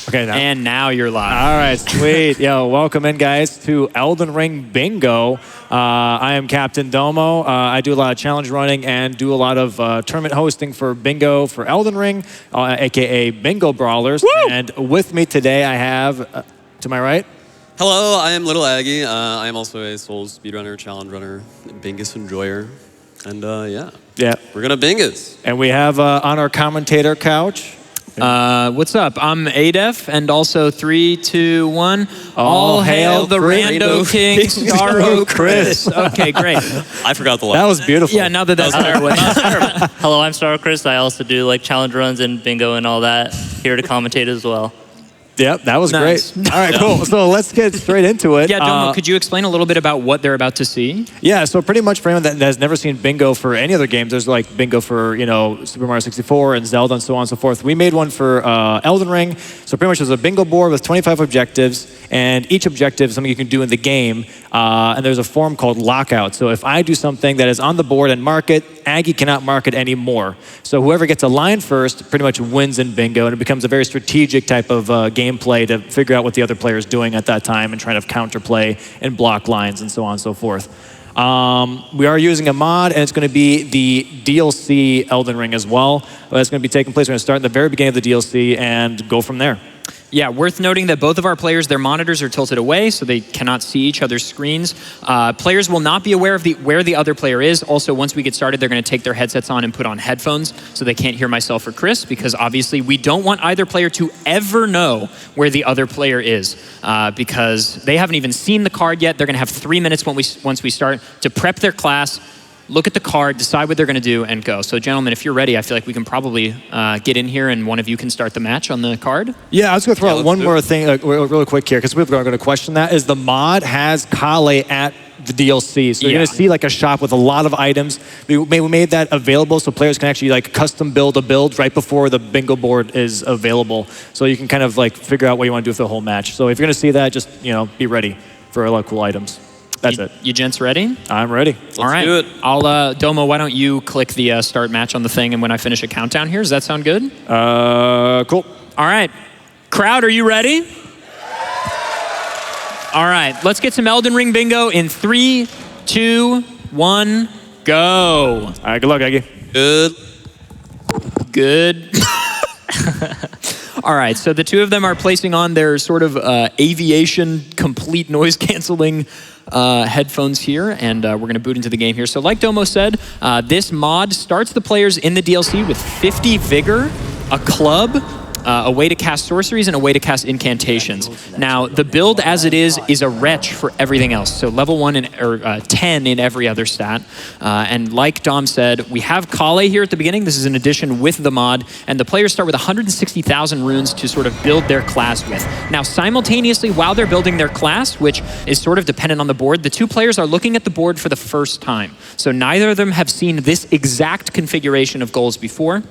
Okay, And now you're live. All right, sweet. Yo, welcome in, guys, to Elden Ring Bingo. I am CaptainDomo. I do a lot of challenge running and do a lot of tournament hosting for Bingo for Elden Ring, a.k.a. Bingo Brawlers. Woo! And with me today, I have, to my right, Hello, I am LilAggy. I am also a Souls speedrunner, challenge runner, Bingus enjoyer. And yeah, we're gonna Bingus. and we have on our commentator couch, What's up? I'm adef, and also 3, 2, 1. All hail the Chris. Rando King, Starro Chris. Okay, great. I forgot the line. that was beautiful. Yeah, now that that's out of the way. Hello, I'm Starro Chris. I also do like challenge runs and bingo and all that. Here to commentate as well. Yep, that was Nice. great. All right, cool. So let's get straight into it. Yeah, Domo, could you explain a little bit about what they're about to see? Yeah, so pretty much for anyone that has never seen Bingo for any other games, there's like Bingo for, you know, Super Mario 64 and Zelda and so on and so forth. We made one for Elden Ring. So pretty much there's a bingo board with 25 objectives, and each objective is something you can do in the game. And there's a form called lockout. So if I do something that is on the board and mark it, Aggie cannot mark it anymore. So whoever gets a line first pretty much wins in Bingo, and it becomes a very strategic type of gameplay to figure out what the other player is doing at that time and trying to counterplay and block lines and so on and so forth. We are using a mod, and it's going to be the DLC Elden Ring as well. That's going to be taking place. We're going to start in the very beginning of the DLC and go from there. Yeah, worth noting that both of our players, their monitors are tilted away, so they cannot see each other's screens. Players will not be aware of where the other player is. Also, once we get started, they're going to take their headsets on and put on headphones, so they can't hear myself or Chris, because obviously we don't want either player to ever know where the other player is, because they haven't even seen the card yet. They're going to have 3 minutes once we start to prep their class, look at the card, decide what they're going to do, and go. So, gentlemen, if you're ready, I feel like we can probably get in here, and one of you can start the match on the card. Yeah, I was going to throw out one more thing really quick here, because people are going to question that, is the mod has Kale at the DLC. So you're going to see like a shop with a lot of items. We made that available so players can actually like custom build a build right before the bingo board is available. So you can kind of like figure out what you want to do for the whole match. So if you're going to see that, just, you know, be ready for a lot of cool items. That's it. You gents ready? I'm ready. All right. do it. I'll, Domo, why don't you click the start match on the thing, and when I finish a countdown here, does that sound good? Cool. All right. Crowd, are you ready? All right. Let's get some Elden Ring bingo in 3, 2, 1, go. All right, good luck, Aggie. Good. All right, so the two of them are placing on their sort of aviation complete noise canceling headphones here, and we're going to boot into the game here. So like Domo said, this mod starts the players in the DLC with 50 vigor, a club, a way to cast sorceries, and a way to cast incantations. Now, the build as it is a retch for everything else. So level 1 or 10 in every other stat. And like Dom said, we have Kale here at the beginning. This is an addition with the mod. And the players start with 160,000 runes to sort of build their class with. Now, simultaneously, while they're building their class, which is sort of dependent on the board, the two players are looking at the board for the first time. So neither of them have seen this exact configuration of goals before.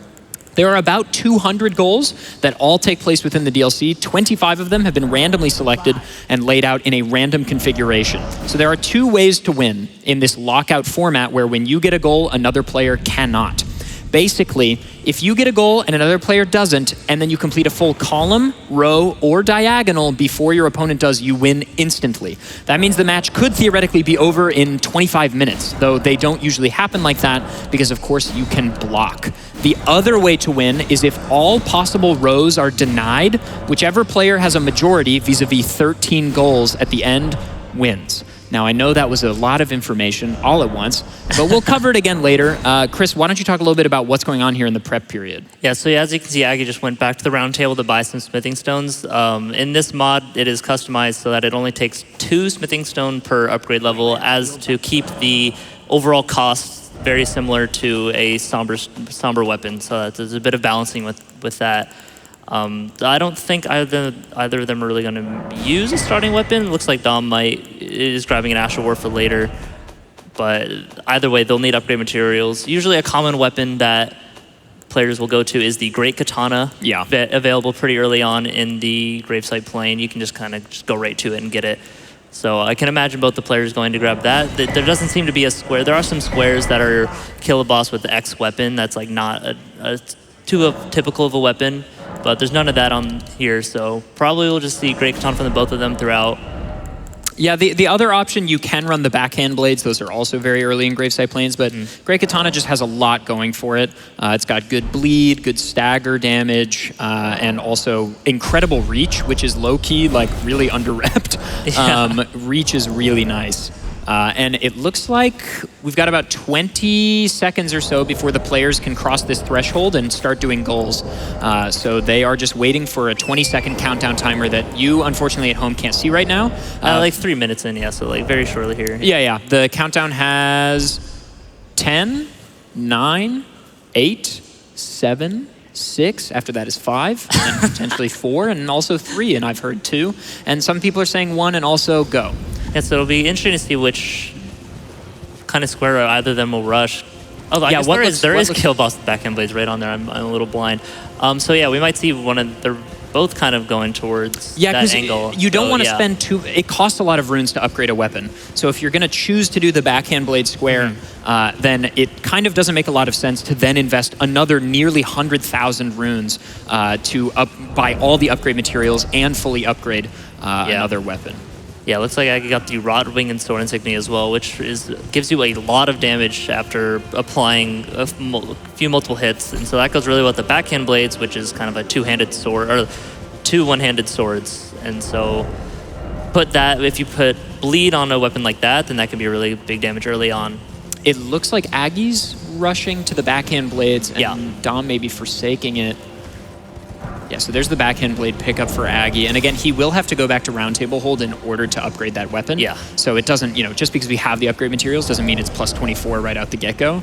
There are about 200 goals that all take place within the DLC. 25 of them have been randomly selected and laid out in a random configuration. So there are two ways to win in this lockout format where when you get a goal, another player cannot. Basically, if you get a goal and another player doesn't, and then you complete a full column, row, or diagonal before your opponent does, you win instantly. That means the match could theoretically be over in 25 minutes, though they don't usually happen like that because, of course, you can block. The other way to win is if all possible rows are denied, whichever player has a majority vis-a-vis 13 goals at the end wins. Now, I know that was a lot of information all at once, but we'll cover it again later. Chris, why don't you talk a little bit about what's going on here in the prep period? Yeah, so as you can see, Aggie just went back to the round table to buy some smithing stones. In this mod, it is customized so that it only takes 2 smithing stone per upgrade level, as to keep the overall cost very similar to a somber weapon. So there's a bit of balancing with that. I don't think either of them are really going to use a starting weapon. It looks like Dom is grabbing an Astral War for later. But either way, they'll need upgrade materials. Usually a common weapon that players will go to is the Great Katana. Yeah. Available pretty early on in the Gravesite Plain. You can just kind of just go right to it and get it. So I can imagine both the players going to grab that. There doesn't seem to be a square. There are some squares that are kill a boss with the X weapon. That's like not too typical of a weapon. but there's none of that on here, so probably we'll just see Great Katana from the both of them throughout. Yeah, the other option, you can run the backhand blades. Those are also very early in Graveside Plains, but Great Katana just has a lot going for it. It's got good bleed, good stagger damage, and also incredible reach, which is low-key, like, really under-repped. Yeah. Reach is really nice. And it looks like we've got about 20 seconds or so before the players can cross this threshold and start doing goals. So they are just waiting for a 20-second countdown timer that you, unfortunately, at home can't see right now. Like 3 minutes in, yeah, so like very shortly here. Yeah. The countdown has 10, 9, 8, 7, 6. After that is 5, and potentially 4, and also 3, and I've heard 2. And some people are saying 1 and also go. Yeah, so it'll be interesting to see which kind of square either of them will rush. Although I guess there is kill boss backhand blades right on there. I'm a little blind. So yeah, we might see they're both kind of going towards that angle. You don't want to spend it costs a lot of runes to upgrade a weapon. So if you're going to choose to do the backhand blade square, then it kind of doesn't make a lot of sense to then invest another nearly 100,000 runes to buy all the upgrade materials and fully upgrade another weapon. Yeah, looks like I got the Rod Wing and Sword Insignia as well, which gives you a lot of damage after applying a few multiple hits. And so that goes really well with the backhand blades, which is kind of a two-handed sword, or 2 one-handed swords. And so if you put bleed on a weapon like that, then that can be a really big damage early on. It looks like Aggie's rushing to the backhand blades, and Dom may be forsaking it. Yeah, so there's the backhand blade pickup for Aggie. And again, he will have to go back to roundtable hold in order to upgrade that weapon. Yeah. So it doesn't, just because we have the upgrade materials doesn't mean it's plus 24 right out the get-go.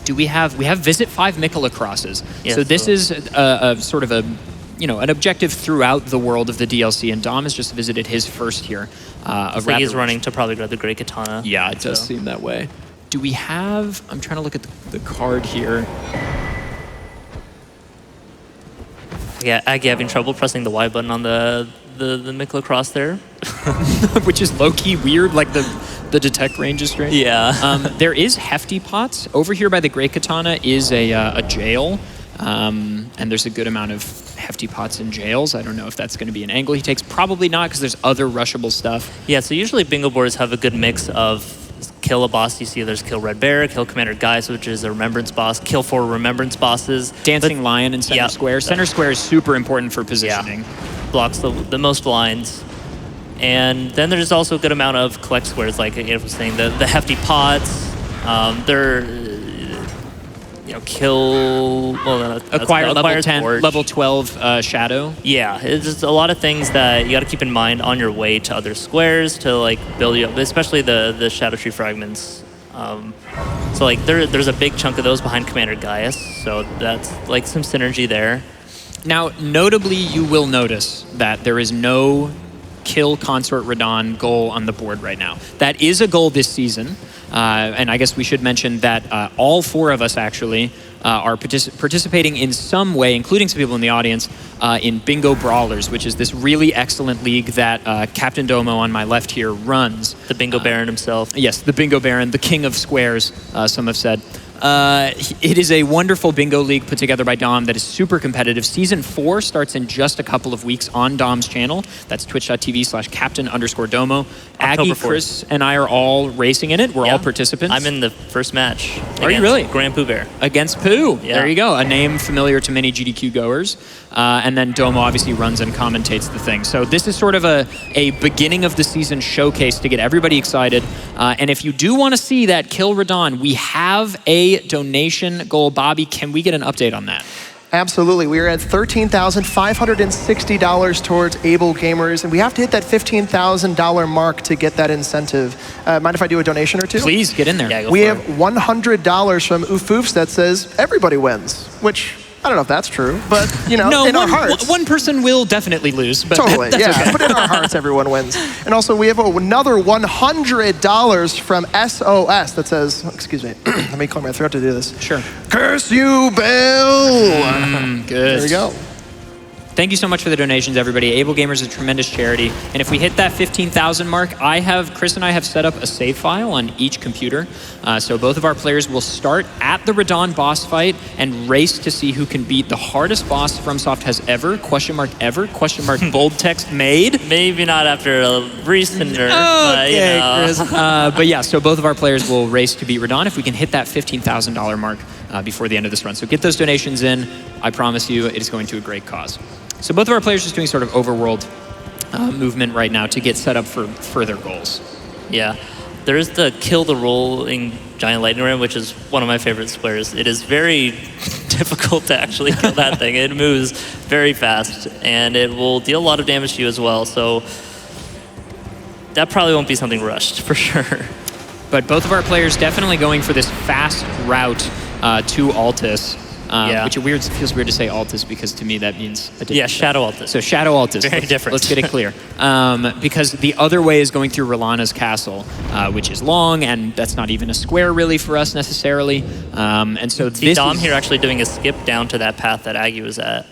We have Visit 5 Mikola crosses. Yeah, so this is a sort of an objective throughout the world of the DLC, and Dom has just visited his first here. I think he's running to probably grab the Great Katana. Yeah, it does seem that way. Do we have, I'm trying to look at the card here. Yeah, Aggie having trouble pressing the Y button on the Mikola cross there. Which is low-key weird, like the detect range is strange. Yeah. There is hefty pots. Over here by the Great Katana is a jail, and there's a good amount of hefty pots in jails. I don't know if that's going to be an angle he takes. Probably not, because there's other rushable stuff. Yeah, so usually bingo boards have a good mix of kill a boss. You see there's kill Red Bear, kill Commander Gaius, which is a remembrance boss, kill 4 remembrance bosses. Dancing Lion in center square. Center square is super important for positioning. Yeah. Blocks the most lines. And then there's also a good amount of collect squares, like I was saying, the hefty pots. They're acquire level 10, level 12 shadow. Yeah, it's just a lot of things that you got to keep in mind on your way to other squares to like build you up, especially the Shadow Tree fragments. So like there's a big chunk of those behind Commander Gaius, so that's like some synergy there. Now, notably, you will notice that there is no kill Consort Radahn goal on the board right now. That is a goal this season. And I guess we should mention that all 4 of us actually are participating in some way, including some people in the audience, in Bingo Brawlers, which is this really excellent league that CaptainDomo on my left here runs. The Bingo Baron himself. Yes, the Bingo Baron, the king of squares, some have said. It is a wonderful bingo league put together by Dom that is super competitive. Season 4 starts in just a couple of weeks on Dom's channel. That's twitch.tv/captain_domo. Aggie, Chris, and I are all racing in it. We're all participants. I'm in the first match. Are you really? Grand Pooh Bear. Against Pooh. Yeah. There you go. A name familiar to many GDQ goers. And then Domo obviously runs and commentates the thing. So this is sort of a beginning of the season showcase to get everybody excited. And if you do want to see that Kill Radahn, we have a donation goal. Bobby, can we get an update on that? Absolutely. We are at $13,560 towards Able Gamers, and we have to hit that $15,000 mark to get that incentive. Mind if I do a donation or two? Please, get in there. Yeah, we have $100 from Oofoofs that says everybody wins, which I don't know if that's true, but in our hearts. One person will definitely lose. But totally, that's okay. But in our hearts, everyone wins. And also, we have another $100 from SOS that says, excuse me, let me clear my throat to do this. Sure. Curse you, Bill! Good. There we go. Thank you so much for the donations, everybody. Able Gamers is a tremendous charity. And if we hit that 15,000 mark, Chris and I have set up a save file on each computer. So both of our players will start at the Radon boss fight and race to see who can beat the hardest boss FromSoft has ever, ever, bold text made. Maybe not after a recent nerf, but you Okay, know. Chris. But yeah, so both of our players will race to beat Radon if we can hit that $15,000 mark before the end of this run. So get those donations in. I promise you it is going to a great cause. So both of our players are just doing sort of overworld movement right now to get set up for further goals. Yeah. There is the kill the rolling giant lightning ram, which is one of my favorite squares. It is very difficult to actually kill that thing. It moves very fast, and it will deal a lot of damage to you as well. So that probably won't be something rushed, for sure. But both of our players definitely going for this fast route to Altus. Which feels weird to say Altus because to me that means a different Shadow Altus. So Shadow Altus. Very different. Let's get it clear. Because the other way is going through Rolana's castle, which is long, and that's not even a square really for us necessarily. And so this Dom here actually doing a skip down to that path that Aggie was at.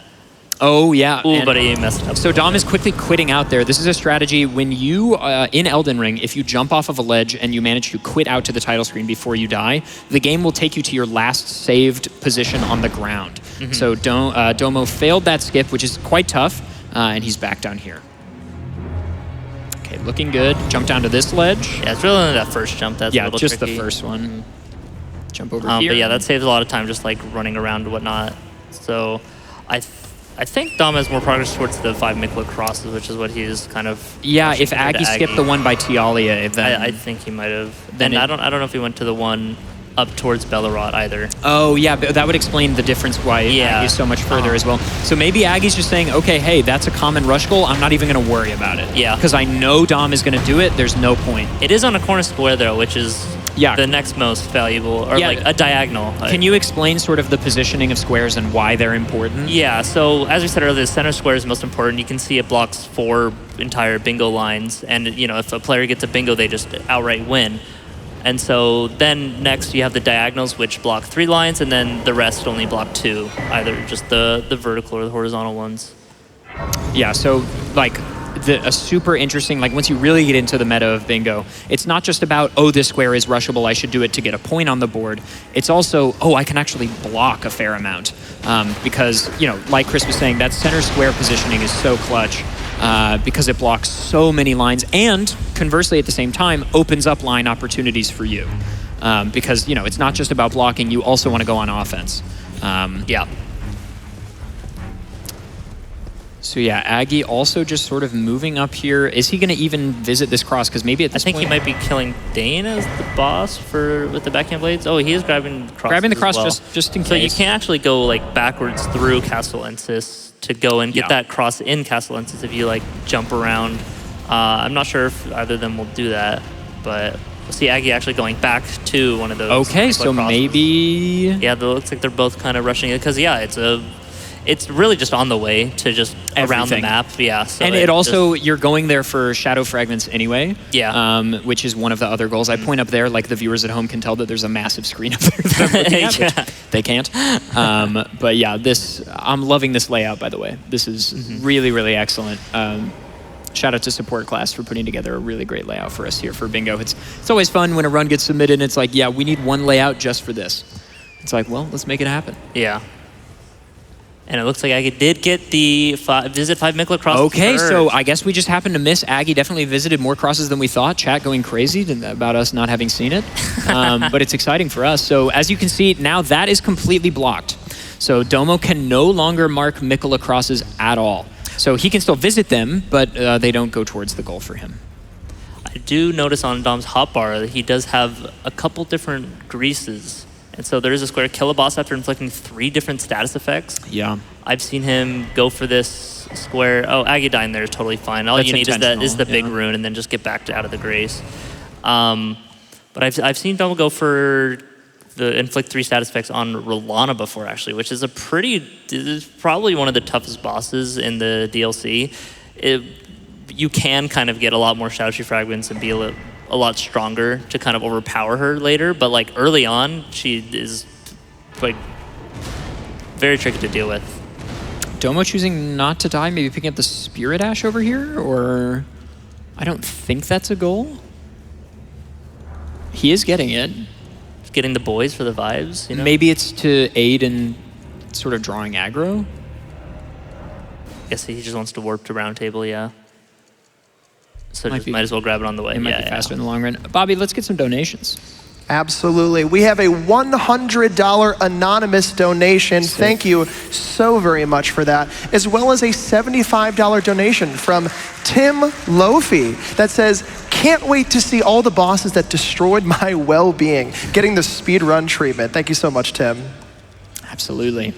Oh, yeah. Ooh, but he messed up. So Dom is quickly quitting out there. This is a strategy when you, in Elden Ring, if you jump off of a ledge and you manage to quit out to the title screen before you die, the game will take you to your last saved position on the ground. So Domo failed that skip, which is quite tough, and he's back down here. Okay, looking good. Jump down to this ledge. Yeah, it's really only that first jump that's a little just tricky. the first one. Jump over here. But yeah, that saves a lot of time just like running around and whatnot. So I think Dom has more progress towards the 5 Mikla crosses, which is what he's kind of... Yeah, if Aggie skipped the one by Tialia, then... I think he might have. Then I don't know if he went to the one up towards Bellerot either. Oh, yeah, but that would explain the difference why Aggie's so much further as well. So maybe Aggie's just saying, okay, hey, that's a common rush goal. I'm not even going to worry about it. Yeah. Because I know Dom is going to do it. There's no point. It is on a corner square, though, which is the next most valuable, or like a diagonal. Can you explain sort of the positioning of squares and why they're important? Yeah, so as we said earlier, the center square is most important. You can see it blocks 4 entire bingo lines, and you know if a player gets a bingo, they just outright win. And so then next you have the diagonals, which block 3 lines, and then the rest only block 2, either just the vertical or the horizontal ones. Yeah, so like a super interesting, like once you really get into the meta of bingo, it's not just about, oh, this square is rushable, I should do it to get a point on the board. It's also, oh, I can actually block a fair amount. Because, you know, like Chris was saying, that center square positioning is so clutch because it blocks so many lines and conversely at the same time opens up line opportunities for you. Because, you know, it's not just about blocking, you also want to go on offense. Yeah. So yeah, Aggie also just sort of moving up here. Is he going to even visit this cross? Because maybe at this point... I think he might be killing Dane as the boss with the backhand blades. Oh, he is grabbing the cross. Grabbing the cross just in case. So you can't actually go like backwards through Castle Ensis to go and get that cross in Castle Ensis if you like jump around. I'm not sure if either of them will do that, but we'll see Aggie actually going back to one of those. Okay, so crosses. Maybe... Yeah, it looks like they're both kind of rushing it because it's really just on the way to just around the map. Yeah. So and it also, you're going there for shadow fragments anyway. Yeah. Which is one of the other goals. I point up there, like the viewers at home can tell that there's a massive screen up there that I'm looking at, which they can't. But yeah, I'm loving this layout, by the way. This is really, really excellent. Shout out to support class for putting together a really great layout for us here for bingo. It's always fun when a run gets submitted and it's like, yeah, we need one layout just for this. It's like, well, let's make it happen. Yeah. And it looks like Aggie did get the visit 5 Mikla crosses. Okay, so I guess we just happened to miss. Aggie definitely visited more crosses than we thought. Chat going crazy about us not having seen it. But it's exciting for us. So as you can see, now that is completely blocked. So Domo can no longer mark Mikla crosses at all. So he can still visit them, but they don't go towards the goal for him. I do notice on Dom's hotbar that he does have a couple different greases. And so there is a square kill a boss after inflicting 3 different status effects. Yeah. I've seen him go for this square. Oh, Aggie dying there is totally fine. All you need is the big rune and then just get back out of the grace. But I've seen Domo go for the inflict 3 status effects on Rolana before actually, which is is probably one of the toughest bosses in the DLC. You can kind of get a lot more Shadow Tree fragments and be a lot stronger to kind of overpower her later, but like early on, she is like very tricky to deal with. Domo choosing not to die, maybe picking up the Spirit Ash over here, or I don't think that's a goal. He is getting it. Just getting the boys for the vibes, you know? Maybe it's to aid in sort of drawing aggro. I guess he just wants to warp to round table, yeah. So Might just be- might as well grab it on the way. It might be faster in the long run. Bobby, let's get some donations. Absolutely. We have a $100 anonymous donation. Thank you so very much for that. As well as a $75 donation from Tim Lofi that says, can't wait to see all the bosses that destroyed my well-being getting the speed run treatment. Thank you so much, Tim. Absolutely.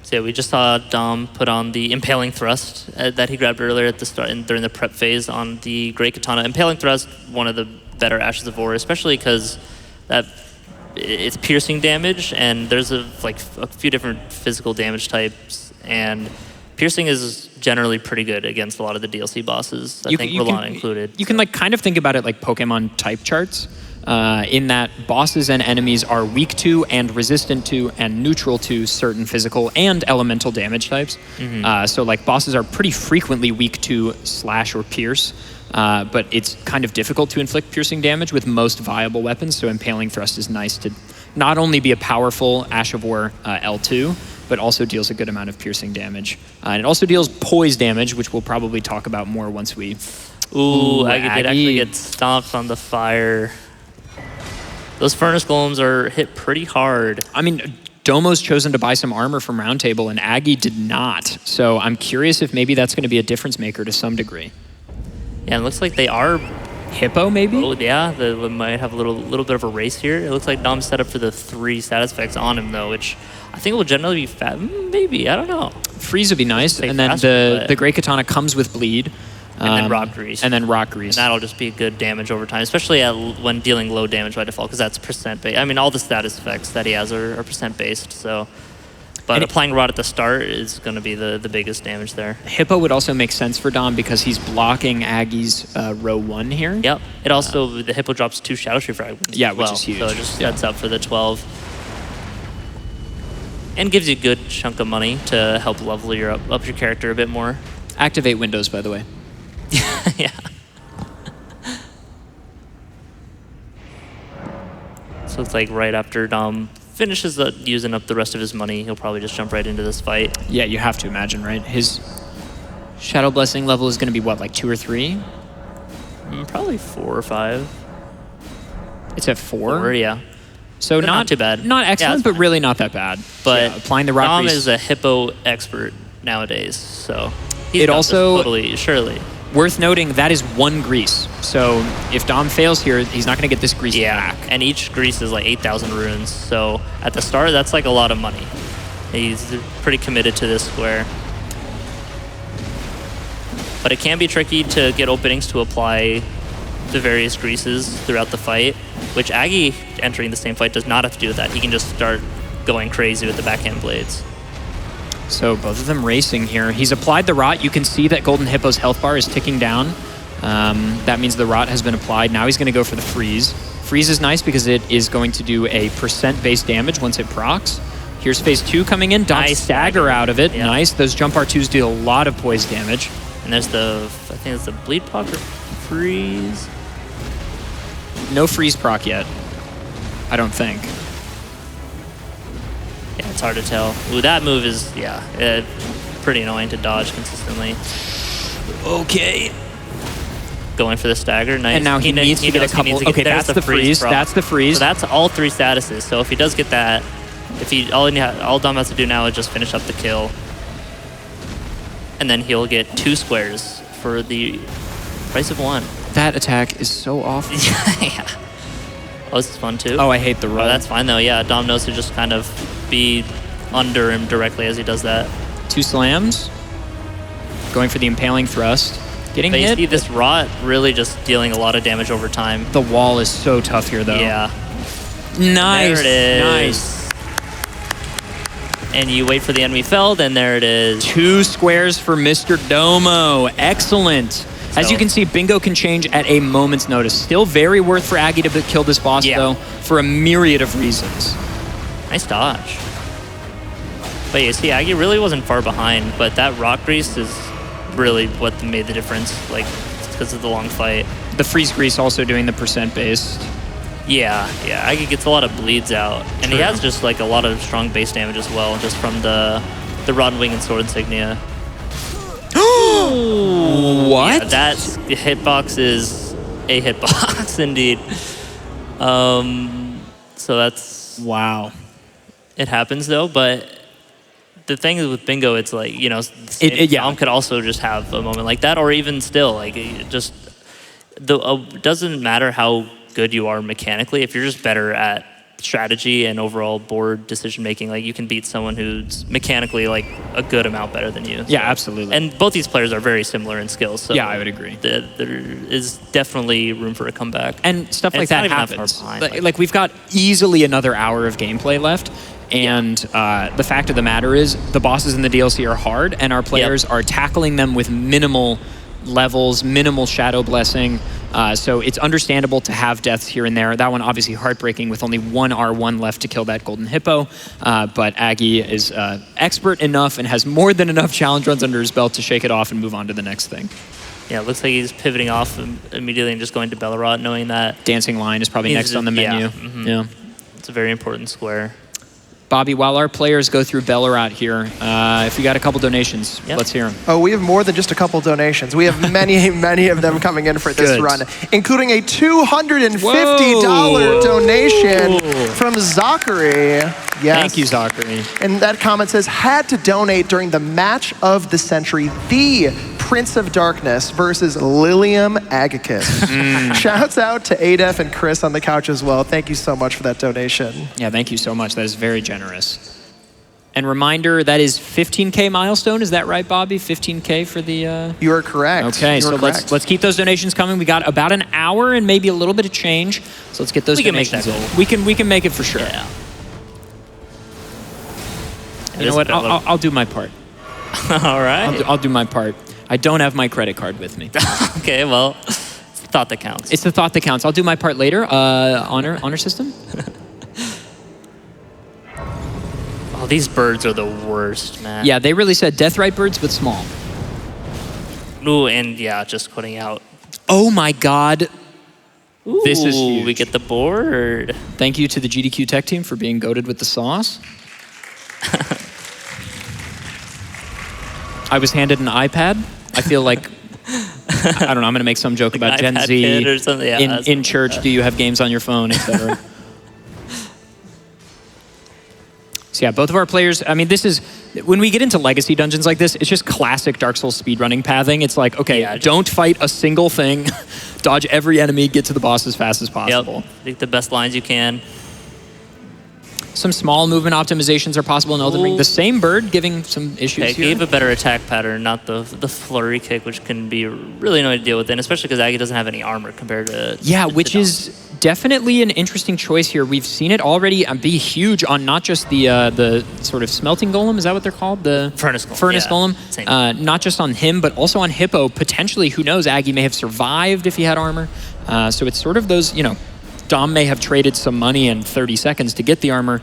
So yeah, we just saw Dom put on the Impaling Thrust that he grabbed earlier at the start and during the prep phase on the Great Katana. Impaling Thrust, one of the better Ashes of War, especially because it's piercing damage, and there's a few different physical damage types, and piercing is generally pretty good against a lot of the DLC bosses. I think Rolana included. You can kind of think about it like Pokemon type charts. In that bosses and enemies are weak to and resistant to and neutral to certain physical and elemental damage types. So bosses are pretty frequently weak to slash or pierce, but it's kind of difficult to inflict piercing damage with most viable weapons. So Impaling Thrust is nice to not only be a powerful Ash of War L2, but also deals a good amount of piercing damage. And it also deals poise damage, which we'll probably talk about more once we... Aggie did actually get stomped on the fire. Those Furnace Golems are hit pretty hard. I mean, Domo's chosen to buy some armor from Roundtable, and Aggie did not. So I'm curious if maybe that's going to be a difference maker to some degree. Yeah, it looks like they are... Hippo, maybe? Oh, yeah, they might have a little bit of a race here. It looks like Dom's set up for the 3 status effects on him, though, which I think will generally be fat. Maybe, I don't know. Freeze would be nice, and then the Great Katana comes with bleed. And then Rock Grease. And then Rock Grease. And that'll just be good damage over time, especially when dealing low damage by default, because that's percent based. I mean, all the status effects that he has are percent based, so... But applying Rod at the start is going to be the biggest damage there. Hippo would also make sense for Dom because he's blocking Aggie's row 1 here. Yep. It also, the Hippo drops 2 Shadow Tree fragments. Yeah, which is huge. So it just sets up for the 12. And gives you a good chunk of money to help level up your character a bit more. Activate Windows, by the way. Yeah. So it's like right after Dom finishes using up the rest of his money, he'll probably just jump right into this fight. Yeah, you have to imagine, right? His Shadow Blessing level is going to be what, like 2 or 3? Probably 4 or 5. It's at 4? 4, yeah. So not too bad. Not excellent, but really not that bad. But yeah, applying the Rock Dom Grease. is a Hippo expert nowadays, so he's It got also this totally, surely. Worth noting, that is 1 grease. So if Dom fails here, he's not going to get this grease back. And each grease is like 8,000 runes. So at the start, that's like a lot of money. He's pretty committed to this square. But it can be tricky to get openings to apply the various greases throughout the fight, which Aggie, entering the same fight, does not have to do with that. He can just start going crazy with the backhand blades. So both of them racing here. He's applied the rot. You can see that Golden Hippo's health bar is ticking down. That means the rot has been applied. Now he's going to go for the freeze. Freeze is nice because it is going to do a percent-based damage once it procs. Here's phase 2 coming in. Dom stagger out of it. Yeah. Nice. Those jump R2s deal a lot of poise damage. And there's I think it's the bleed proc or freeze. No freeze proc yet. I don't think. Yeah, it's hard to tell. Ooh, that move is, pretty annoying to dodge consistently. Okay. Going for the stagger, nice. And now he needs to get a couple. Okay, that's the freeze. That's the freeze. So that's all 3 statuses. So if he does get that, all Dom has to do now is just finish up the kill. And then he'll get 2 squares for the price of 1. That attack is so awful. Yeah. Oh, this is fun too. Oh, I hate the roll. Oh, that's fine though. Yeah, Dom knows to just kind of be under him directly as he does that. 2 slams. Going for the Impaling Thrust. Getting hit. You see this rot really just dealing a lot of damage over time. The wall is so tough here though. Yeah. Nice. There it is. Nice. And you wait for the enemy felled, and there it is. 2 squares for Mr. Domo. Excellent. As you can see, bingo can change at a moment's notice. Still very worth for Aggie to kill this boss, though, for a myriad of reasons. Nice dodge. But you see, Aggie really wasn't far behind, but that rock grease is really what made the difference, like, because of the long fight. The freeze grease also doing the percent based. Yeah, Aggie gets a lot of bleeds out. And he has just like a lot of strong base damage as well, just from the Rod and Wing and Sword Insignia. What? Yeah, that hitbox is a hitbox indeed. So that's... Wow. It happens though, but the thing is with Bingo, it's like, you know, Dom could also just have a moment like that, or even still, like, it just... doesn't matter how good you are mechanically, if you're just better at strategy and overall board decision making, like you can beat someone who's mechanically like a good amount better than you. Yeah, absolutely. And both these players are very similar in skills. So yeah, I would agree. There is definitely room for a comeback. And stuff like that happens. Behind, like we've got easily another hour of gameplay left. And the fact of the matter is the bosses in the DLC are hard and our players are tackling them with minimal levels, minimal shadow blessing. So it's understandable to have deaths here and there. That one obviously heartbreaking with only one R1 left to kill that golden hippo. But Aggie is expert enough and has more than enough challenge runs under his belt to shake it off and move on to the next thing. Yeah, it looks like he's pivoting off immediately and just going to Bellerot, knowing that Dancing Line is probably next on the menu. Yeah. It's a very important square. Bobby, while our players go through Bellerot here, if you got a couple donations, let's hear them. Oh, we have more than just a couple donations. We have many, many of them coming in for this run, including a $250 donation from Zachary. Yes. Thank you, Zachary. And that comment says, had to donate during the match of the century, the Prince of Darkness versus LilAggy. Shouts out to adef and Chris on the couch as well. Thank you so much for that donation. Yeah, thank you so much. That is very generous. And reminder, that is 15K milestone. Is that right, Bobby? 15K for the... You are correct. Okay, so let's keep those donations coming. We got about an hour and maybe a little bit of change. So let's get those donations in. We can make it for sure. Yeah. You know what? I'll do my part. All right. I'll do my part. I don't have my credit card with me. Okay, well, it's the thought that counts. It's the thought that counts. I'll do my part later. Honor system. Oh, these birds are the worst, man. Yeah, they really said death-right birds, but small. Ooh, and yeah, just putting out. Oh my God. Ooh, this is huge. We get the board. Thank you to the GDQ tech team for being goated with the sauce. I was handed an iPad. I feel like, I don't know, I'm going to make some joke about Gen Z or something. Yeah, in church. Do you have games on your phone, etc. So yeah, both of our players, I mean, this is, when we get into legacy dungeons like this, it's just classic Dark Souls speedrunning pathing. It's like, okay, don't fight a single thing, dodge every enemy, get to the boss as fast as possible. Yep. Take the best lines you can. Some small movement optimizations are possible in Elden Ring. The same bird giving some issues here. Gave a better attack pattern, not the flurry kick, which can be really annoying to deal with, and especially because Aggie doesn't have any armor compared to... Yeah, which is definitely an interesting choice here. We've seen it already be huge on not just the sort of smelting golem, is that what they're called? The furnace golem. Furnace golem. Not just on him, but also on Hippo. Potentially, who knows, Aggie may have survived if he had armor. So it's sort of those, you know, Dom may have traded some money and 30 seconds to get the armor,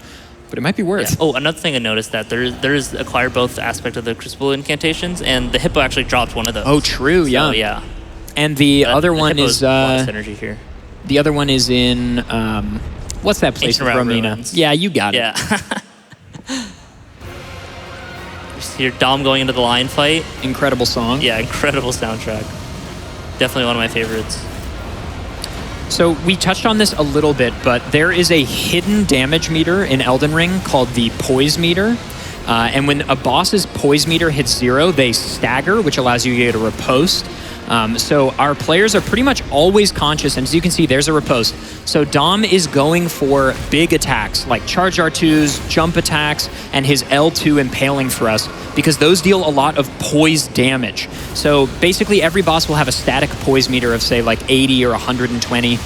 but it might be worth. Yeah. Oh, another thing I noticed that there's acquire both aspect of the Crucible incantations, and the Hippo actually dropped one of those. Oh, true, yeah. So, yeah. And the other one is... synergy here. The other one is in... what's that place in Romina? Yeah, you got it. Yeah. You see your Dom going into the lion fight. Incredible song. Yeah, incredible soundtrack. Definitely one of my favorites. So we touched on this a little bit, but there is a hidden damage meter in Elden Ring called the poise meter. And when a boss's poise meter hits 0, they stagger, which allows you to get a riposte. So our players are pretty much always conscious, and as you can see, there's a riposte. So Dom is going for big attacks, like charge R2s, jump attacks, and his L2 impaling thrust, because those deal a lot of poise damage. So basically every boss will have a static poise meter of, say, like 80 or 120.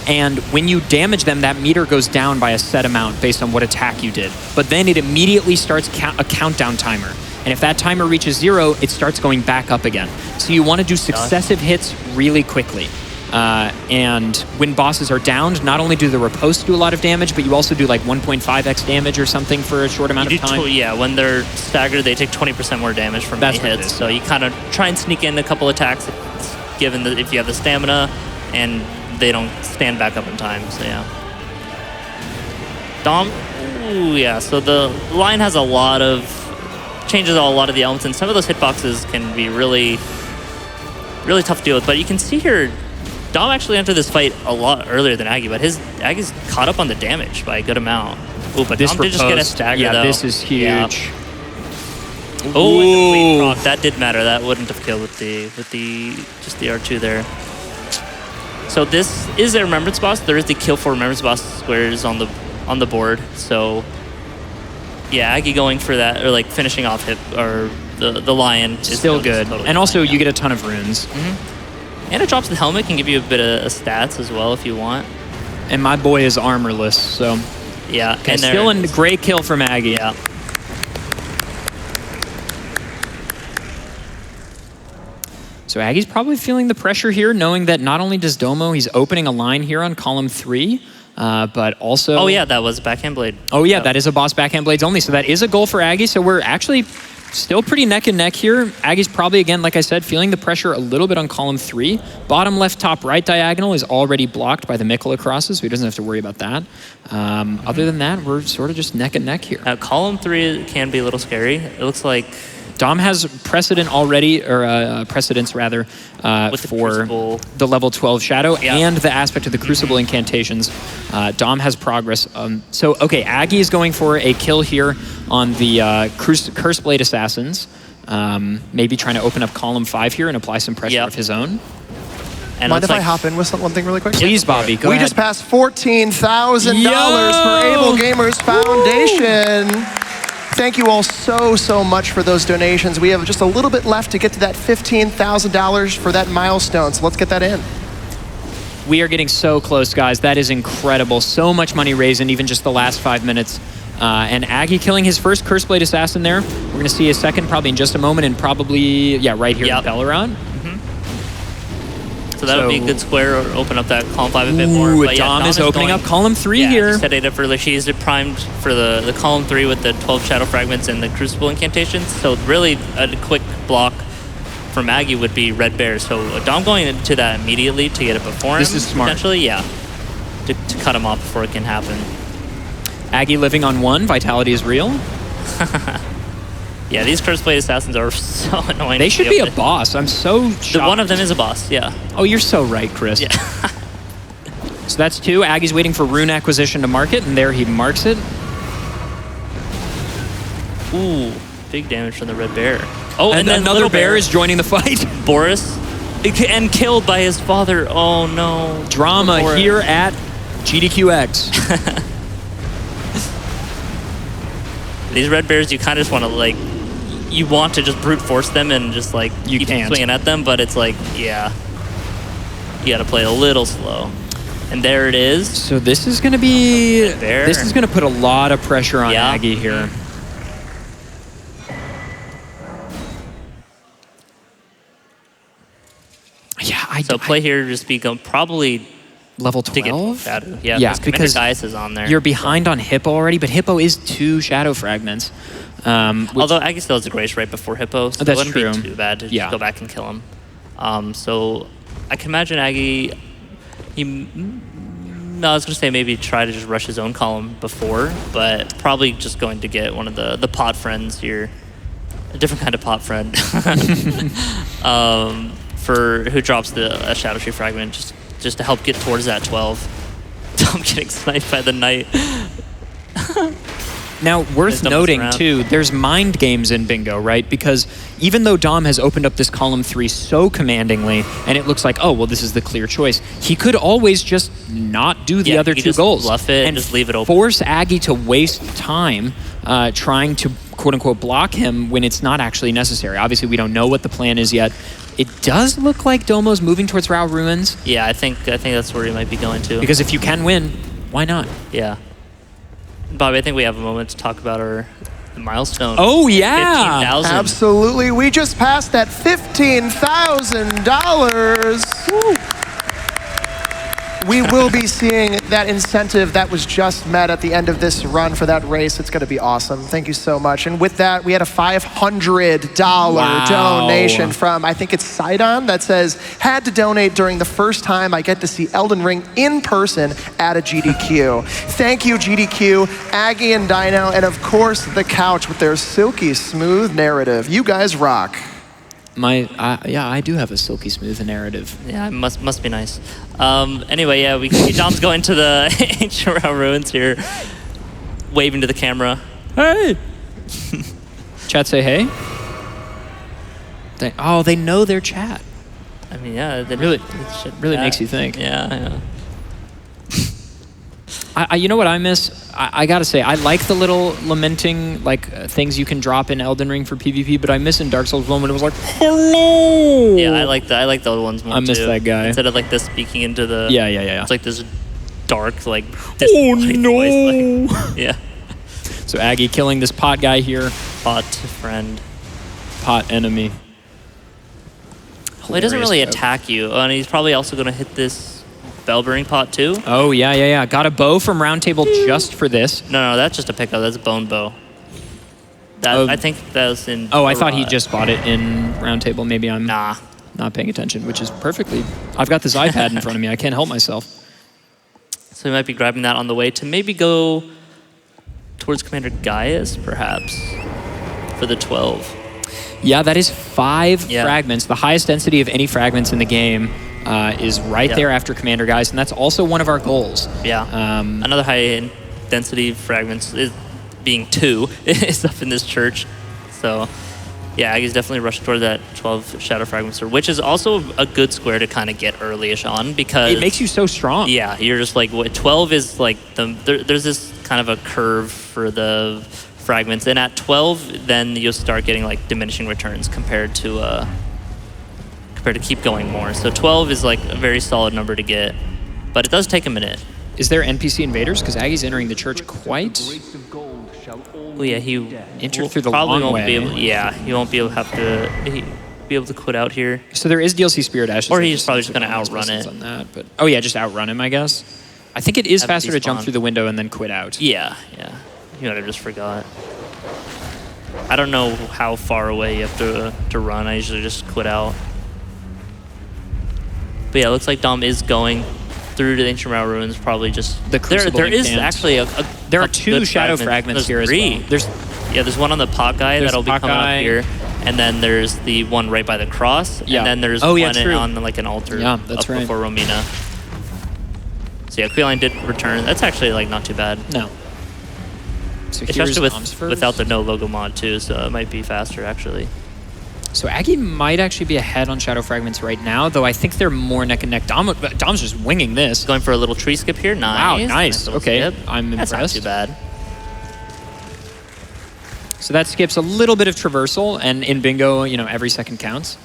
And when you damage them, that meter goes down by a set amount based on what attack you did. But then it immediately starts a countdown timer. And if that timer reaches 0, it starts going back up again. So you want to do successive hits really quickly. And when bosses are downed, not only do the riposte do a lot of damage, but you also do like 1.5x damage or something for a short amount of time. Yeah, when they're staggered, they take 20% more damage from That's any what it hits. is. So you kind of try and sneak in a couple attacks, given that if you have the stamina, and they don't stand back up in time. So yeah. Dom, ooh, yeah. So the line has changes a lot of the elements, and some of those hitboxes can be really tough to deal with. But you can see here, Dom actually entered this fight a lot earlier than Aggie, but Aggie's caught up on the damage by a good amount. Ooh, but This Dom did just get a stagger, yeah, though. this is huge. Yeah. Oh, and the bleed proc, that did matter. That wouldn't have killed with the just the R2 there. So this is a remembrance boss. There is the kill for remembrance boss squares on the board. So yeah, Aggie going for that, or like finishing off hip or the lion is Still good. totally And also fine, you get a ton of runes. and it drops the helmet, can give you a bit of stats as well if you want. And my boy is armorless, so Yeah, okay, and still a great kill from Aggie. yeah. So Aggie's probably feeling the pressure here, knowing that not only does Domo, he's opening a line here on column 3, but also... Oh yeah, that was backhand blade. Oh yeah, that is a boss backhand blades only, so that is a goal for Aggie. So we're actually still pretty neck and neck here. Aggie's probably, again, like I said, feeling the pressure a little bit on column 3. Bottom left, top right diagonal is already blocked by the Mikula crosses, so he doesn't have to worry about that. Other than that, we're sort of just neck and neck here. Column 3 can be a little scary. It looks like Dom has precedent already, or precedence rather, With the for Crucible. the level 12 Shadow Yeah. and the aspect of the Crucible incantations. Dom has progress. So, okay, Aggie is going for a kill here on the Curse Blade Assassins. Maybe trying to open up column 5 here and apply some pressure Yep. of his own. and Mind it's if I like, hop in with one thing really quick? Please, Bobby, go We ahead. just passed $14,000 for Able Gamers Foundation. Thank you all so much for those donations. We have just a little bit left to get to that $15,000 for that milestone, so let's get that in. We are getting so close, guys. That is incredible. So much money raised in even just the last 5 minutes. And Aggie killing his first Curse Blade Assassin there. We're going to see a second probably in just a moment, and probably, yeah, right here Yep. in Belleron. so that'll be a good square, or open up that column 5 a bit more. Ooh, But yeah, Dom is opening going- up column 3 Yeah, here. set it up early. She's primed for the column 3 with the 12 shadow fragments and the Crucible incantations. So really a quick block for Maggie would be Red Bear. So Dom going into that immediately to get it before him. This is smart. Potentially, yeah. To cut him off before it can happen. Aggie living on 1. Vitality is real. Yeah, these Curse Blade Assassins are so annoying. They to should be able a to- boss. I'm so shocked. One of them is a boss, yeah. Oh, you're so right, Chris. Yeah. So that's 2. Aggie's waiting for rune acquisition to mark it, and there he marks it. Ooh, big damage from the Red Bear. Oh, And then another Little bear is joining the fight. Boris, and killed by his father. Oh no. Drama Boris. here at GDQX. These Red Bears, you kind of just want to like, you want to just brute force them and just like You keep can't. swinging at them, but it's like, yeah, you got to play a little slow. And there it is. So this is going to be... Bear. This is going to put a lot of pressure on Yeah. Aggie here. Yeah, So play here, just be probably level to get 12? Shadow. Yeah, Yeah, because because Commander Gaius is on there. You're behind on Hippo already, but Hippo is 2 Shadow Fragments. Which- Although Aggie still has a Grace right before Hippo, so That's it wouldn't true. be too bad to Yeah. just go back and kill him. So I can imagine Aggie, no, I was going to say maybe try to just rush his own column before, but probably just going to get one of the pot friends here, a different kind of pot friend, for who drops a Shadow Tree Fragment just to help get towards that 12. I'm getting sniped by the Knight. Now, worth Just don't mess noting, around. too, there's mind games in Bingo, right? Because even though Dom has opened up this column 3 so commandingly, and it looks like, oh, well, this is the clear choice, he could always just not do the Yeah, other he 2 just goals. bluff it and just leave it open. Force Aggie to waste time trying to, quote-unquote, block him when it's not actually necessary. Obviously, we don't know what the plan is yet. It does look like Domo's moving towards Rao Ruins, Yeah, I think that's where he might be going to. because if you can win, why not? Yeah. Bobby, I think we have a moment to talk about our milestone. Oh, yeah! 15,000. Absolutely. We just passed that $15,000. we will be seeing that incentive that was just met at the end of this run for that race. It's going to be awesome. Thank you so much. And with that, we had a $500 donation from, I think it's Sidon, that says, had to donate during the first time I get to see Elden Ring in person at a GDQ. Thank you, GDQ, Aggie and Dino, and of course, the couch with their silky smooth narrative. You guys rock. Yeah, I do have a silky smooth narrative. Yeah, it must be nice. Anyway, yeah, we see Dom's going to the ancient ruins here, waving to the camera. Hey! Chat say hey? They know their chat. I mean, yeah, they Really makes you think. Yeah. You know what I miss? I gotta say, I like the little lamenting things you can drop in Elden Ring for PvP, but I miss in Dark Souls 1 when it was like, hello! Yeah, I like the old ones more I miss too. that guy. Instead of like this speaking into the... Yeah. It's like this dark, like... Oh no! Voice, like, yeah. So Aggie killing this pot guy here. Pot friend. Pot enemy. Well, he doesn't really attack you, and he's probably also going to hit this bell burning pot too. Oh, yeah. Got a bow from Round Table just for this. No, that's just a pickup. That's a bone bow. I think that was in... Oh, I thought he just bought it in Round Table. Maybe I'm not paying attention, which is perfectly... I've got this iPad in front of me. I can't help myself. So we might be grabbing that on the way to maybe go towards Commander Gaius, perhaps, for the 12. Yeah, that is 5 fragments. The highest density of any fragments in the game is right there after Commander Gaius, and that's also one of our goals. Yeah. Another high density fragments is being 2 is up in this church. So yeah, Aggie's definitely rushing toward that 12 Shadow Fragments, which is also a good square to kind of get early-ish on, because it makes you so strong. Yeah, you're just like, 12 is like there's this kind of a curve for the fragments, and at 12 then you'll start getting like diminishing returns compared to keep going more. So 12 is like a very solid number to get, but it does take a minute. Is there NPC invaders? Because Aggie's entering the church quite... Oh yeah, he entered through the probably long won't way. be able, he won't be able to quit out here. So there is DLC Spirit Ashes. Or he's probably just going to outrun it. On that, but oh yeah, just outrun him, I guess. I think it is faster to jump through the window and then quit out. Yeah. You might have just forgot. I don't know how far away you have to run. I usually just quit out. But yeah, it looks like Dom is going through to the Ancient Realm Ruins, probably just... The Crucible there is Dance. Actually there are 2 Shadow Fragments here as well. There's one on the pot guy that'll be coming up here, and then there's the one right by the cross, and then there's one on like an altar up before Romina. So yeah, Queeline did return. That's actually like not too bad. No. So especially without the no logo mod too, so it might be faster actually. So Aggie might actually be ahead on Shadow Fragments right now, though I think they're more neck and neck. Dom's just winging this. Going for a little tree skip here. Nice. Wow, nice. Okay, skip. I'm impressed. That's not too bad. So that skips a little bit of traversal, and in bingo, every second counts.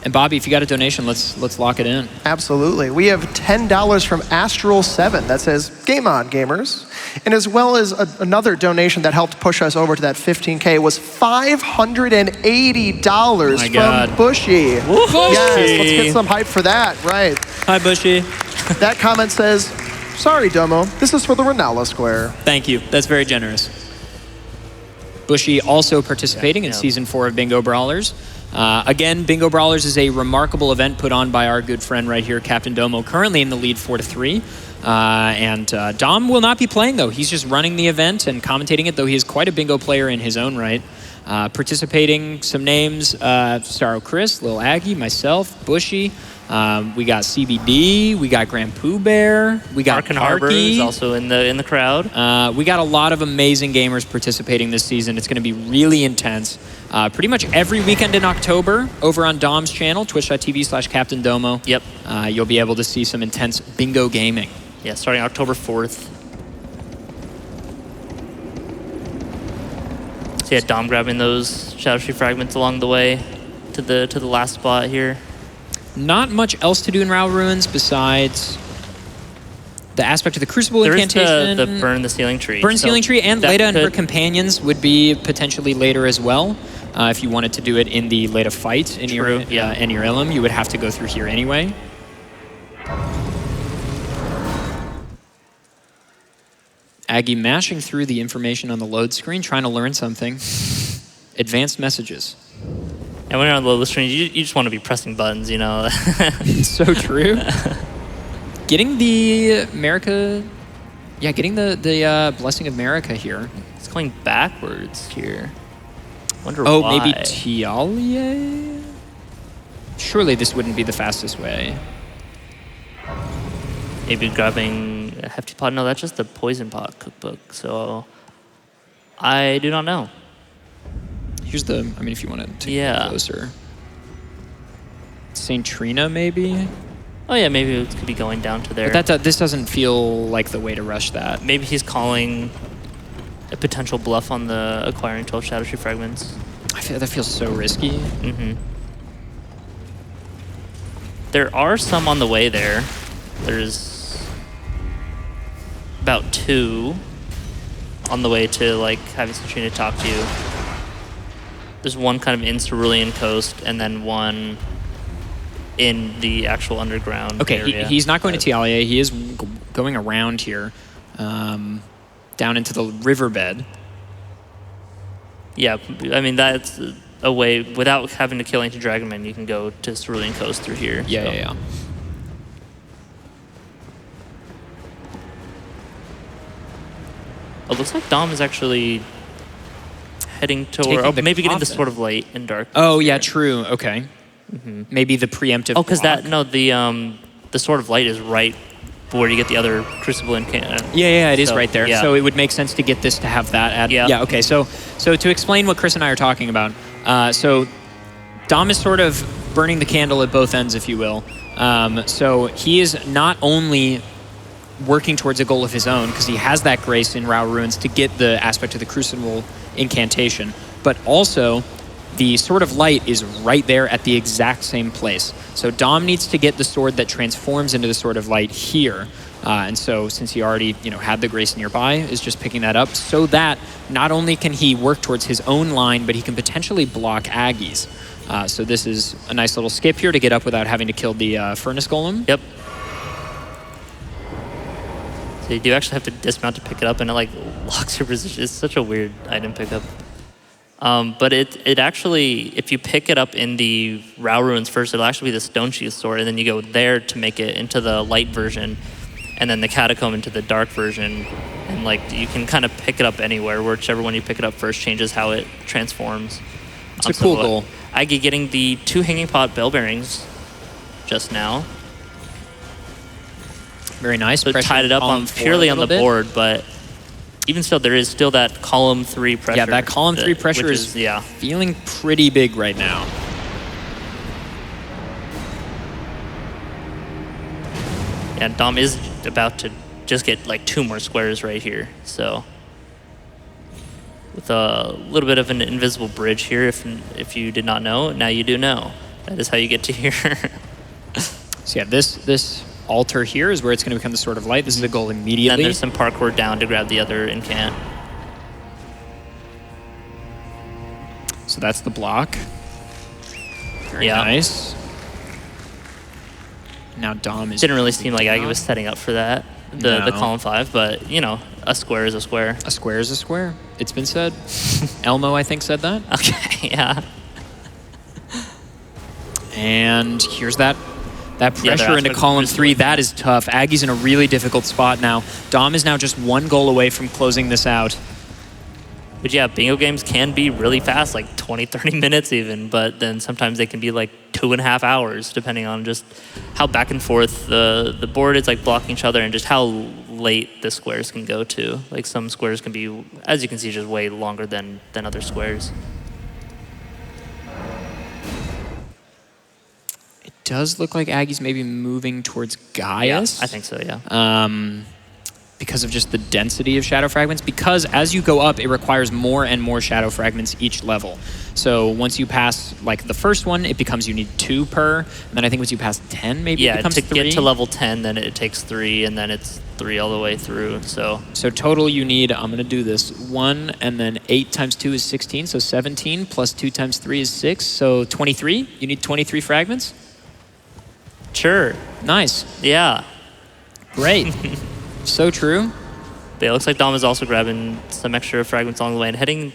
And Bobby, if you got a donation, let's lock it in. Absolutely. We have $10 from Astral7 that says, "Game on, gamers." And as well as another donation that helped push us over to that 15K was $580 from Bushy. Yes, let's get some hype for that. Right. Hi, Bushy. That comment says, "Sorry, Domo. This is for the Renala Square." Thank you. That's very generous. Bushy also participating in Season 4 of Bingo Brawlers. Again, Bingo Brawlers is a remarkable event put on by our good friend right here, CaptainDomo, currently in the lead 4-3. And Dom will not be playing, though. He's just running the event and commentating it, though he is quite a bingo player in his own right. Participating, some names, Starro Chris, LilAggy, myself, Bushy. We got CBD, we got Grand Pooh Bear, we got Arkin Harbor is also in the crowd. We got a lot of amazing gamers participating this season. It's going to be really intense. Pretty much every weekend in October over on Dom's channel, twitch.tv/CaptainDomo. Yep. You'll be able to see some intense bingo gaming. Yeah, starting October 4th. So yeah, Dom grabbing those Shadow Tree fragments along the way to the last spot here. Not much else to do in Rao Ruins besides the aspect of the Crucible incantation. There is the Burn the Sealing Tree. Burn Sealing Tree, and Leda and her companions would be potentially later as well. If you wanted to do it in the later fight in your Ilum, you would have to go through here anyway. Aggie mashing through the information on the load screen, trying to learn something. Advanced messages. And when you're on the load screen, you just want to be pressing buttons, you know. So true. Getting the America... Yeah, getting the Blessing of America here. It's going backwards here. Wonder why. Oh, maybe Tialie? Surely this wouldn't be the fastest way. Maybe grabbing a hefty pot. No, that's just the poison pot cookbook. So I do not know. Here's the, I mean, if you want to take it closer. St. Trina, maybe? Oh yeah, maybe it could be going down to there. But this doesn't feel like the way to rush that. Maybe he's calling a potential bluff on the acquiring 12 Shadow Tree Fragments. I feel that feels so risky. Mm-hmm. There are some on the way there. There's about 2 on the way to like having Citrina talk to you. There's one kind of in Cerulean Coast and then one in the actual underground area. He's not going to Tialie. He is going around here, down into the riverbed. Yeah, I mean, that's a way, without having to kill Ancient Dragonman, you can go to Cerulean Coast through here. Yeah. It looks like Dom is actually heading toward, maybe getting the Sword of Light and Dark. Oh, yeah, true. Okay. Maybe the preemptive Oh, because the Sword of Light is right where you get the other Crucible Incantation. Yeah, it is right there. Yeah. So it would make sense to get this to have that add. Yeah, okay. So to explain what Chris and I are talking about, so Dom is sort of burning the candle at both ends, if you will. So he is not only working towards a goal of his own, because he has that grace in Rao Ruins to get the aspect of the Crucible Incantation, but also the Sword of Light is right there at the exact same place. So Dom needs to get the sword that transforms into the Sword of Light here. And so since he already had the grace nearby, is just picking that up so that not only can he work towards his own line, but he can potentially block Aggie's. So this is a nice little skip here to get up without having to kill the Furnace Golem. Yep. So you do actually have to dismount to pick it up, and it like locks your position. It's such a weird item pickup. But it actually, if you pick it up in the Rao Ruins first, it'll actually be the Stone Sheath sword, and then you go there to make it into the light version, and then the Catacomb into the dark version. And like you can kind of pick it up anywhere, whichever one you pick it up first changes how it transforms. It's a cool goal. Aggie getting the 2 Hanging Pot Bell Bearings just now. Very nice. So tied it up on purely on the board, but even still, there is still that column 3 pressure. Yeah, that column 3 pressure is feeling pretty big right now. Yeah, Dom is about to just get like 2 more squares right here. So with a little bit of an invisible bridge here, if you did not know, now you do know. That is how you get to here. So yeah, this altar here is where it's going to become the Sword of Light. This is a goal immediately. And there's some parkour down to grab the other incant. So that's the block. Very nice. Now Dom is... Didn't really seem like Aggie was setting up for that, the column 5, but, a square is a square. A square is a square. It's been said. Elmo, I think, said that. Okay, yeah. And here's that pressure into column 3. That is tough. Aggie's in a really difficult spot now. Dom is now just 1 goal away from closing this out. But yeah, bingo games can be really fast, like 20, 30 minutes even, but then sometimes they can be like 2.5 hours, depending on just how back and forth the board is like blocking each other and just how late the squares can go to. Like some squares can be, as you can see, just way longer than other squares. Does look like Aggie's maybe moving towards Gaius. Yeah, I think so, yeah. because of just the density of shadow fragments, because as you go up, it requires more and more shadow fragments each level. So once you pass like the first one, it becomes you need 2 per, and then I think once you pass 10, maybe it becomes 3. Yeah, to get to level 10, then it takes 3, and then it's 3 all the way through, so total you need, I'm gonna do this, 1, and then 8 times 2 is 16, so 17, plus 2 times 3 is 6, so 23? You need 23 fragments? sure. Nice. Yeah. Great. So true. But it looks like Dom is also grabbing some extra fragments along the way and heading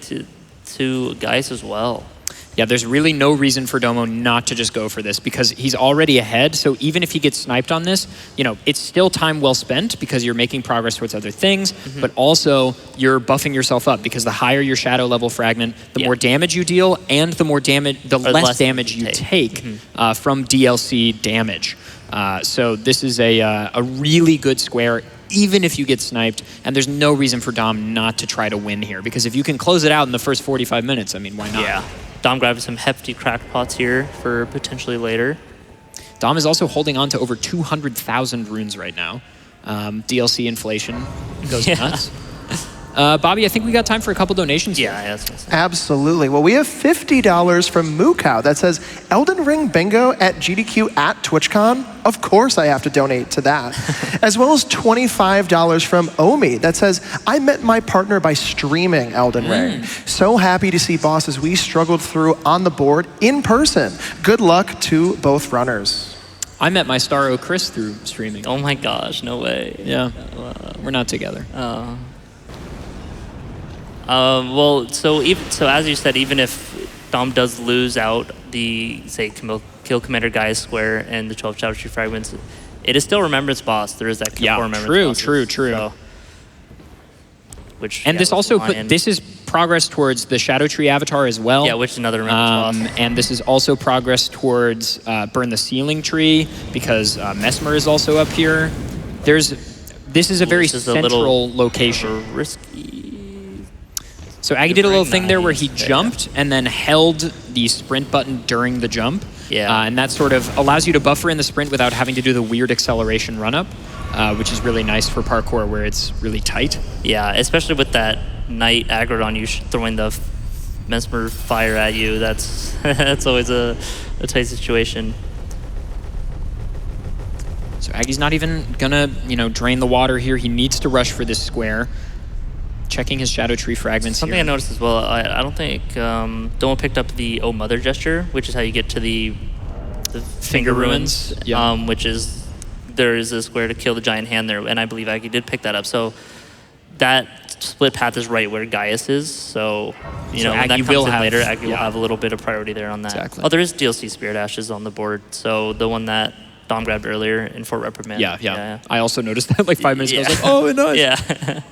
to Gaius as well. Yeah, there's really no reason for Domo not to just go for this because he's already ahead. So even if he gets sniped on this, you know, it's still time well spent because you're making progress towards other things, but also you're buffing yourself up because the higher your shadow level fragment, the more damage you deal and the more damage, the less damage you take from DLC damage. So this is a really good square, even if you get sniped, and there's no reason for Dom not to try to win here, because if you can close it out in the first 45 minutes, I mean, why not? Yeah. Dom grabbing some hefty crackpots here for potentially later. Dom is also holding on to over 200,000 runes right now. DLC inflation goes nuts. Bobby, I think we got time for a couple donations here. Yeah, absolutely. Well, we have $50 from Mookow that says, Elden Ring bingo at GDQ at TwitchCon? Of course I have to donate to that. As well as $25 from Omi that says, I met my partner by streaming Elden Ring. So happy to see bosses we struggled through on the board in person. Good luck to both runners. I met my Starro Chris through streaming. Oh my gosh, no way. Yeah, we're not together. Well, so as you said, even if Dom does lose out the, say, Kill Commander Gaius Square and the 12 Shadow Tree Fragments, it is still Remembrance Boss. There is that core Remembrance Boss. True. So, and this also this is progress towards the Shadow Tree avatar as well. Yeah, which is another Remembrance Boss. And this is also progress towards Burn the Ceiling Tree, because Mesmer is also up here. This is a very central location. Risky. So Aggie did a little thing there where he jumped and then held the sprint button during the jump. Yeah. And that sort of allows you to buffer in the sprint without having to do the weird acceleration run-up, which is really nice for parkour where it's really tight. Yeah, especially with that Knight aggroed on you, throwing the Mesmer fire at you. That's that's always a tight situation. So Aggie's not even gonna, drain the water here. He needs to rush for this square. Checking his Shadow Tree fragments Something here. I noticed as well, I don't think Domo picked up the Oh Mother gesture, which is how you get to the finger ruins, which is, there is a square to kill the giant hand there, and I believe Aggie did pick that up. So that split path is right where Gaius is, so, when that comes in later, Aggie will have a little bit of priority there on that. Exactly. Oh, there is DLC Spirit Ashes on the board, so the one that Dom grabbed earlier in Fort Reprimand. Yeah. I also noticed that like 5 minutes ago. I was like, oh, nice. Yeah.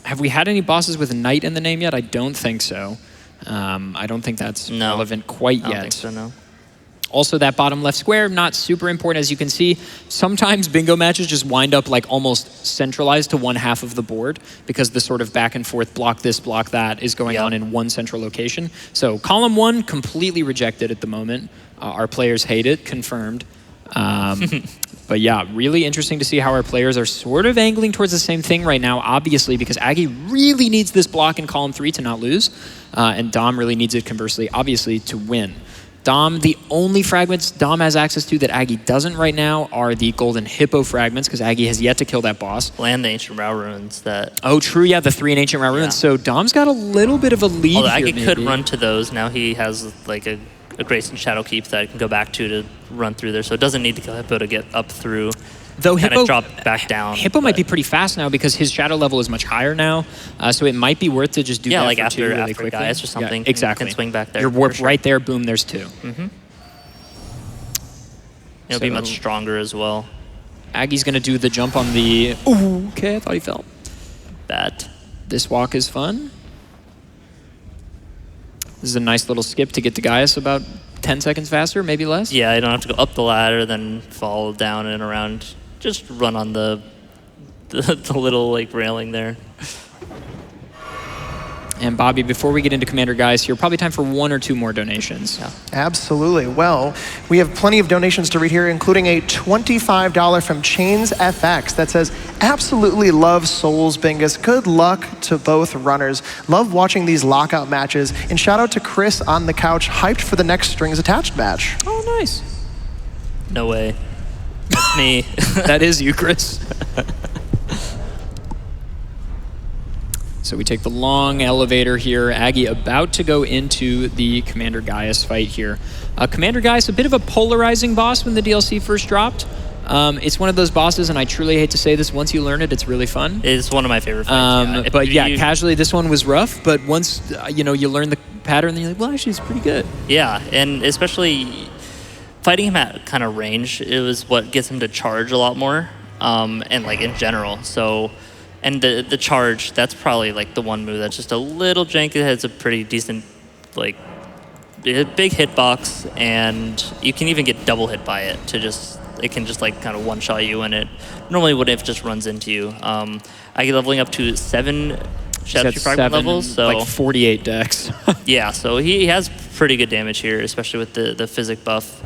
Have we had any bosses with Knight in the name yet? I don't think so. I don't think that's relevant quite yet. I don't think so, no. Also, that bottom left square, not super important. As you can see, sometimes bingo matches just wind up like almost centralized to one half of the board because the sort of back and forth block this, block that is going on in one central location. So column 1, completely rejected at the moment. Our players hate it, confirmed. But yeah, really interesting to see how our players are sort of angling towards the same thing right now, obviously, because Aggie really needs this block in column 3 to not lose, and Dom really needs it, conversely, obviously, to win. Dom, the only fragments Dom has access to that Aggie doesn't right now are the Golden Hippo fragments, because Aggie has yet to kill that boss. And the Ancient Row Ruins that... Oh, true, yeah, the 3 in Ancient Row Ruins. So Dom's got a little bit of a lead Although here, Aggie could run to those. Now he has like a Grayson Shadow Keep that I can go back to run through there, so it doesn't need to kill Hippo to get up through. Though Hippo drop back down. Hippo might be pretty fast now because his shadow level is much higher now, so it might be worth to just do that like for after, 2 really after quickly. Gaius or something. Yeah, exactly. Can swing back there. You're warped right there. Boom. There's 2. It'll be much stronger as well. Aggie's gonna do the jump on the. Ooh, okay, I thought he fell. Bad. This walk is fun. This is a nice little skip to get to Gaius about 10 seconds faster, maybe less. Yeah, you don't have to go up the ladder, then fall down and around. Just run on the little like railing there. And Bobby, before we get into Commander Gaius here, probably time for 1 or 2 more donations. Yeah. Absolutely. Well, we have plenty of donations to read here, including a $25 from Chains FX that says, absolutely love Souls Bingus. Good luck to both runners. Love watching these lockout matches. And shout out to Chris on the couch, hyped for the next Strings Attached match. Oh, nice. No way. That's me. That is you, Chris. So we take the long elevator here. Aggie about to go into the Commander Gaius fight here. Commander Gaius, a bit of a polarizing boss when the DLC first dropped. It's one of those bosses, and I truly hate to say this, once you learn it, it's really fun. It's one of my favorite fights. But yeah, casually this one was rough, but once you learn the pattern, then you're like, well, actually it's pretty good. Yeah, and especially fighting him at kind of range, it was what gets him to charge a lot more, and like in general. So, and the charge, that's probably like the one move that's just a little janky. It has a pretty decent, like, big hitbox, and you can even get double hit by it it can just like kind of one-shot you, and it normally would if it just runs into you. I get leveling up to 7 Shadow Tree Fragment levels, so like 48 decks. yeah, so he has pretty good damage here, especially with the physic buff.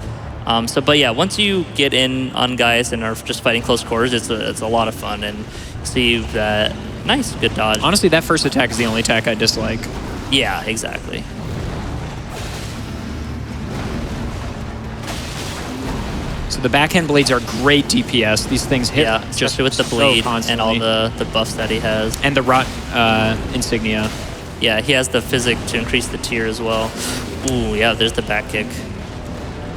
But yeah, once you get in on Gaius and are just fighting close quarters, it's a lot of fun, and see that nice, good dodge. Honestly, that first attack is the only attack I dislike. Yeah, exactly. So the backhand blades are great DPS. These things hit especially with the bleed and all the buffs that he has. And the rot insignia. Yeah, he has the physic to increase the tier as well. Ooh, yeah, there's the back kick.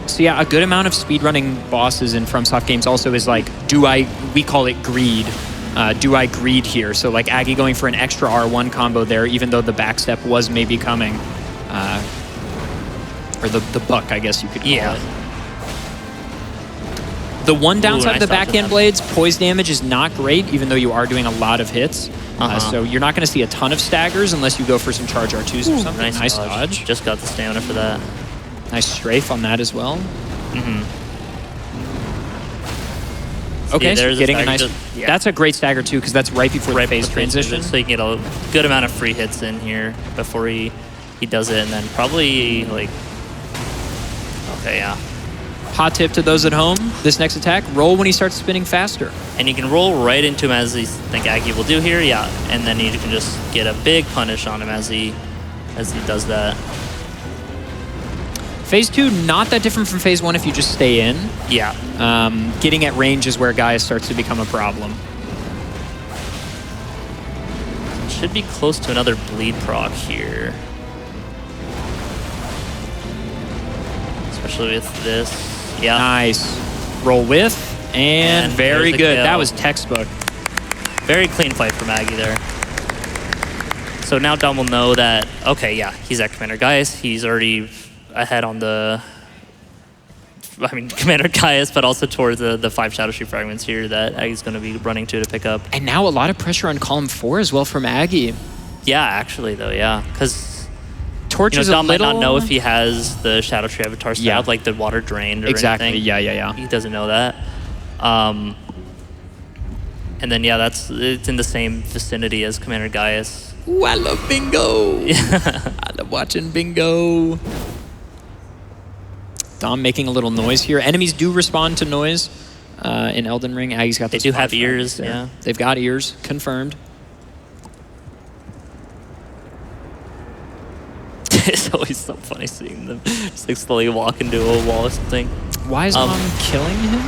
So yeah, a good amount of speedrunning bosses in FromSoft games also is like, we call it greed. Do I greed here? So like Aggie going for an extra R1 combo there, even though the backstep was maybe coming. Or the buck, I guess you could call it. The one downside of the backhand blades, poise damage is not great, even though you are doing a lot of hits. So you're not going to see a ton of staggers unless you go for some charge R2s or something. Nice dodge. Just got the stamina for that. Nice strafe on that as well. Okay, so getting a nice... That's a great stagger too, because that's right before the phase transition. So you can get a good amount of free hits in here before he does it, and then probably like... Okay, yeah. Hot tip to those at home, this next attack, roll when he starts spinning faster. And you can roll right into him as I think Aggie will do here, yeah. And then you can just get a big punish on him as he does that. Phase 2, not that different from Phase 1 if you just stay in. Yeah. Getting at range is where Gaius starts to become a problem. Should be close to another bleed proc here. Especially with this. Yeah. Nice. Roll with, and very good. That was textbook. Very clean fight from Aggie there. So now Dom will know that, okay, yeah, he's at Commander Gaius. He's already ahead on Commander Gaius, but also towards the 5 Shadow Tree Fragments here that Aggie's going to be running to pick up. And now a lot of pressure on column 4 as well from Aggie. Yeah, actually, though, yeah. Because Torch is Dom might not know if he has the Shadow Tree Avatar stab, like the water drained or anything. Yeah. He doesn't know that. And then, yeah, it's in the same vicinity as Commander Gaius. Ooh, I love bingo. I love watching bingo. Dom making a little noise here. Enemies do respond to noise in Elden Ring. Aggie's got They do have ears, yeah. They've got ears, confirmed. It's always so funny seeing them just like slowly walk into a wall or something. Why is Mom killing him?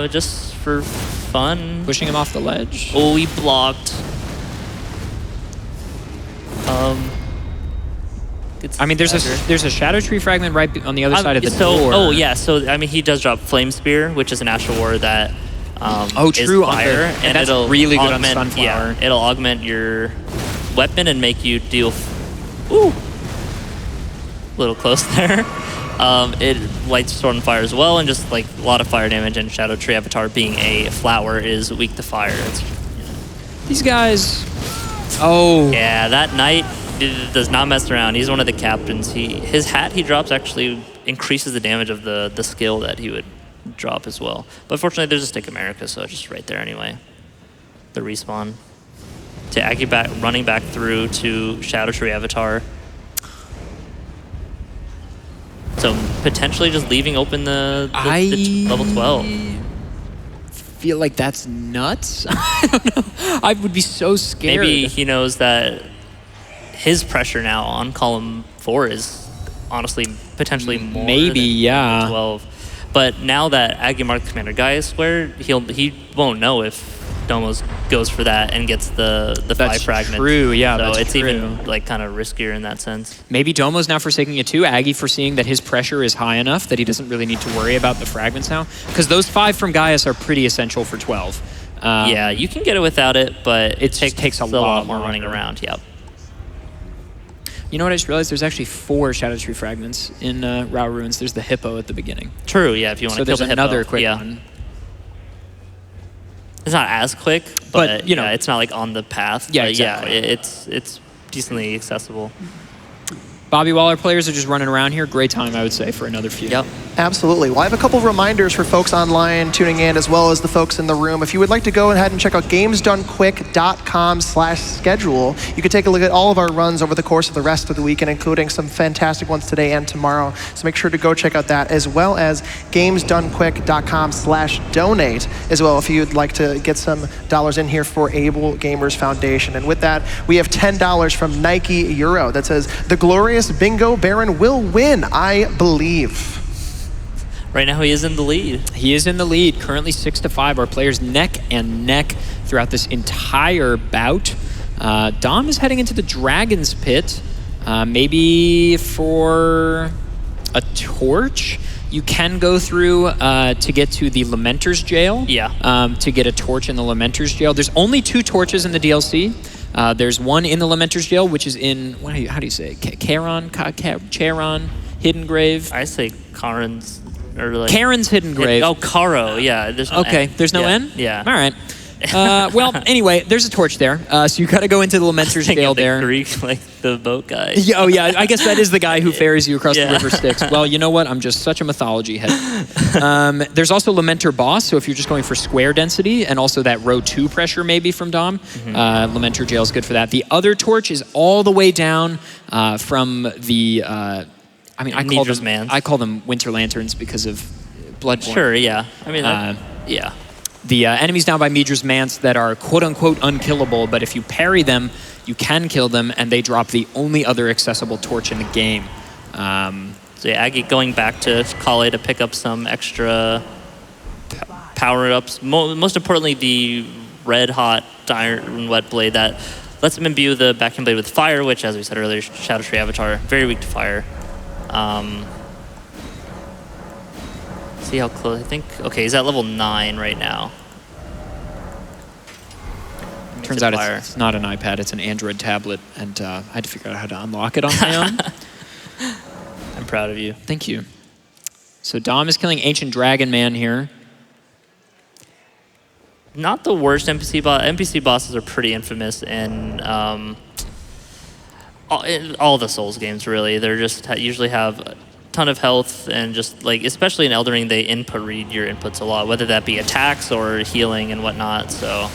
Just for fun. Pushing him off the ledge? Oh, he blocked. I mean, there's a Shadow Tree Fragment right on the other side of the door. Oh, yeah. So, I mean, he does drop Flame Spear, which is an Astral War that true, is fire. And that's it'll really good on Sunflower. Yeah, it'll augment your weapon and make you deal... Ooh! A little close there. It lights Sword and Fire as well, and just like a lot of fire damage, and Shadow Tree Avatar being a flower is weak to fire. These guys... Oh. Yeah, that Knight does not mess around. He's one of the captains. His hat he drops actually increases the damage of the skill that he would drop as well. But fortunately, there's a Stick America, so it's just right there anyway. The respawn. to Aggie running back through to Shadow Tree Avatar. So potentially just leaving open the level 12. Feel like that's nuts. I don't know. I would be so scared. Maybe he knows that his pressure now on column 4 is honestly potentially more Maybe, than yeah. 12. But now that Aggie marked Commander Guy is square, he won't know if Domos goes for that and gets the 5 fragments. True, yeah, so that's it's true. even like kind of riskier in that sense. Maybe Domo's now forsaking it too. Aggie foreseeing that his pressure is high enough that he doesn't really need to worry about the fragments now. Because those 5 from Gaius are pretty essential for 12. Yeah, you can get it without it, but it takes a lot more longer. running around. Yep. You know what I just realized? There's actually 4 Shadow Tree fragments in Rao Ruins. There's the hippo at the beginning. True, yeah, if you want So to kill there's the hippo. another quick yeah. one. It's not as quick, but you know, yeah, it's not like on the path. Yeah, but exactly. Yeah, it's decently accessible. Bobby Waller players are just running around here. Great time, I would say, for another few. Yep. Absolutely. Well, I have a couple of reminders for folks online tuning in as well as the folks in the room. If you would like to go ahead and check out gamesdonequick.com/schedule, you can take a look at all of our runs over the course of the rest of the weekend, including some fantastic ones today and tomorrow. So make sure to go check out that, as well as gamesdonequick.com/donate as well if you'd like to get some dollars in here for Able Gamers Foundation. And with that, we have $10 from Nike Euro that says, "The glorious Bingo Baron will win, I believe." Right now he is in the lead. He is in the lead, currently 6-5. Our players neck and neck throughout this entire bout. Dom is heading into the Dragon's Pit, maybe for a torch. You can go through to get to the Lamenter's Jail. Yeah. To get a torch in the Lamenter's Jail. There's only 2 torches in the DLC. There's one in the Lamenter's Jail, which is in, how do you say it? Charon, Hidden Grave. I say Karen's, or like Karen's Hidden Grave. Oh, Karo, yeah. There's no Okay, N. there's no yeah. N? Yeah. All right. Well, anyway, there's a torch there. So you got to go into the Lamenter's Thinking Jail of the there. Greek, like the boat guy. Yeah, oh, yeah. I guess that is the guy who ferries you across the Yeah. river Styx. Well, you know what? I'm just such a mythology head. There's also Lamenter Boss, so if you're just going for square density and also that row 2 pressure maybe from Dom, Lamenter Jail is good for that. The other torch is all the way down from the... I mean, I call them Winter Lanterns because of Bloodborne. Sure, yeah. I mean, yeah. The enemies down by Midra's Manse that are quote-unquote unkillable, but if you parry them, you can kill them, and they drop the only other accessible torch in the game. So yeah, Aggie going back to Kale to pick up some extra power-ups. Most importantly, the red-hot Iron Wet Blade that lets him imbue the backhand blade with fire, which, as we said earlier, Shadow Tree Avatar, very weak to fire. See how close, I think, okay, he's at level 9 right now. Turns out it's not an iPad, it's an Android tablet, and I had to figure out how to unlock it on my own. I'm proud of you. Thank you. So Dom is killing Ancient Dragon Man here. Not the worst NPC boss. NPC bosses are pretty infamous in all the Souls games, really. They're just usually have a ton of health, and just like, especially in Elden Ring, they input read your inputs a lot, whether that be attacks or healing and whatnot. So,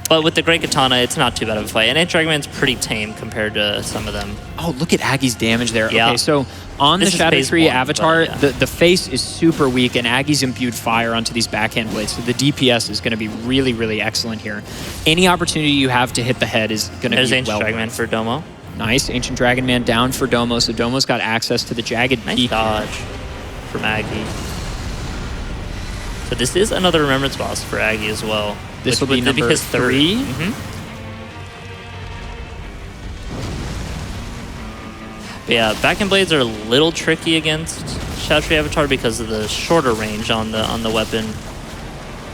but with the Great Katana, it's not too bad of a fight. And Ancient Dragon Man's pretty tame compared to some of them. Oh, look at Aggie's damage there. Yeah. Okay, so on This the is Shadow phase Tree 1, avatar, but, yeah. the face is super weak, and Aggie's imbued fire onto these backhand blades, so the DPS is going to be really, really excellent here. Any opportunity you have to hit the head is going to be There's well Ancient Dragon Man for Domo. Nice, Ancient Dragon Man down for Domo, so Domo's got access to the Jagged Nice Peak. dodge from Aggie. So this is another Remembrance boss for Aggie as well. This which will be would number his 3. But yeah, backhand blades are a little tricky against Shadow Tree Avatar because of the shorter range on the weapon.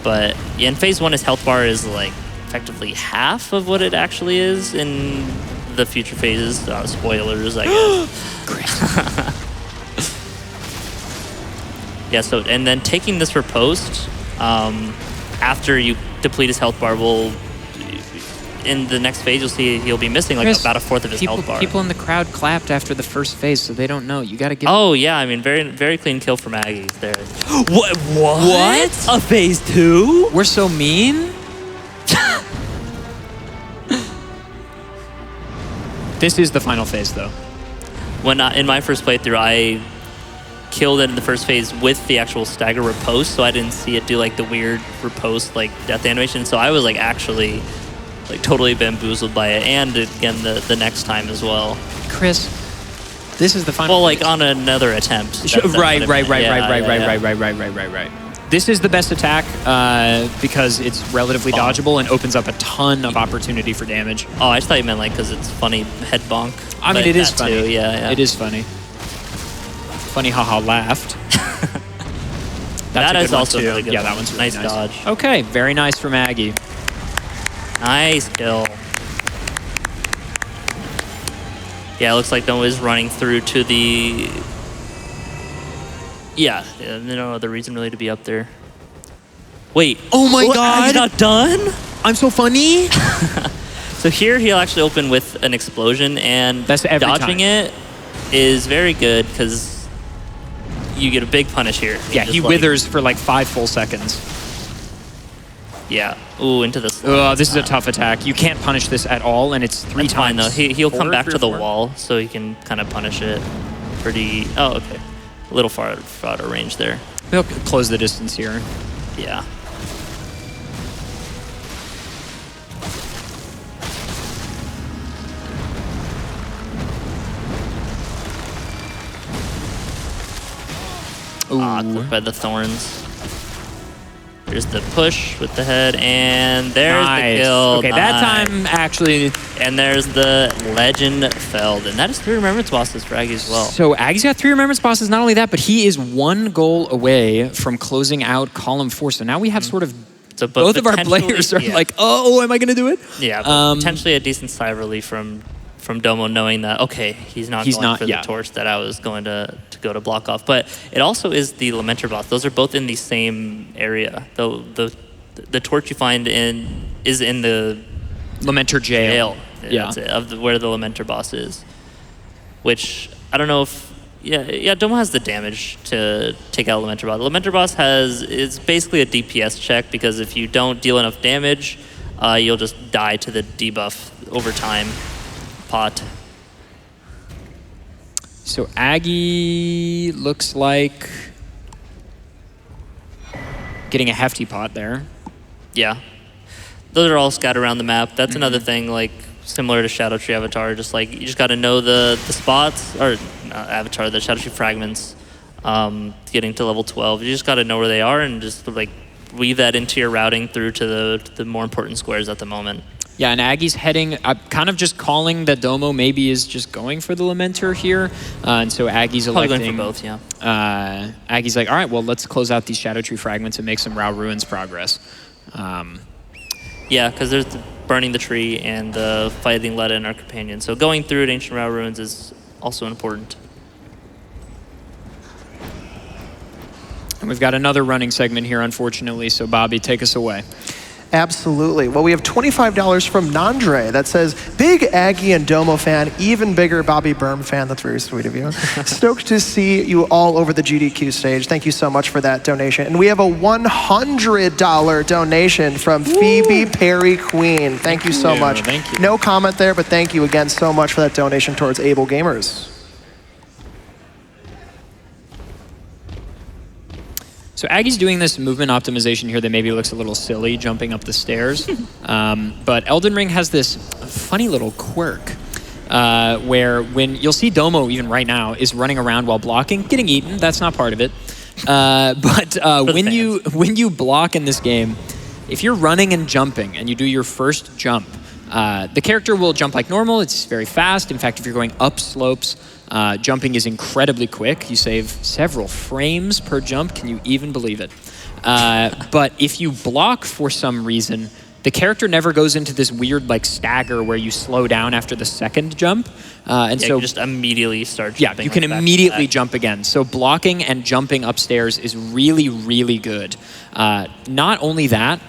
But yeah, in phase 1, his health bar is like effectively half of what it actually is in the future phases. Spoilers, I guess. Yeah, so, and then taking this riposte, after you deplete his health bar, will, in the next phase, you'll see he'll be missing like Chris, about a fourth of his health bar. People in the crowd clapped after the first phase, so they don't know. You got to get... Oh, yeah, I mean, very, very clean kill from Aggie there. What? A phase 2? We're so mean? This is the final phase, though. When in my first playthrough, I killed it in the first phase with the actual stagger riposte, so I didn't see it do like the weird riposte like death animation. So I was like actually like totally bamboozled by it, and again the next time as well. Chris, this is the final. Well, like phase. on another attempt. Right. Right. This is the best attack because it's relatively dodgeable and opens up a ton of opportunity for damage. Oh, I just thought you meant like because it's funny head bonk. I mean, but it is that funny. too, yeah. It is funny. Funny, haha, laughed. That's That a is good one, also too. really good. Yeah, that one's really nice dodge. Okay, very nice from Aggie. Nice kill. Yeah, it looks like Domo is running through to the... Yeah, no other reason really to be up there. Wait. Oh my God! He's not done? I'm so funny! So here he'll actually open with an explosion, and That's every dodging time. it is very good because you get a big punish here. Yeah, Just he like- withers for like 5 full seconds. Yeah. Ooh, into the slot. Oh, this is a tough attack. You can't punish this at all, and it's 3 That's fine times. though. He'll come four, back 3 to or the 4? wall, so he can kind of punish it. Pretty. Oh, okay. A little far out of range there. He'll close the distance here. Yeah. Ooh. By the thorns. There's the push with the head, and there's Nice. the kill. Okay, that Nice. time actually. And there's the legend felled, and that is 3 remembrance bosses for Aggie as well. So Aggie's got 3 remembrance bosses. Not only that, but he is 1 goal away from closing out column 4. So now we have sort of So both of our potentially- players are yeah. like, oh, am I going to do it? Yeah, but potentially a decent sigh of relief from Domo knowing that, okay, he's not going for the torch that I was going to go to block off. But it also is the Lamenter boss. Those are both in the same area. The torch you find is in the Lamenter jail. Yeah. That's it, where the Lamenter boss is. Which, I don't know if... Yeah, Domo has the damage to take out Lamenter boss. The Lamenter boss is basically a DPS check, because if you don't deal enough damage, you'll just die to the debuff over time pot. So Aggie looks like getting a hefty pot there. Yeah. Those are all scattered around the map. That's another thing, like, similar to Shadow Tree Avatar, just like, you just gotta know the spots, or not Avatar, the Shadow Tree fragments, getting to level 12. You just gotta know where they are and just, like, weave that into your routing through to the more important squares at the moment. Yeah, and Aggie's heading, I'm kind of just calling that Domo maybe is just going for the Lamenter here. And so Aggie's Probably electing... going for both, yeah. Aggie's like, all right, well, let's close out these Shadow Tree fragments and make some Rao Ruins progress. Yeah, because there's burning the tree and fighting Letta and our companion. So going through at Ancient Rao Ruins is also important. And we've got another running segment here, unfortunately, so Bobby, take us away. Absolutely. Well, we have $25 from Nandre that says, big Aggie and Domo fan, even bigger bobbyburm fan. That's very sweet of you. Stoked to see you all over the GDQ stage. Thank you so much for that donation. And we have a $100 donation from Phoebe Perry Queen. Thank you so much. Thank you. No comment there, but thank you again so much for that donation towards Able Gamers. So Aggie's doing this movement optimization here that maybe looks a little silly, jumping up the stairs. But Elden Ring has this funny little quirk where when you'll see Domo even right now is running around while blocking, getting eaten. That's not part of it. But when you block in this game, if you're running and jumping and you do your first jump, the character will jump like normal. It's very fast. In fact, if you're going up slopes, jumping is incredibly quick. You save several frames per jump. Can you even believe it? But if you block for some reason, the character never goes into this weird like stagger where you slow down after the second jump. And Yeah, so you just immediately start jumping. yeah, you can like back to immediately back. jump again. So blocking and jumping upstairs is really, really good. Not only that,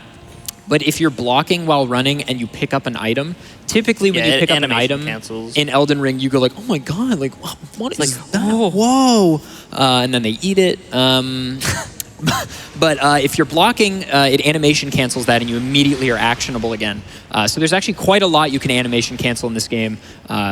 but if you're blocking while running and you pick up an item, typically when Yeah, you pick up an animation item cancels. in Elden Ring, you go like, oh my god, like what is like, that? Whoa! And then they eat it. But if you're blocking, it animation cancels that and you immediately are actionable again. So there's actually quite a lot you can animation cancel in this game.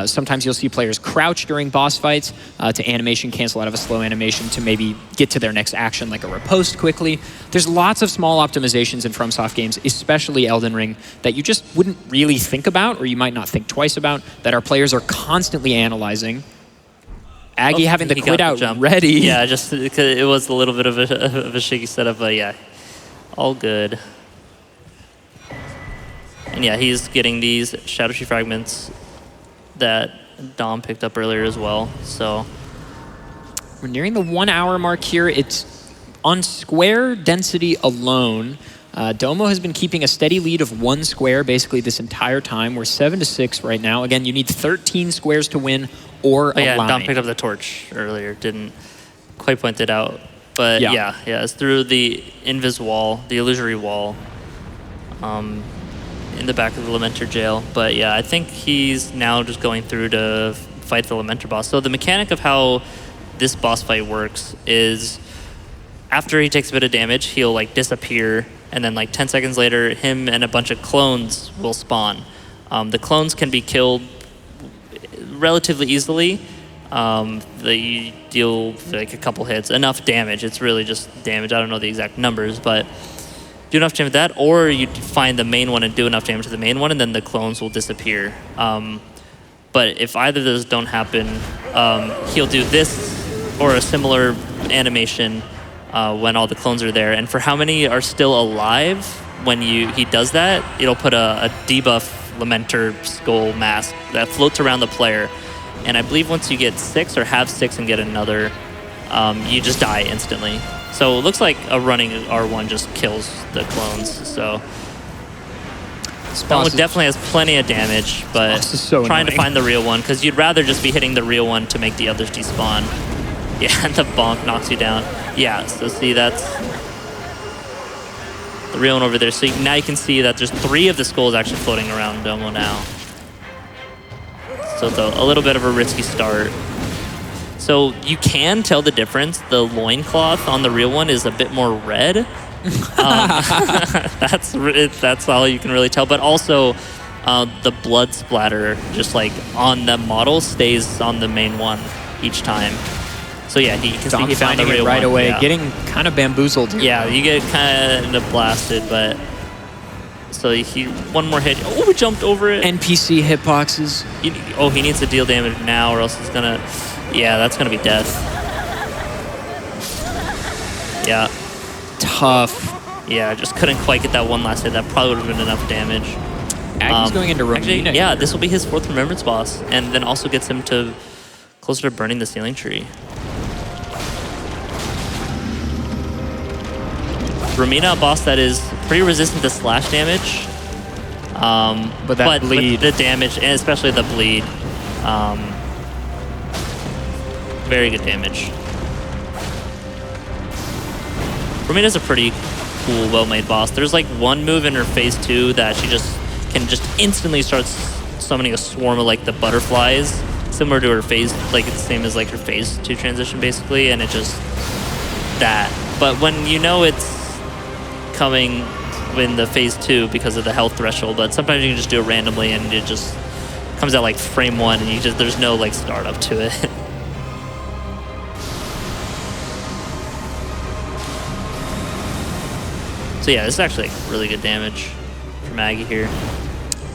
Sometimes you'll see players crouch during boss fights to animation cancel out of a slow animation to maybe get to their next action, like a riposte quickly. There's lots of small optimizations in FromSoft games, especially Elden Ring, that you just wouldn't really think about, or you might not think twice about, that our players are constantly analyzing. Aggie having the quit out ready. Yeah, just because it was a little bit of a shaky setup, but yeah, all good. And yeah, he's getting these Shadow Tree fragments that Dom picked up earlier as well. So we're nearing the 1 hour mark here. It's on square density alone. Domo has been keeping a steady lead of 1 square basically this entire time. We're 7-6 right now. Again, you need 13 squares to win or a yeah, line. Dom picked up the torch earlier. Didn't quite point it out. But yeah, it's through the invis wall, the illusory wall in the back of the Lamenter jail. But yeah, I think he's now just going through to fight the Lamenter boss. So the mechanic of how this boss fight works is after he takes a bit of damage, he'll like disappear, and then like 10 seconds later, him and a bunch of clones will spawn. The clones can be killed relatively easily. They deal like a couple hits, enough damage. It's really just damage. I don't know the exact numbers, but do enough damage to that, or you find the main one and do enough damage to the main one, and then the clones will disappear. But if either of those don't happen, he'll do this or a similar animation when all the clones are there. And for how many are still alive when he does that, it'll put a debuff Lamenter skull mask that floats around the player. And I believe once you get 6 or have 6 and get another, you just die instantly. So it looks like a running R1 just kills the clones. So that one definitely has plenty of damage, but trying to find the real one, because you'd rather just be hitting the real one to make the others despawn. Yeah, and the bonk knocks you down. Yeah, so see, that's the real one over there. So now you can see that there's 3 of the skulls actually floating around Domo now. So it's a little bit of a risky start. So you can tell the difference. The loincloth on the real one is a bit more red. That's all you can really tell. But also the blood splatter just like on the model stays on the main one each time. So yeah, you can see he found the real right one. away, Yeah. getting kind of bamboozled. Yeah, you get kind of blasted, but so one more hit. Oh, we jumped over it. NPC hitboxes. He needs to deal damage now, or else it's gonna. Yeah, that's gonna be death. Yeah. Tough. Yeah, just couldn't quite get that one last hit. That probably would have been enough damage. Aggie's going into Romina. Actually, yeah, this will be his 4th Remembrance boss, and then also gets him to closer to burning the Sealing Tree. Romina, a boss that is pretty resistant to slash damage. But that bleed. With the damage, and especially the bleed. Very good damage. Romina's a pretty cool, well-made boss. There's like one move in her phase 2 that she can instantly start summoning a swarm of like the butterflies, similar to her phase, like it's the same as like her phase 2 transition basically, and it just that. But when you know it's coming in the phase 2 because of the health threshold, but sometimes you can just do it randomly and it just comes out like frame 1 and there's no like startup to it. So yeah, this is actually like really good damage from Aggie here.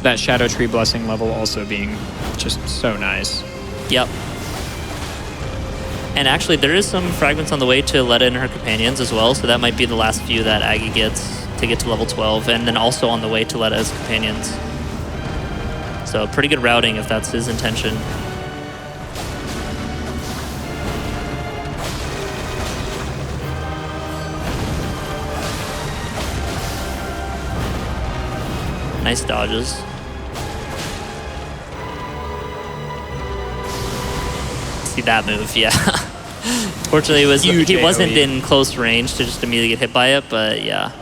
That Shadow Tree Blessing level also being just so nice. Yep. And actually, there is some fragments on the way to Letta and her companions as well, so that might be the last few that Aggie gets to get to level 12, and then also on the way to Letta's companions. So pretty good routing if that's his intention. Nice dodges. See that move, yeah. Fortunately, he wasn't in close range to just immediately get hit by it, but yeah.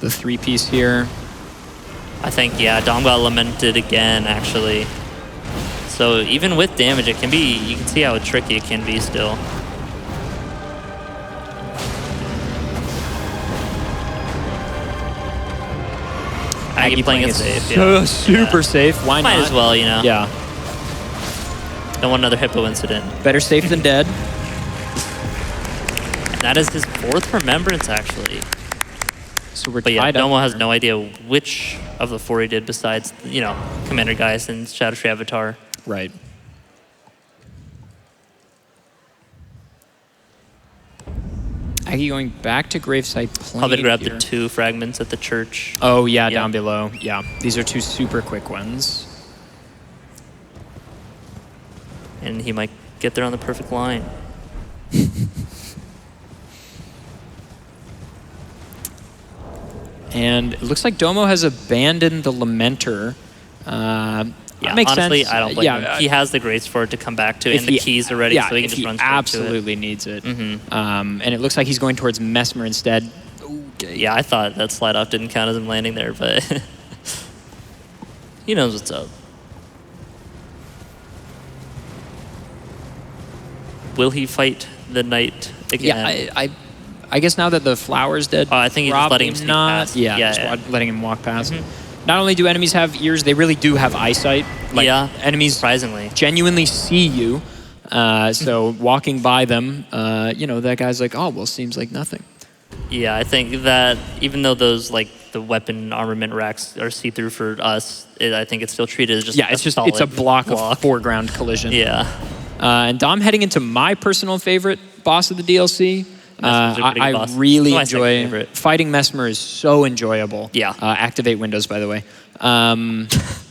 The 3-piece here. I think, yeah, Dom got lamented again, actually. So even with damage, it can be, you can see how tricky it can be still. Aggie playing it safe. Super safe. Why Might not? as well, you know. Yeah. Don't want another hippo incident. Better safe than dead. That is his 4th remembrance, actually. So we're But yeah, tied up Domo has here. no idea which of the 4 he did besides, you know, Commander Gaius and Shadow Tree Avatar. Right. Aggie going back to gravesite plenty Probably grab here. the 2 fragments at the church. Oh, yeah, Yep. down below. Yeah, these are 2 super quick ones. And he might get there on the perfect line. And it looks like Domo has abandoned the Lamenter. Yeah, that makes honestly, sense. I don't blame him. He has the grace for it to come back to, and the keys are ready, so he can just run straight absolutely needs it. And it looks like he's going towards Mesmer instead. to it. Yeah, I thought that slide off didn't count as him landing there, but he knows what's up. Will he fight the knight again? Yeah, I guess now that the flower's dead, Oh, I think he's just letting him probably sneak not. past. Yeah, Yeah, just yeah. letting him walk past. Not only do enemies have ears, they really do have eyesight. Like, Yeah, enemies surprisingly. genuinely see you. So walking by them, you know, that guy's like, oh, well, seems like nothing. Yeah, I think that even though those, like, the weapon armament racks are see-through for us, I think it's still treated as just Yeah, it's a solid block of foreground collision. Yeah. And Dom heading into my personal favorite boss of the DLC. Mesmer's a pretty good I boss. really My second enjoy favorite. fighting Mesmer is so enjoyable. Yeah. Activate windows, by the way.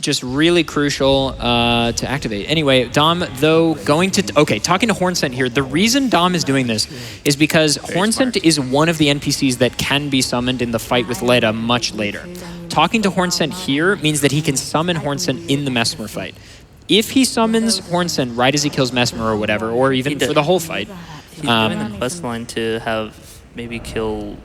Just really crucial to activate. Anyway, Dom, though, going to... Okay, talking to Hornsent here. The reason Dom is doing this is because Hornsent is one of the NPCs that can be summoned in the fight with Leda much later. Talking to Hornsent here means that he can summon Hornsent in the Mesmer fight. If he summons Hornsent right as he kills Mesmer or whatever, or even for the whole fight... He's doing the quest line to have maybe kill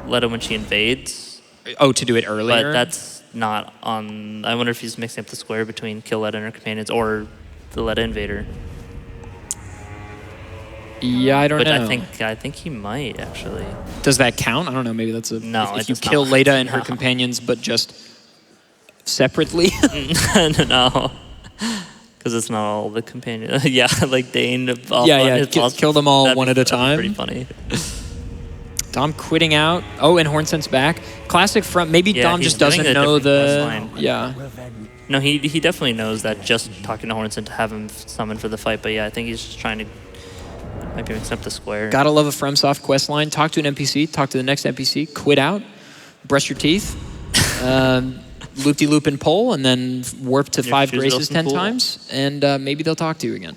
Leda when she invades. Oh, to do it earlier? But that's not on... I wonder if he's mixing up the square between kill Leda and her companions or the Leda invader. Yeah, I don't know. I think he might, actually. Does that count? I don't know. Maybe that's a... No, if it you does kill not. Leda and her No. companions, but just separately? No. Because it's not all the companions. Yeah, like Dane. Kill them all one at a time. Pretty funny. Dom quitting out. Oh, and Hornsent's back. Classic front. Maybe Yeah, Dom he's just doesn't doing a know different quest the... line. Yeah. No, he definitely knows that just talking to Hornsent to have him summoned for the fight. But yeah, I think he's just trying to... Might be mixing up the square. Gotta love a FromSoft quest line. Talk to an NPC. Talk to the next NPC. Quit out. Brush your teeth. Loop-de-loop and pull, and then warp to Your 5 shoes graces off and 10 pull. times, and maybe they'll talk to you again.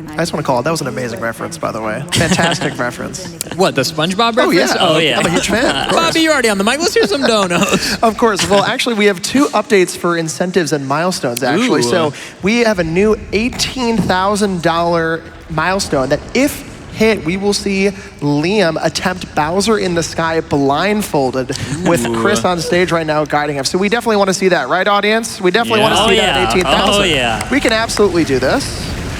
I just want to call it. That was an amazing reference, by the way. Fantastic reference. What, the SpongeBob Oh, reference? yeah. Oh, yeah. I'm a huge fan. Of course. Bobby, you're already on the mic. Let's hear some donos. Of course. Well, actually, we have 2 updates for incentives and milestones, actually. Ooh. So we have a new $18,000 milestone that if hit, we will see Liam attempt Bowser in the Sky blindfolded with Chris on stage right now guiding him. So we definitely want to see that, right, audience? We definitely want to Yeah. see Oh, that at yeah. 18,000. Oh, yeah. We can absolutely do this.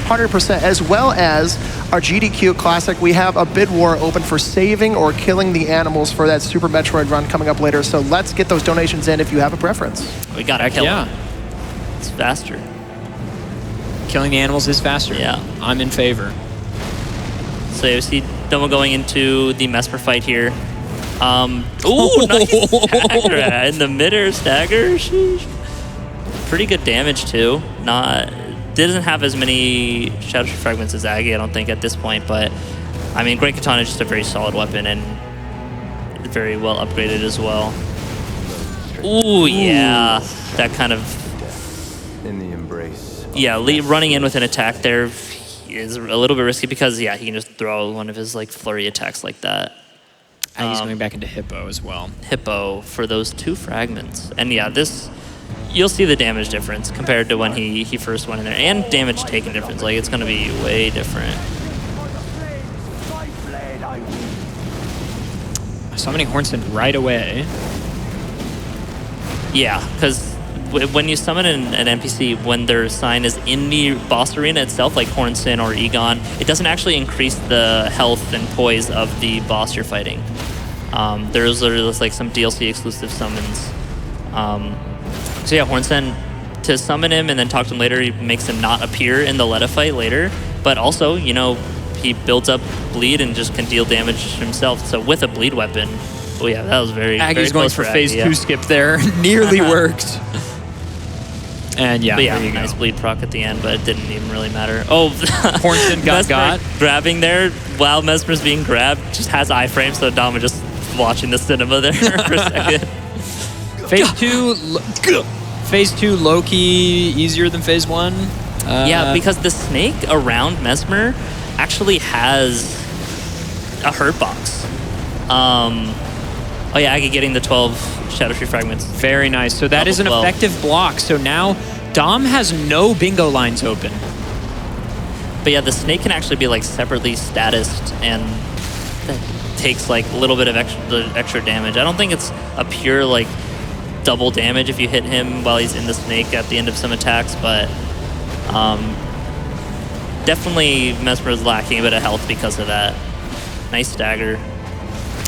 100%, as well as our GDQ Classic. We have a bid war open for saving or killing the animals for that Super Metroid run coming up later. So let's get those donations in if you have a preference. We gotta kill Yeah. him. It's faster. Killing the animals is faster. Yeah. I'm in favor. So you see Domo going into the Mesmer fight here. Ooh, nice stagger in the mid-air stagger. Sheesh. Pretty good damage too. Doesn't have as many Shadow Tree fragments as Aggie, I don't think, at this point. But I mean, Great Katana is just a very solid weapon and very well upgraded as well. Ooh, yeah, that kind of In the embrace. yeah. Running in with an attack there is a little bit risky because yeah, he can just throw one of his like flurry attacks like that. And he's going back into Hippo as well. Hippo for those 2 fragments. And yeah, this, you'll see the damage difference compared to when he first went in there. And damage taken difference. Like, it's going to be way different. Summoning Hornsent right away. Yeah, because when you summon an NPC, when their sign is in the boss arena itself, like Hornsent or Egon, it doesn't actually increase the health and poise of the boss you're fighting. There's like some DLC exclusive summons. So yeah, Hornsent, to summon him and then talk to him later, he makes him not appear in the Letta fight later. But also, you know, he builds up bleed and just can deal damage himself. So with a bleed weapon, oh yeah, that was very Aggie's very going close for Aggie, phase yeah. 2 skip there. Nearly worked. And yeah, But yeah, there you nice go. bleed proc at the end, but it didn't even really matter. Oh, Hornsent got got. grabbing there while Mesmer's being grabbed, just has iframe, so Dama just watching the cinema there for a second. Phase 2 low-key easier than phase 1. Yeah, because the snake around Mesmer actually has a hurt box. Oh yeah, Aggie getting the 12 Shadow Tree fragments. Very nice. So that is an Double 12. effective block. So now Dom has no bingo lines open. But yeah, the snake can actually be like separately statused, and that takes like a little bit of extra damage. I don't think it's a pure like double damage if you hit him while he's in the snake at the end of some attacks, but definitely Mesmer is lacking a bit of health because of that. Nice stagger.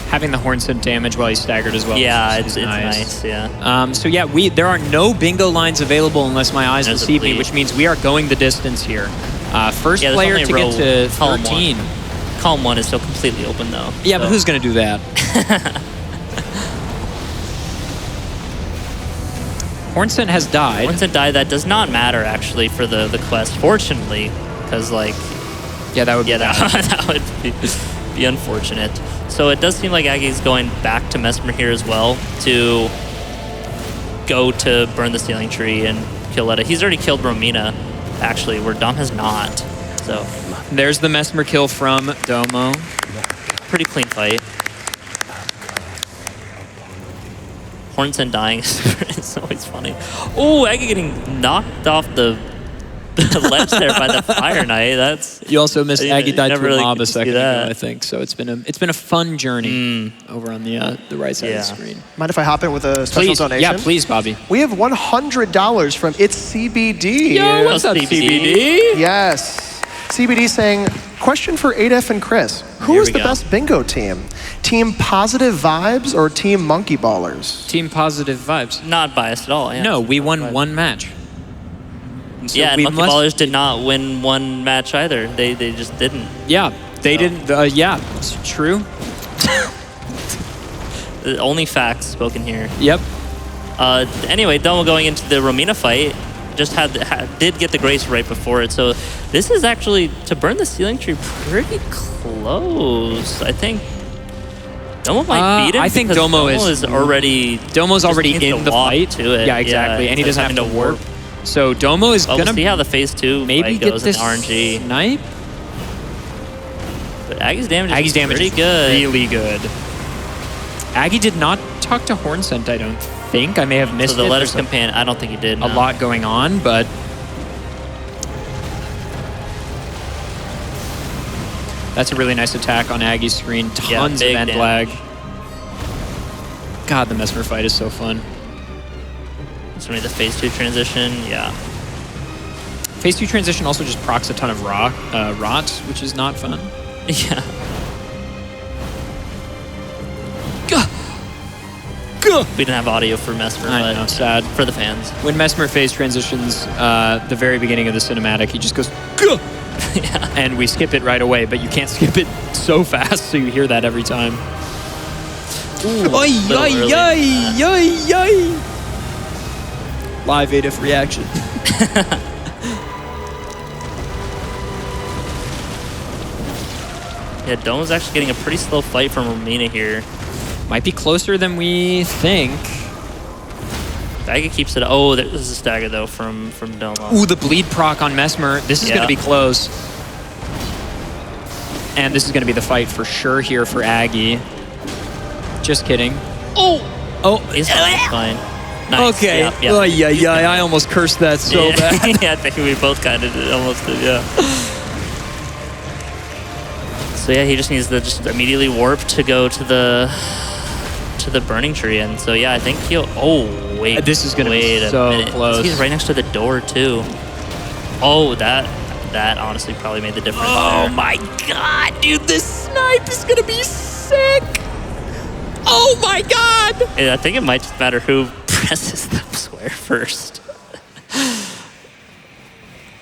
Having the Hornsent damage while he's staggered as well. Yeah, is it's nice, yeah. So yeah, there are no bingo lines available unless my eyes There's a deceive me, bleed. which means we are going the distance here. First Yeah, there's player only to row get to column 13. Column 1 is still completely open though. Yeah, but so- who's going to do that? Hornsent has died. Once it died, that does not matter actually for the quest, fortunately, because like, Yeah, that would be that would be unfortunate. So it does seem like Aggie's going back to Mesmer here as well to go to burn the Stealing Tree and kill Letta. He's already killed Romina, actually, where Dom has not. So There's the Mesmer kill from Domo. pretty clean fight. Hornsent dying is always funny. Oh, Aggie getting knocked off the ledge there by the Fire Knight. That's You also missed Yeah, Aggie died never to a really mob get a to see second ago, that. I think. So it's been a fun journey over on the right side of the screen. Mind if I hop in with a special Please, donation? yeah, please, Bobby. We have $100 from It's CBD. what's up, CBD? Yes. CBD saying, question for adef and Chris. Who Here is we the go. best bingo team? Team Positive Vibes or Team Monkey Ballers? Team positive vibes. Not biased at all. Yeah. No, we won one match. So Yeah, and we Monkey must- Ballers did not win one match either. They just didn't. Yeah, they didn't. Yeah, it's true. Only facts spoken here. Yep. Anyway, Domo going into the Romina fight just did get the Grace right before it. So this is actually, to burn the Stealing Tree, pretty close. I think Domo might beat him. I think because Domo is already. Domo's just already needs in to the walk fight. to it. Yeah, exactly. And he doesn't have instead to of warp. So Domo is Well, gonna we'll see how the phase 2 maybe fight get goes this in RNG. snipe. But Aggie's damage Aggie's is damage pretty is good. really good. Aggie did not talk to Hornsent, I don't think. I may have missed So the it. Letter's There's Companion, I don't think he did. a no. lot going on, but that's a really nice attack on Aggie's screen. Yeah, Tons of big end damage. lag. God, the Mesmer fight is so fun. So maybe the phase 2 transition, yeah. Phase 2 transition also just procs a ton of rot, which is not fun. Yeah. We didn't have audio for Mesmer, I but know, sad. for the fans. When Mesmer phase transitions, the very beginning of the cinematic, he just goes, "Gah!" Yeah. And we skip it right away, but you can't skip it so fast, so you hear that every time. Oi, little oi, early. oi, oi, oi. Live adef reaction. Yeah, Dome's actually getting a pretty slow fight from Romina here. Might be closer than we think. Aggie keeps it. Oh, there's a stagger though from Domo. Ooh, the bleed proc on Mesmer. This is going to be close. And this is going to be the fight for sure here for Aggie. Just kidding. Oh! He's fine. Nice. Okay. Yeah, yeah. Oh, yeah. I almost cursed that so Yeah. bad. Yeah, I think we both kind of almost did, yeah. So yeah, he just needs to just immediately warp to go to the burning tree, and so yeah, I think he'll. Oh wait, This is gonna be wait a so minute. close. He's right next to the door too. Oh, that honestly probably made the difference. Oh there. my god, dude, this snipe is gonna be sick. Oh my God! Yeah, I think it might just matter who presses the square first.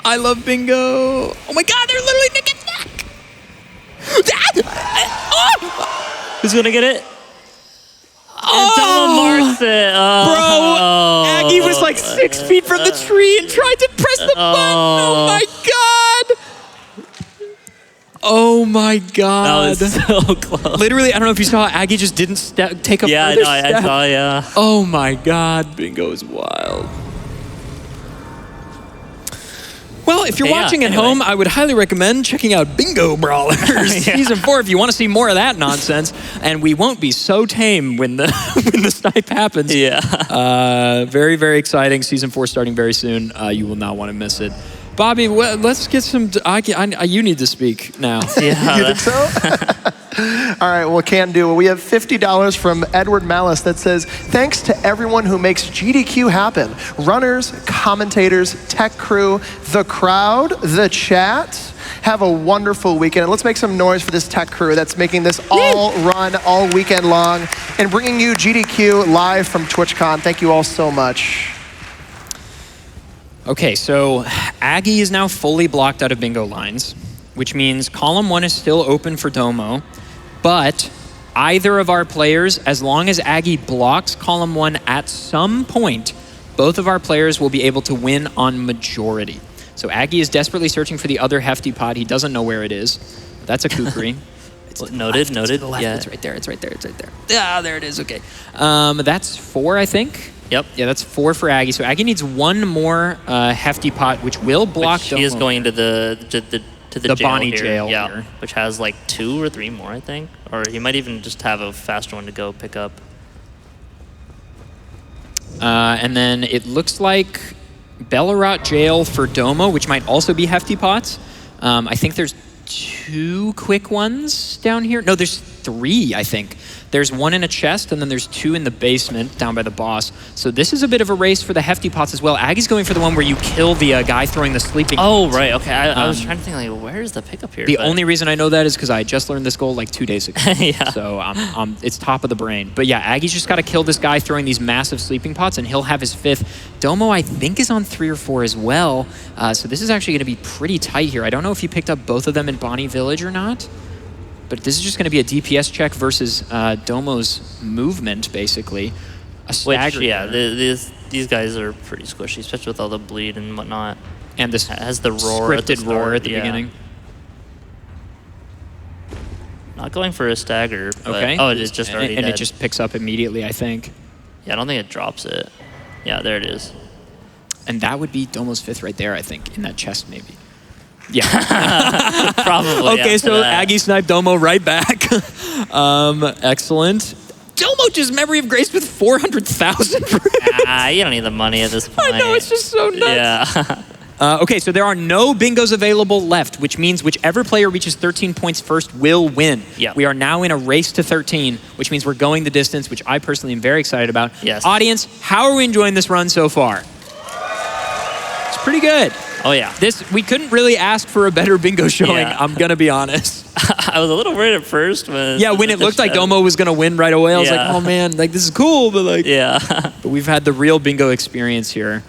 I love bingo. Oh my God, they're literally neck and neck. Oh! Who's gonna get it? Oh! Domo marks it. Oh. Bro, Aggie was like 6 feet from the tree and tried to press the button. Oh my God. Oh my God. That was so close. Literally, I don't know if you saw, Aggie just didn't take a Yeah, further no, I step. saw, yeah. Oh my God, bingo is wild. Well, if you're Okay, yeah, watching at anyway. home, I would highly recommend checking out Bingo Brawlers Yeah. Season 4 if you want to see more of that nonsense. And we won't be so tame when the when the snipe happens. Yeah. Very, very exciting. Season 4 starting very soon. You will not want to miss it. Bobby, let's get some... you need to speak now. Yeah. You think so? All right, well, can do. We have $50 from Edward Malice that says, thanks to everyone who makes GDQ happen. Runners, commentators, tech crew, the crowd, the chat. Have a wonderful weekend. And let's make some noise for this tech crew that's making this all run all weekend long and bringing you GDQ live from TwitchCon. Thank you all so much. Okay, so Aggie is now fully blocked out of bingo lines, which means column 1 is still open for Domo, but either of our players, as long as Aggie blocks column 1 at some point, both of our players will be able to win on majority. So Aggie is desperately searching for the other hefty pot. He doesn't know where it is. That's a kukri. Noted. To the left. Yeah. It's right there. Yeah, there it is. Okay. That's 4, I think. Yep. Yeah, that's 4 for Aggie. So Aggie needs 1 more hefty pot, which will block Which he is Domo. going to the jail Bonnie here. jail yeah, here. which has like 2 or 3 more, I think. Or he might even just have a faster one to go pick up. And then it looks like Belarot jail for Domo, which might also be hefty pots. I think there's 2 quick ones down here. No, there's 3, I think. There's 1 in a chest, and then there's 2 in the basement down by the boss. So this is a bit of a race for the hefty pots as well. Aggie's going for the one where you kill the guy throwing the sleeping Oh, pots. right. Okay. I was trying to think, like, where's the pickup here? The But- only reason I know that is because I just learned this goal like 2 days ago. Yeah. So it's top of the brain. But yeah, Aggie's just got to kill this guy throwing these massive sleeping pots, and he'll have his 5th. Domo, I think, is on 3 or 4 as well. So this is actually going to be pretty tight here. I don't know if he picked up both of them in Bonnie Village or not. But this is just going to be a DPS check versus Domo's movement, basically. A stagger. Which, yeah, here. these guys are pretty squishy, especially with all the bleed and whatnot. And this It has the roar at the scripted roar start, at the yeah. beginning. Not going for a stagger. But, Okay. Oh, it is just already And dead. it just picks up immediately, I think. Yeah, I don't think it drops it. Yeah, there it is. And that would be Domo's 5th right there, I think, in that chest maybe. Yeah. Probably. Okay, after so that. Aggie sniped Domo right back. Excellent. Domo just memory of grace with 400,000. You don't need the money at this point. I know, it's just so nuts. Yeah. Okay, so there are no bingos available left, which means whichever player reaches 13 points first will win. Yeah. We are now in a race to 13, which means we're going the distance, which I personally am very excited about. Yes. Audience, how are we enjoying this run so far? It's pretty good. Oh, yeah. We couldn't really ask for a better bingo showing, Yeah. I'm going to be honest. I was a little worried at first when... Yeah, when it looked like Domo was going to win right away, I was like, Yeah. oh man, like this is cool, but like... Yeah. But we've had the real bingo experience here.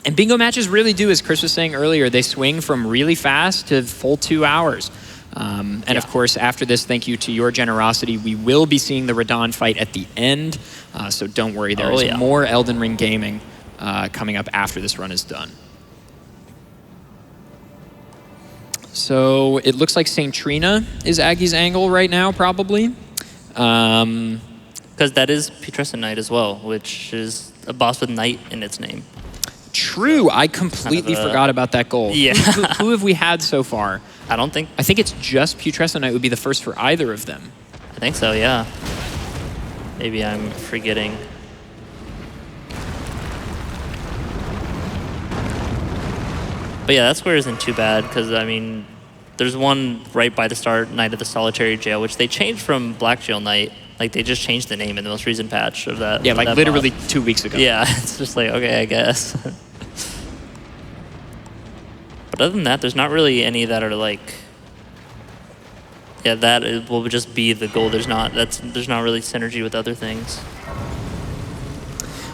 And bingo matches really do, as Chris was saying earlier, they swing from really fast to full 2 hours. And of course, after this, thank you to your generosity, we will be seeing the Radon fight at the end. So don't worry, there is more Elden Ring gaming coming up after this run is done. So it looks like St. Trina is Aggie's angle right now, probably. Because that is Putrescent Knight as well, which is a boss with Knight in its name. True, I completely forgot about that goal. Yeah. Who have we had so far? I don't think... I think it's just Putrescent Knight would be the first for either of them. I think so, yeah. Maybe I'm forgetting. But yeah, that square isn't too bad, because, I mean, there's one right by the start, Knight of the Solitary Jail, which they changed from Black Jail Knight. Like, they just changed the name in the most recent patch of that. Yeah, of like that literally boss. 2 weeks ago. Yeah, it's just like, okay, I guess. But other than that, there's not really any that are, like, Yeah, will just be the goal. There's not really synergy with other things.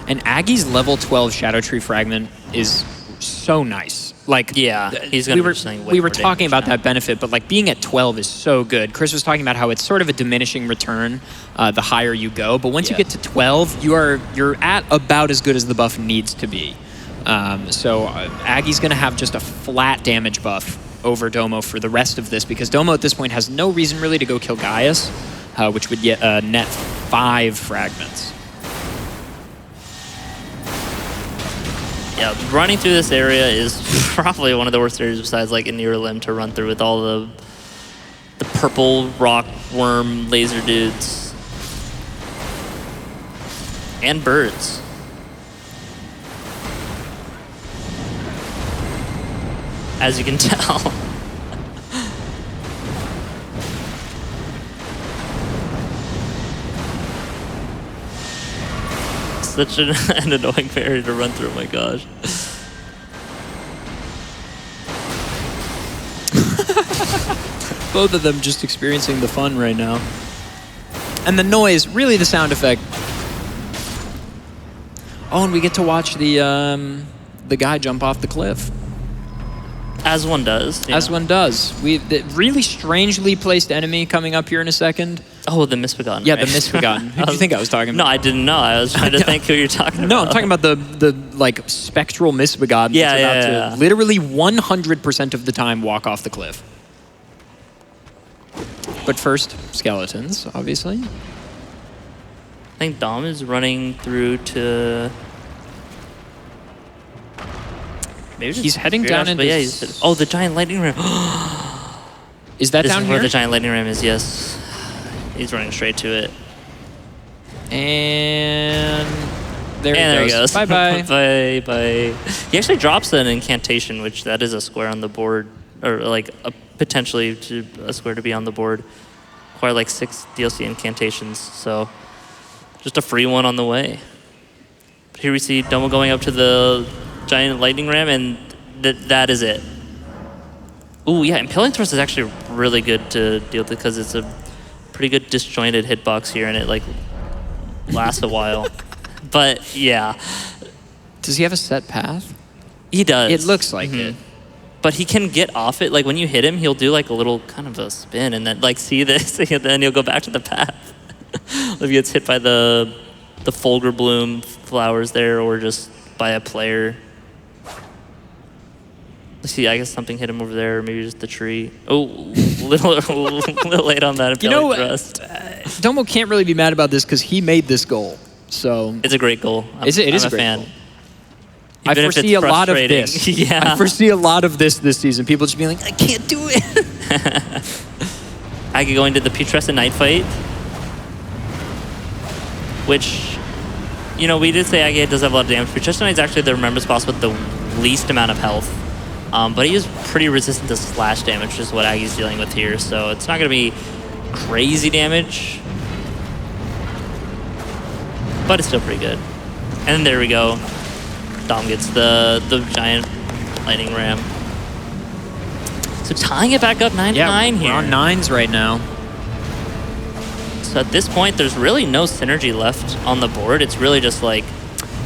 And Aggie's level 12 Shadow Tree Fragment is so nice. Like, yeah, he's gonna we were talking about that benefit, but like being at 12 is so good. Chris was talking about how it's sort of a diminishing return the higher you go, but once you get to 12, you're at about as good as the buff needs to be. So Aggie's gonna have just a flat damage buff over Domo for the rest of this, because Domo at this point has no reason really to go kill Gaius, which would get net 5 fragments. Yeah, running through this area is probably one of the worst areas besides like in Near Limb to run through with all the purple rock worm laser dudes. And birds. As you can tell. Such an annoying barrier to run through, oh my gosh. Both of them just experiencing the fun right now. And the noise, really the sound effect. Oh, and we get to watch the guy jump off the cliff. As one does. As one does. The really strangely placed enemy coming up here in a second. Oh, the Misbegotten. Yeah, right? the Misbegotten. Who do you think I was talking about? No, I didn't know. I was trying to think who you're talking about. No, I'm talking about the like spectral Misbegotten Yeah, that's about to literally 100% of the time walk off the cliff. But first, skeletons, obviously. I think Dom is running through to... Maybe He's heading down into... Yeah, oh, the giant lightning ram. Is that This down is here? where the giant lightning ram is, yes. He's running straight to it. And there And he goes. Bye-bye. Bye-bye. He actually drops an incantation, which that is a square on the board, or like potentially a square to be on the board. Require like 6 DLC incantations, so just a free one on the way. Here we see Domo going up to the giant lightning ram, and that is it. Ooh, yeah, Impaling Thrust is actually really good to deal with because it's a pretty good disjointed hitbox here, and it like lasts a while. But yeah. Does he have a set path? He does. It looks like it. But he can get off it. Like when you hit him, he'll do like a little kind of a spin and then like see this, and then he'll go back to the path. If he gets hit by the Fulgur Bloom flowers there, or just by a player. Let's see, I guess something hit him over there, or maybe just the tree. Oh, little late on that. You know, Thrust. Domo can't really be mad about this because he made this goal. So It's a great goal. It is I'm a great fan. goal. Even I if foresee it's a lot of frustrating. this. Yeah. I foresee a lot of this season. People just being like, I can't do it. Aggie going to the Putrescent Knight fight, which, you know, we did say Aggie does have a lot of damage. Putrescent Knight's actually the Remembrance boss with the least amount of health. But he is pretty resistant to slash damage, which is what Aggie's dealing with here. So it's not going to be crazy damage, but it's still pretty good. And there we go. Dom gets the giant lightning ram. So tying it back up 9-9 here. We're on 9s right now. So at this point, there's really no synergy left on the board. It's really just like,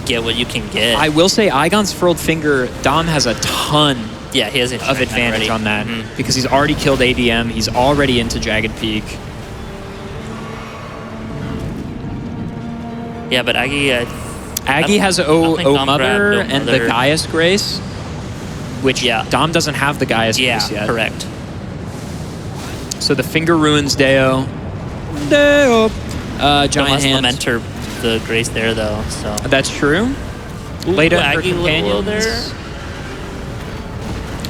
get what you can get. I will say, Igon's Furled Finger, Dom has a ton yeah, he has of advantage on that because he's already killed ADM. He's already into Jagged Peak. Yeah, but Aggie has O Mother and the Gaius Grace, which Dom doesn't have the Gaius Grace yet. Correct. So the Finger ruins Deo. Giant Hand. Lamenter the Grace there, though. So that's true. Leda and her companions. There.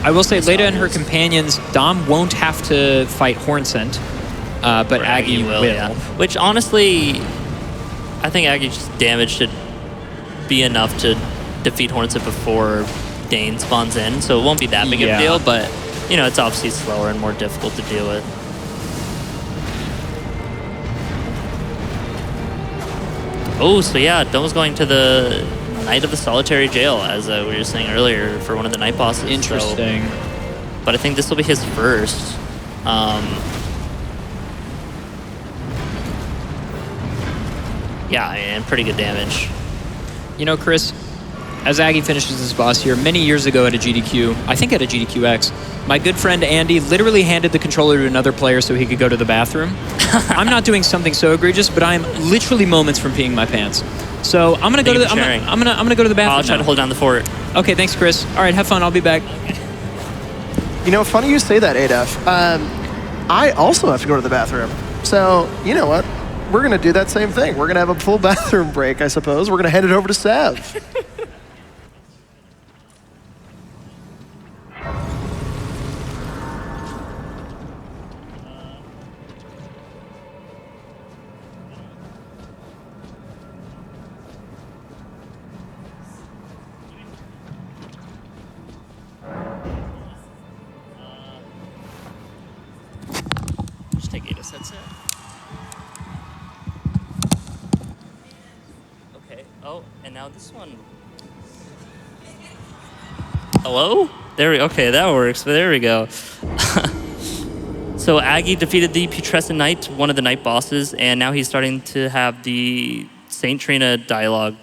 I will say, Leda and her companions, Dom won't have to fight Hornsent, but Aggie will. Yeah. Which, honestly, I think Aggie's damage should be enough to defeat Hornsent before Dane spawns in, so it won't be that big of a deal, but, you know, it's obviously slower and more difficult to deal with. Oh, so yeah, Domo's going to the Knight of the Solitary Jail, as we were saying earlier, for one of the night bosses. Interesting. So, but I think this will be his first. Yeah, and pretty good damage. You know, Chris, as Aggie finishes this boss here, many years ago at a GDQ, I think at a GDQX, my good friend Andy literally handed the controller to another player so he could go to the bathroom. I'm not doing something so egregious, but I'm literally moments from peeing my pants. So I'm gonna go to the I'm gonna go to the bathroom. I'll try to hold down the fort. Okay, thanks, Chris. All right, have fun. I'll be back. You know, funny you say that, adef. I also have to go to the bathroom. So, you know what? We're going to do that same thing. We're going to have a full bathroom break, I suppose. We're going to hand it over to Sev. Just take Ada's headset. Okay. Oh, and now this one. Hello? Okay, that works. But there we go. So Aggie defeated the Putrescent Knight, one of the night bosses, and now he's starting to have the Saint Trina dialogue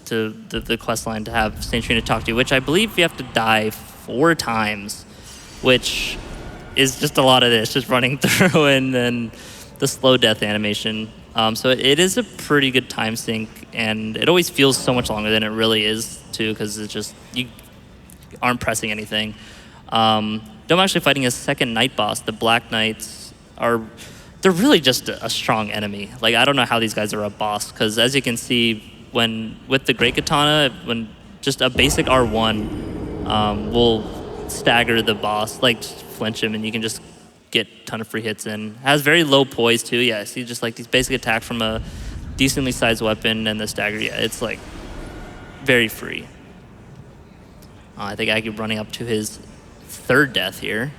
to the quest line to have Saint Trina talk to you, which I believe you have to die 4 times, which is just a lot of this, just running through and then the slow death animation. So it is a pretty good time sink, and it always feels so much longer than it really is, too, because it's just, you aren't pressing anything. I'm actually fighting a second night boss. The Black Knights they're really just a strong enemy. Like, I don't know how these guys are a boss, because as you can see, with the Great Katana, when just a basic R1 will stagger the boss, like flinch him, and you can just get a ton of free hits in. Has very low poise too. Yeah, see just like these basic attacks from a decently sized weapon and the stagger. Yeah, it's like very free. I think Aggie running up to his 3rd death here.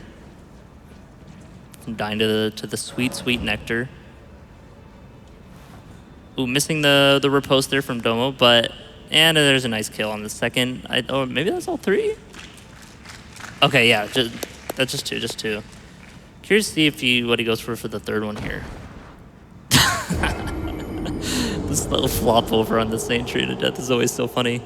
Dying to the sweet, sweet nectar. Ooh, missing the riposte there from Domo, and there's a nice kill on the second. Oh, maybe that's all 3? Okay, yeah, that's just 2. Curious to see what he goes for the 3rd one here. This little flop over on the Saint Trina death is always so funny.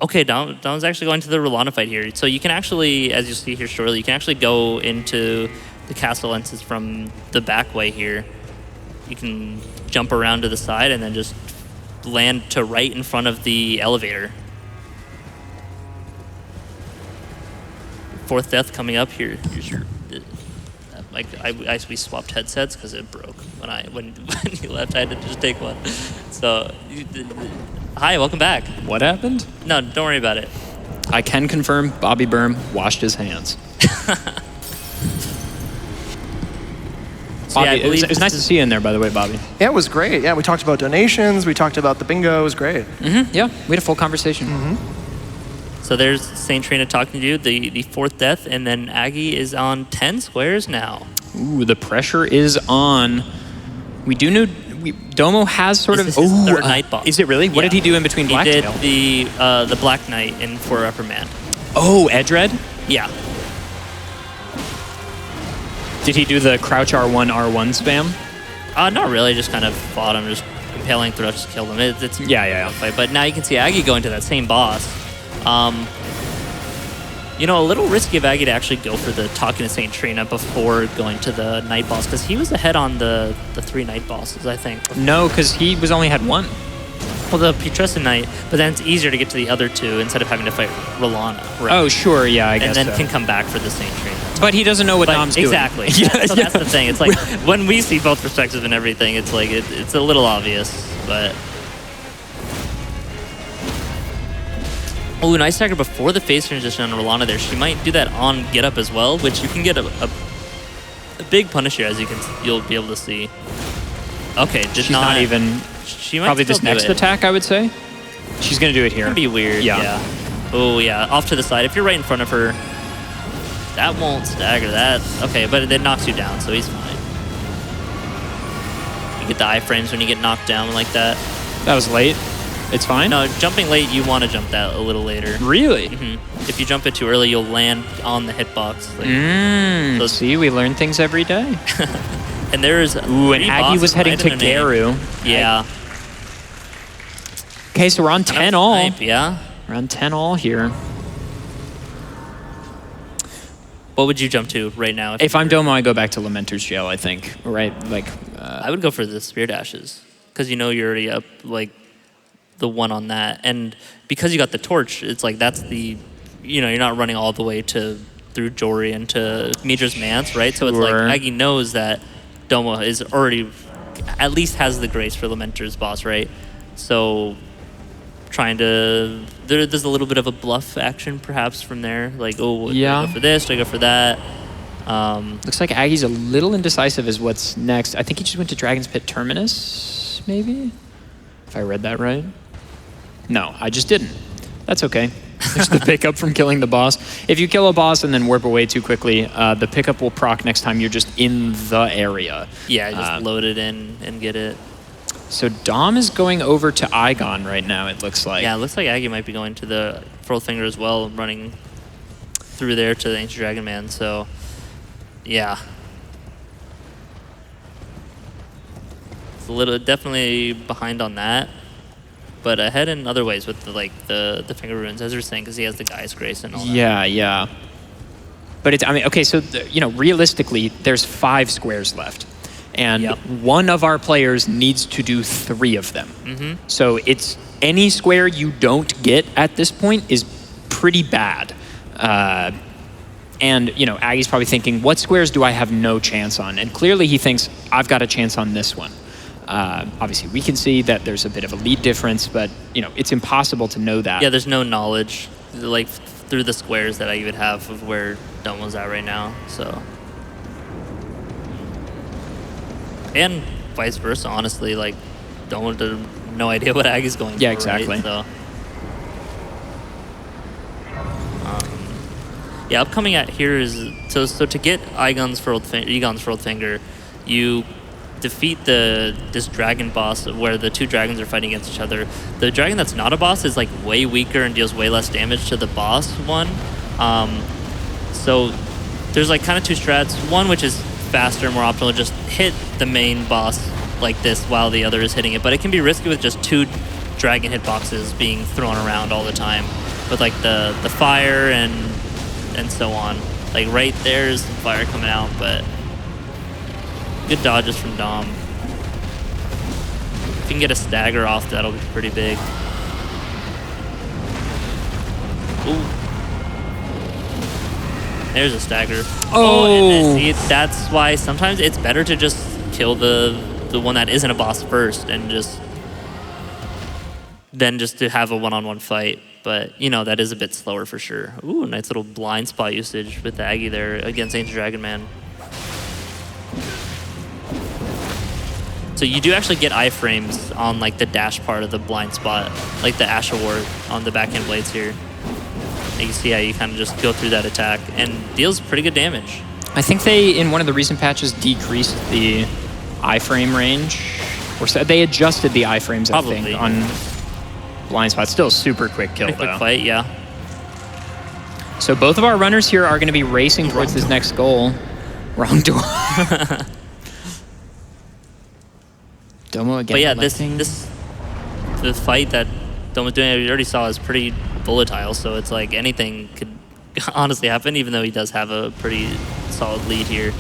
Okay, Dom's actually going to the Rolana fight here. So you can actually, as you'll see here shortly, you can actually go into the castle entrances from the back way here. You can jump around to the side and then just land to right in front of the elevator. 4th death coming up here. Here's your... we swapped headsets because it broke when you left. I had to just take one. So, hi, welcome back. What happened? No, don't worry about it. I can confirm bobbyburm washed his hands. So, Bobby, yeah, it was nice to see you in there, by the way, Bobby. Yeah, it was great. Yeah, we talked about donations. We talked about the bingo. It was great. Yeah, we had a full conversation. So there's Saint Trina talking to you, the 4th death, and then Aggie is on 10 squares now. Ooh, the pressure is on. We do know Domo has sort This of. is his 3rd night boss. Is it really? What did he do in between Blacktail? He did the Black Knight in For Reprimand. Oh, Edred? Yeah. Did he do the crouch R1 spam? Not really. Just kind of fought him, just impaling through, just killed him. It's Yeah. fight. But now you can see Aggie going to that same boss. You know, a little risky of Aggie to actually go for the talking to Saint Trina before going to the night boss, because he was ahead on the 3 night bosses, I think. No, because he only had 1. Well, the Putrescent Knight, but then it's easier to get to the other 2 instead of having to fight Rolana. Right? Oh, sure, yeah, I guess and then so. can come back for the Saint Trina. But he doesn't know what Dom's doing. Exactly. So that's the thing. It's like when we see both perspectives and everything, it's like it's a little obvious, but. Oh, nice stagger before the phase transition on Rolana there. She might do that on Get Up as well, which you can get a big punish here, as you'll be able to see. Okay, She's not even. She might probably still this next do it. attack, I would say. She's gonna do it here. It'd be weird. Yeah. Oh yeah, off to the side. If you're right in front of her, that won't stagger that. Okay, but it knocks you down, so he's fine. You get the iframes when you get knocked down like that. That was late. It's fine? No, jumping late, you want to jump that a little later. Really? If you jump it too early, you'll land on the hitbox. Like, see, we learn things every day. And there's Ooh, and Aggie was heading to Garu. Yeah. Okay, so we're on 10 all. Snipe, yeah. We're on 10 all here. What would you jump to right now? If I'm Domo, I go back to Lamenter's Jail, I think. Right? Like, I would go for the Spear Dashes. Because you know you're already up, like, the one on that. And because you got the torch, it's like that's the, you know, you're not running all the way through Jory and to Midra's Mance, right? So it's like Aggie knows that Domo is already, at least has the grace for Lamenter's boss, right? So trying to, there's a little bit of a bluff action perhaps from there. Like, oh, do I go for this? Do I go for that? Looks like Aggie's a little indecisive as what's next. I think he just went to Dragon's Pit Terminus, maybe? If I read that right. No, I just didn't. That's okay. There's the pickup from killing the boss. If you kill a boss and then warp away too quickly, the pickup will proc next time you're just in the area. Yeah, just load it in and get it. So Dom is going over to Igon right now, it looks like. Yeah, it looks like Aggie might be going to the Pearl Finger as well, running through there to the Ancient Dragon Man, so yeah. It's a little, definitely behind on that, but ahead in other ways with the Finger Runes, as you're saying, because he has the Guy's Grace and all that. Yeah, yeah. But it's, I mean, okay, so, you know, realistically, there's 5 squares left. And one of our players needs to do 3 of them. So it's any square you don't get at this point is pretty bad. And, you know, Aggie's probably thinking, what squares do I have no chance on? And clearly he thinks, I've got a chance on this one. Obviously, we can see that there's a bit of a lead difference, but, you know, it's impossible to know that. Yeah, there's no knowledge, like, through the squares that I would have of where Domo's at right now, so. And vice versa, honestly, like, Domo has no idea what Aggie's going for. Yeah, exactly. Right? So, yeah, upcoming at here is, so to get Egon's Furled Finger, you defeat this dragon boss where the 2 dragons are fighting against each other. The dragon that's not a boss is like way weaker and deals way less damage to the boss one. So there's like kind of 2 strats. One which is faster, more optimal, just hit the main boss like this while the other is hitting it. But it can be risky with just 2 dragon hitboxes being thrown around all the time with like the fire and so on. Like right there's some fire coming out, but good dodges from Dom. If you can get a stagger off, that'll be pretty big. Ooh. There's a stagger. And see, that's why sometimes it's better to just kill the one that isn't a boss first and just to have a one-on-one fight. But, you know, that is a bit slower for sure. Ooh, nice little blind spot usage with the Aggie there against Ancient Dragon Man. So you do actually get iframes on like the dash part of the blind spot, like the Ash Award on the backhand blades here. You can see how you kind of just go through that attack and deals pretty good damage. I think they, in one of the recent patches, decreased the iframe range. Or so they adjusted the iframes, I think, on blind spot. Still a super quick kill, Quick fight, yeah. So both of our runners here are going to be racing towards this next goal. Wrong door. Domo again. But yeah, the fight that Domo's doing, we already saw, is pretty volatile. So it's like anything could honestly happen, even though he does have a pretty solid lead here.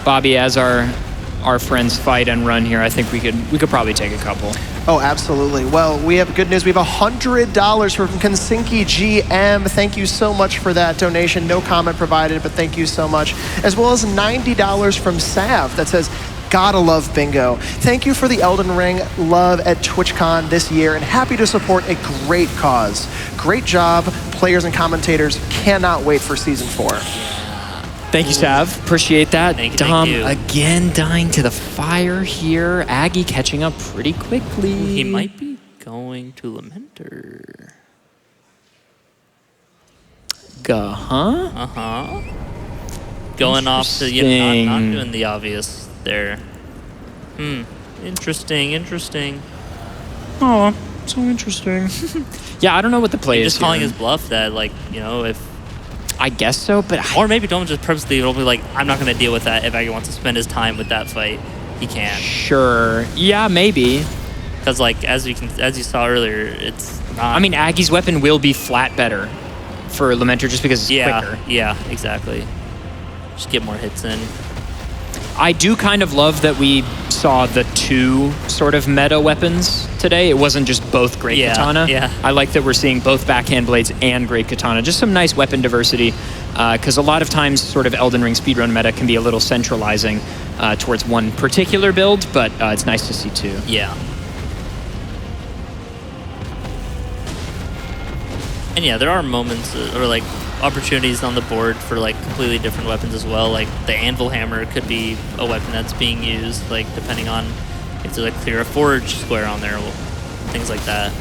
Bobby, as our friends fight and run here, I think we could probably take a couple. Oh, absolutely. Well, we have good news. We have $100 from Konsinki GM. Thank you so much for that donation. No comment provided, but thank you so much. As well as $90 from Sav that says, gotta love bingo. Thank you for the Elden Ring love at TwitchCon this year and happy to support a great cause. Great job. Players and commentators cannot wait for Season 4. Thank you, Sav. Appreciate that. Thank you, Dom thank you. again dying to the fire here. Aggie catching up pretty quickly. He might be going to Lamenter. Huh? Uh-huh. Going off to, you know, not doing the obvious there. Interesting. Oh, so interesting. Yeah, I don't know what the play is Just calling here. his bluff that, like, you know, if... I guess so, but... Or maybe don't just purposely be like, I'm not going to deal with that. If Aggie wants to spend his time with that fight, he can. Sure. Yeah, maybe. Because like as you saw earlier, it's not. I mean, Aggi's weapon will be flat better for Lamentor just because it's quicker. Yeah, exactly. Just get more hits in. I do kind of love that we saw the two sort of meta weapons today. It wasn't just both Great Katana. Yeah. I like that we're seeing both backhand blades and Great Katana. Just some nice weapon diversity, because a lot of times sort of Elden Ring speedrun meta can be a little centralizing towards one particular build, but it's nice to see two. Yeah. And yeah, there are moments or like opportunities on the board for like completely different weapons as well. Like the anvil hammer could be a weapon that's being used, like depending on if there's like clear a forge square on there, things like that.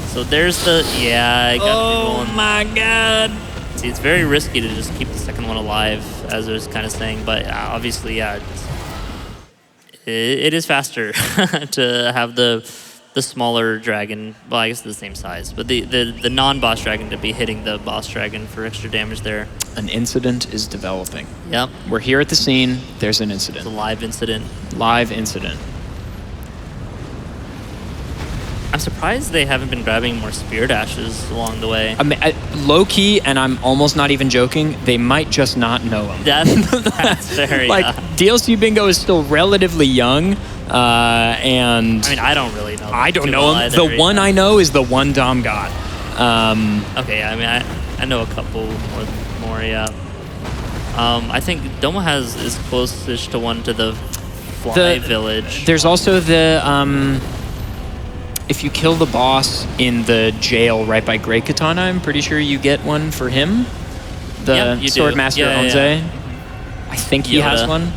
So there's the I got my god. See, it's very risky to just keep the second one alive, as I was kind of saying, but obviously, yeah, it is faster to have the smaller dragon, well, I guess the same size, but the non-boss dragon to be hitting the boss dragon for extra damage there. An incident is developing. Yep. We're here at the scene. There's an incident. It's a live incident. Live incident. I'm surprised they haven't been grabbing more spirit ashes along the way. I mean, low-key, and I'm almost not even joking, they might just not know him. That's fair, like, DLC Bingo is still relatively young, and... I mean, I don't really know. I don't know him. Either, the one I know is the one Dom got. Okay, I mean, I know a couple more, yeah. I think Domo is closest to one to the Fly Village. There's also the... if you kill the boss in the jail right by Great Katana, I'm pretty sure you get one for him. The Swordmaster Onze. I think he has one.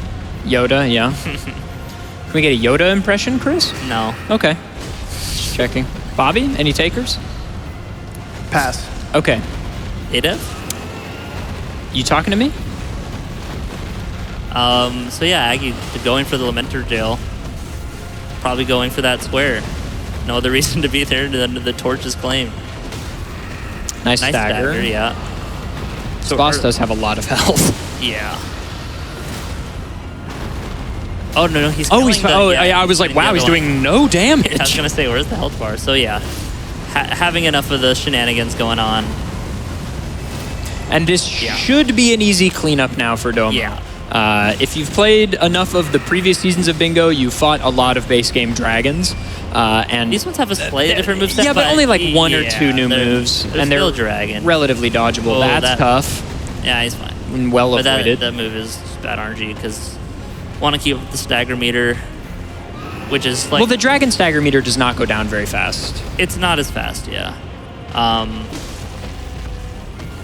Yoda, yeah. Can we get a Yoda impression, Chris? No. Okay. Just checking. Bobby, any takers? Pass. Okay. Adef? You talking to me? So yeah, Aggie going for the Lamentor jail. Probably going for that square. No other reason to be there than the torch is claimed. Nice stagger. Yeah. So boss does have a lot of health. Yeah. Oh no, he's. I was like, wow, he's doing no damage. I was gonna say, where's the health bar? So yeah, having enough of the shenanigans going on. And this should be an easy cleanup now for Domo. Yeah. If you've played enough of the previous seasons of Bingo, you fought a lot of base game dragons. And these ones have a slightly different moveset. Yeah, but only like one or two new moves. And they're dragon. relatively dodgeable. Oh, that's tough. Yeah, he's fine. And well avoided. That move is bad RNG because want to keep up the stagger meter, which is like... Well, the dragon stagger meter does not go down very fast. It's not as fast, yeah.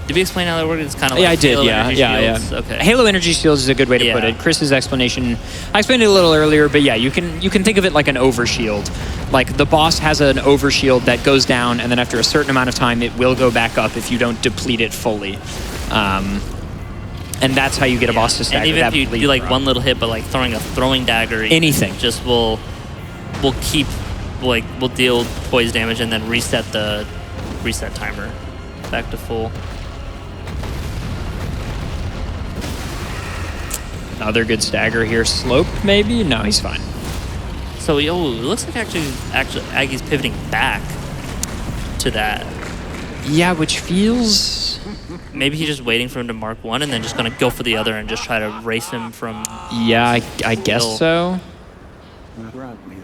Did we explain how that works? It's kind of like I did, Halo yeah. Shields. Okay. Halo Energy Shields is a good way to put it. Chris's explanation, I explained it a little earlier, but yeah, you can think of it like an overshield. Like the boss has an overshield that goes down, and then after a certain amount of time, it will go back up if you don't deplete it fully. And that's how you get a boss to stagger. And even if you do like one little hit, but like throwing a throwing dagger, anything, just will deal poise damage and then reset the timer back to full. Another good stagger here. Slope, maybe? No, he's fine. So, it looks like actually Aggie's pivoting back to that. Yeah, which feels... Maybe he's just waiting for him to mark one and then just going to go for the other and just try to race him from... Yeah, I guess so.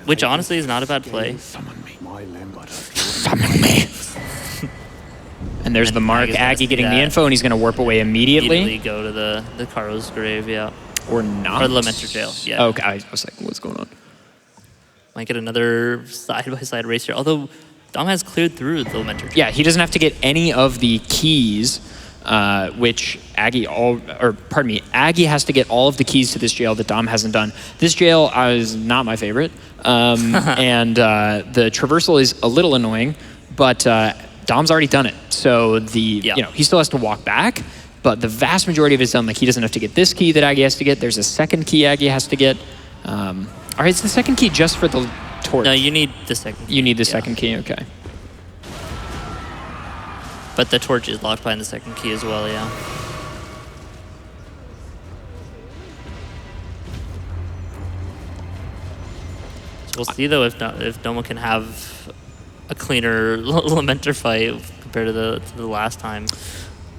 Which honestly is not a bad play. Summon me. And there's the mark. Aggie getting the info, and he's going to warp away immediately. Go to the Karo's grave, yeah. Or not. Or the Lamentor jail, yeah. Okay, I was like, what's going on? Might get another side-by-side race here. Although Dom has cleared through the Lamentor jail. Yeah, he doesn't have to get any of the keys, which Aggie has to get all of the keys to this jail that Dom hasn't done. This jail is not my favorite, and the traversal is a little annoying, but Dom's already done it. So he still has to walk back, but the vast majority of it's done. Like he doesn't have to get this key that Aggie has to get. There's a second key Aggie has to get. All right, it's the second key just for the torch. No, you need the second key. You need the second key, okay. But the torch is locked behind the second key as well, yeah. We'll see though if Domo can have a cleaner Lamenter fight compared to the last time.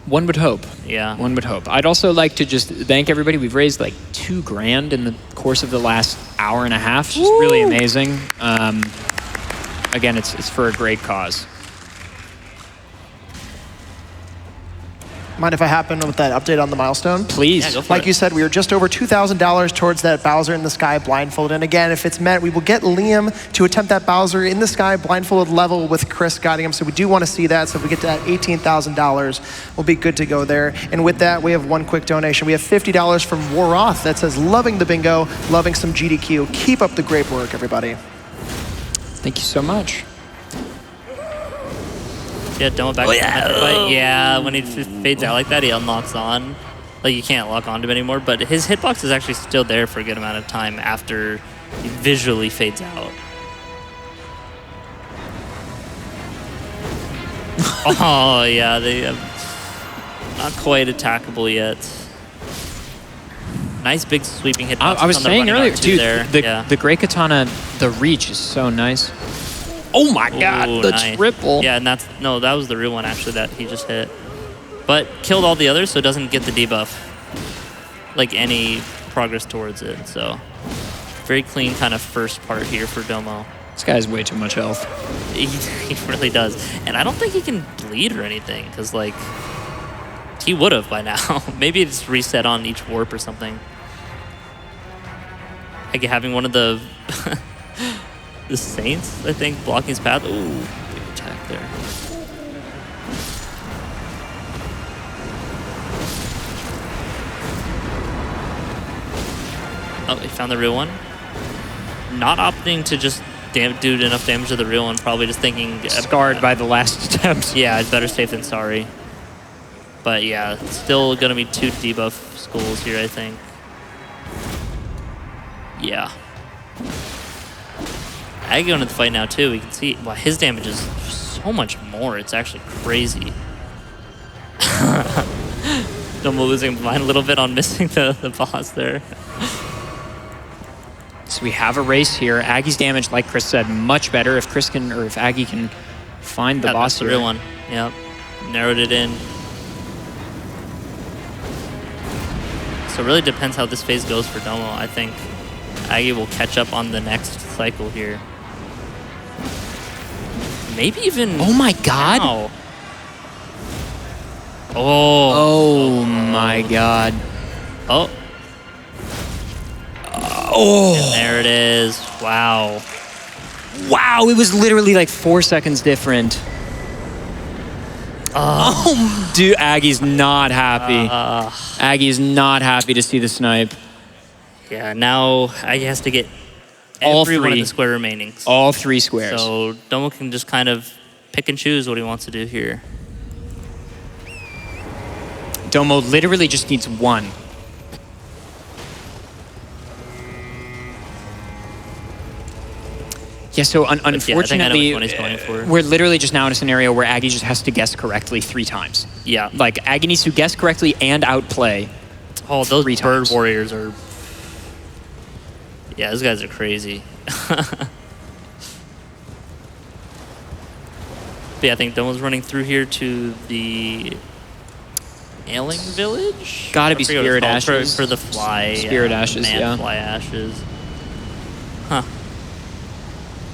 One would hope. Yeah. One would hope. I'd also like to just thank everybody. We've raised like $2,000 in the course of the last hour and a half. It's just really amazing. Again, it's for a great cause. Mind if I happen with that update on the milestone? Please. Yeah, go for Like it. you said, we were just over $2,000 towards that Bowser in the Sky blindfold. And again, if it's met, we will get Liam to attempt that Bowser in the Sky blindfolded level with Chris guiding him. So we do want to see that. So if we get to that $18,000, we'll be good to go there. And with that, we have one quick donation. We have $50 from Waroth that says, loving the bingo, loving some GDQ. Keep up the great work, everybody. Thank you so much. Yeah, Domo back to the fight. Yeah, when he fades out like that, he unlocks on. Like, you can't lock onto him anymore, but his hitbox is actually still there for a good amount of time after he visually fades out. Oh, yeah, they not quite attackable yet. Nice big sweeping hitbox. I was on the saying running earlier, R2 dude, there. the Great Katana, the reach is so nice. Oh my God, Ooh, the nice. triple. Yeah, and that was the real one actually that he just hit. But killed all the others, so it doesn't get the debuff. Like any progress towards it, so. Very clean kind of first part here for Domo. This guy has way too much health. He really does. And I don't think he can bleed or anything, because like, he would have by now. Maybe it's reset on each warp or something. Like having one of the the Saints, I think, blocking his path. Ooh, big attack there. Oh, he found the real one. Not opting to just do enough damage to the real one, probably just thinking... Scarred by the last attempt. Yeah, it's better safe than sorry. But yeah, still gonna be 2 debuff skulls here, I think. Yeah. Aggie going to the fight now too. We can see, wow, his damage is so much more. It's actually crazy. Domo losing his mind a little bit on missing the boss there. So we have a race here. Aggie's damage, like Chris said, much better. If Chris can, or if Aggie can find the boss that's the real one. Yep, narrowed it in. So it really depends how this phase goes for Domo. I think Aggie will catch up on the next cycle here. Maybe even... Oh my God. Wow. Oh my God. Oh. Oh. And there it is. Wow. Wow, it was literally like 4 seconds different. Oh, dude, Aggie's not happy. Aggie is not happy to see the snipe. Yeah, now Aggie has to get All every one of three. the square remaining. All 3 squares. So Domo can just kind of pick and choose what he wants to do here. Domo literally just needs 1. Yeah, so unfortunately, I know which one he's going for. we're literally just now in a scenario where Aggie just has to guess correctly 3 times. Yeah. Like, Aggie needs to guess correctly and outplay. Oh, those 3 bird times. warriors are... Yeah, those guys are crazy. But yeah, I think Domo's running through here to the Ailing Village? Gotta be I forget what Spirit it's called, Ashes. For the fly. Spirit Ashes, yeah. Fly Ashes. Huh.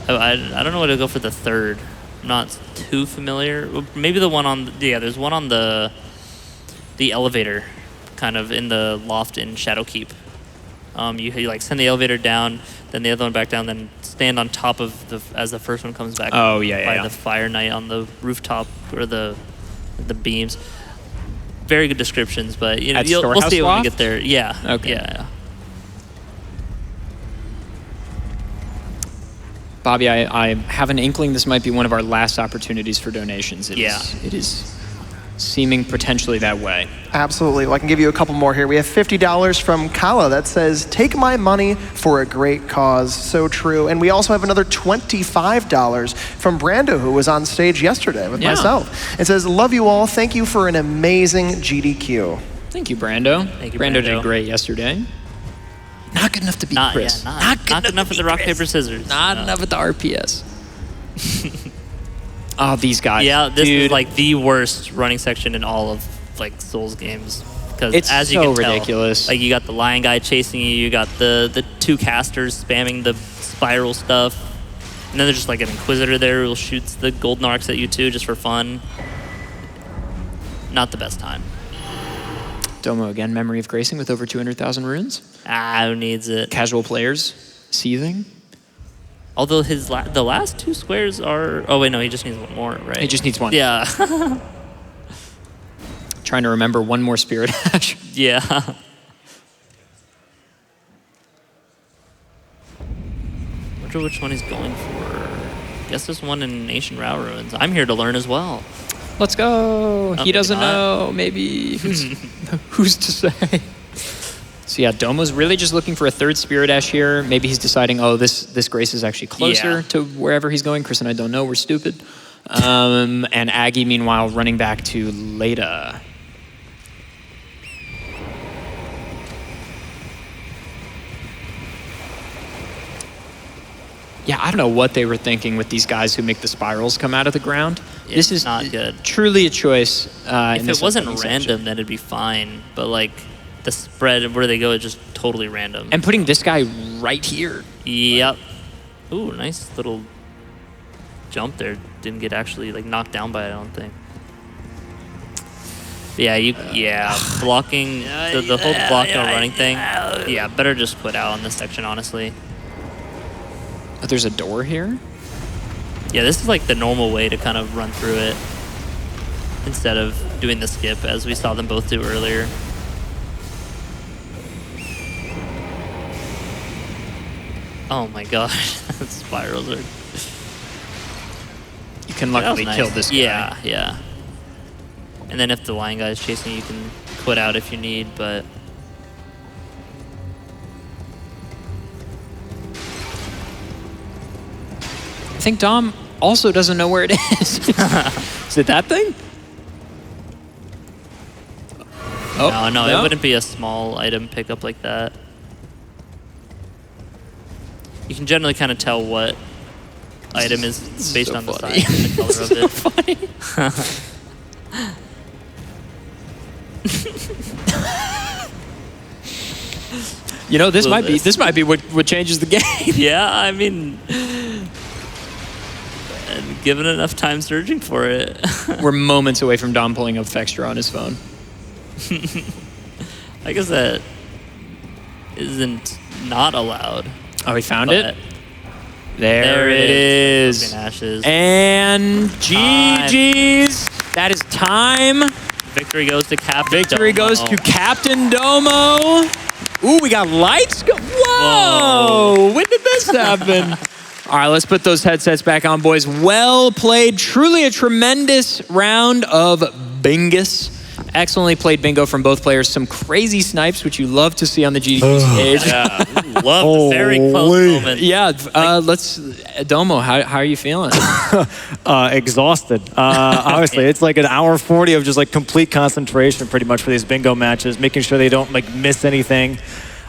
I don't know what to go for the third. I'm not too familiar. Maybe the one on... Yeah, there's one on the elevator, kind of in the loft in Shadowkeep. You like send the elevator down, then the other one back down, then stand on top of as the first one comes back. Oh, yeah, by yeah. the Fire Knight on the rooftop or the beams. Very good descriptions, but you know, At we'll Storehouse see when we Loft? get there. Yeah. Okay. Yeah. Bobby, I have an inkling this might be one of our last opportunities for donations. It is seeming potentially that way. Absolutely. Well, I can give you a couple more here. We have $50 from Kala that says, take my money for a great cause. So true. And we also have another $25 from Brando, who was on stage yesterday with myself. It says, love you all. Thank you for an amazing GDQ. Thank you, Brando. Thank you, Brando Brando. did great yesterday. Not good enough to beat Not, Chris. yeah, not good enough with the rock, paper, scissors. Not enough with the RPS. Oh, these guys. Yeah, this Dude. is like the worst running section in all of like Souls games. Because It's as you so can ridiculous. tell, like you got the lion guy chasing you, you got the two casters spamming the spiral stuff, and then there's just like an Inquisitor there who shoots the golden arcs at you too, just for fun. Not the best time. Domo again, Memory of Gracing with over 200,000 runes. Who needs it? Casual players, seething. Although his the last two squares are... Oh, wait, no, he just needs one more, right? He just needs one. Yeah. Trying to remember one more Spirit Ash. Yeah. Wonder which one he's going for. Guess this one in Ancient Row Ruins. I'm here to learn as well. Let's go. He maybe doesn't not. know. Maybe. Who's to say? So yeah, Domo's really just looking for a third Spirit Ash here. Maybe he's deciding, oh, this Grace is actually closer Yeah. to wherever he's going. Chris and I don't know. We're stupid. And Aggie, meanwhile, running back to Leda. Yeah, I don't know what they were thinking with these guys who make the spirals come out of the ground. This is not good. Truly a choice. If it wasn't random, then it'd be fine. But like the spread where they go is just totally random. And putting this guy right here. Yep. Ooh, nice little jump there. Didn't get actually like knocked down by it, I don't think. But yeah, blocking the whole block no running thing. Yeah, better just quit out on this section, honestly. Oh, there's a door here? Yeah, this is like the normal way to kind of run through it instead of doing the skip as we saw them both do earlier. Oh my gosh, spirals are... You can That was luckily nice. kill this guy. Yeah, yeah. And then if the lion guy is chasing you, you can quit out if you need, but... I think Dom also doesn't know where it is. Is it that thing? Oh, No, it wouldn't be a small item pickup like that. You can generally kind of tell what item is based on the funny. size and the color of it. You know, this might be what changes the game. Yeah, I mean, and given enough time searching for it. We're moments away from Dom pulling up Fextra on his phone. I guess that isn't not allowed. Oh, he found But it? There it is. Ashes. And GG's. That is time. Victory goes to Captain Victory goes to CaptainDomo. Ooh, we got lights. Whoa! When did this happen? All right, let's put those headsets back on, boys. Well played. Truly a tremendous round of Bingus. Excellently played bingo from both players. Some crazy snipes, which you love to see on the GDQ stage. Yeah, love the very close moment. Yeah, let's... Domo, how are you feeling? Exhausted. Obviously, it's like an hour 40 of just like complete concentration pretty much for these bingo matches, making sure they don't like miss anything.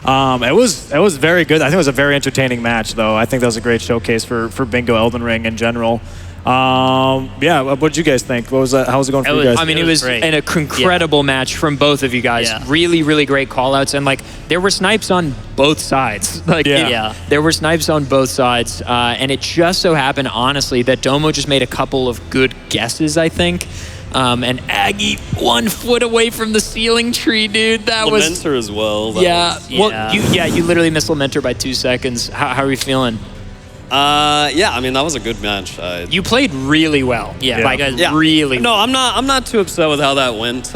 It was very good. I think it was a very entertaining match, though. I think that was a great showcase for bingo Elden Ring in general. Yeah, what did you guys think? How was it going for you guys? I mean, it was great. an incredible match from both of you guys. Yeah. Really, really great call-outs. And, like, there were snipes on both sides. Like, Yeah. there were snipes on both sides. And it just so happened, honestly, that Domo just made a couple of good guesses, I think. And Aggie 1 foot away from the ceiling tree, dude. That was... Lamenter as well. You literally missed Lamenter by 2 seconds. How are you feeling? Yeah, I mean, that was a good match. You played really well. Yeah, Like, you guys really No, I'm not too upset with how that went.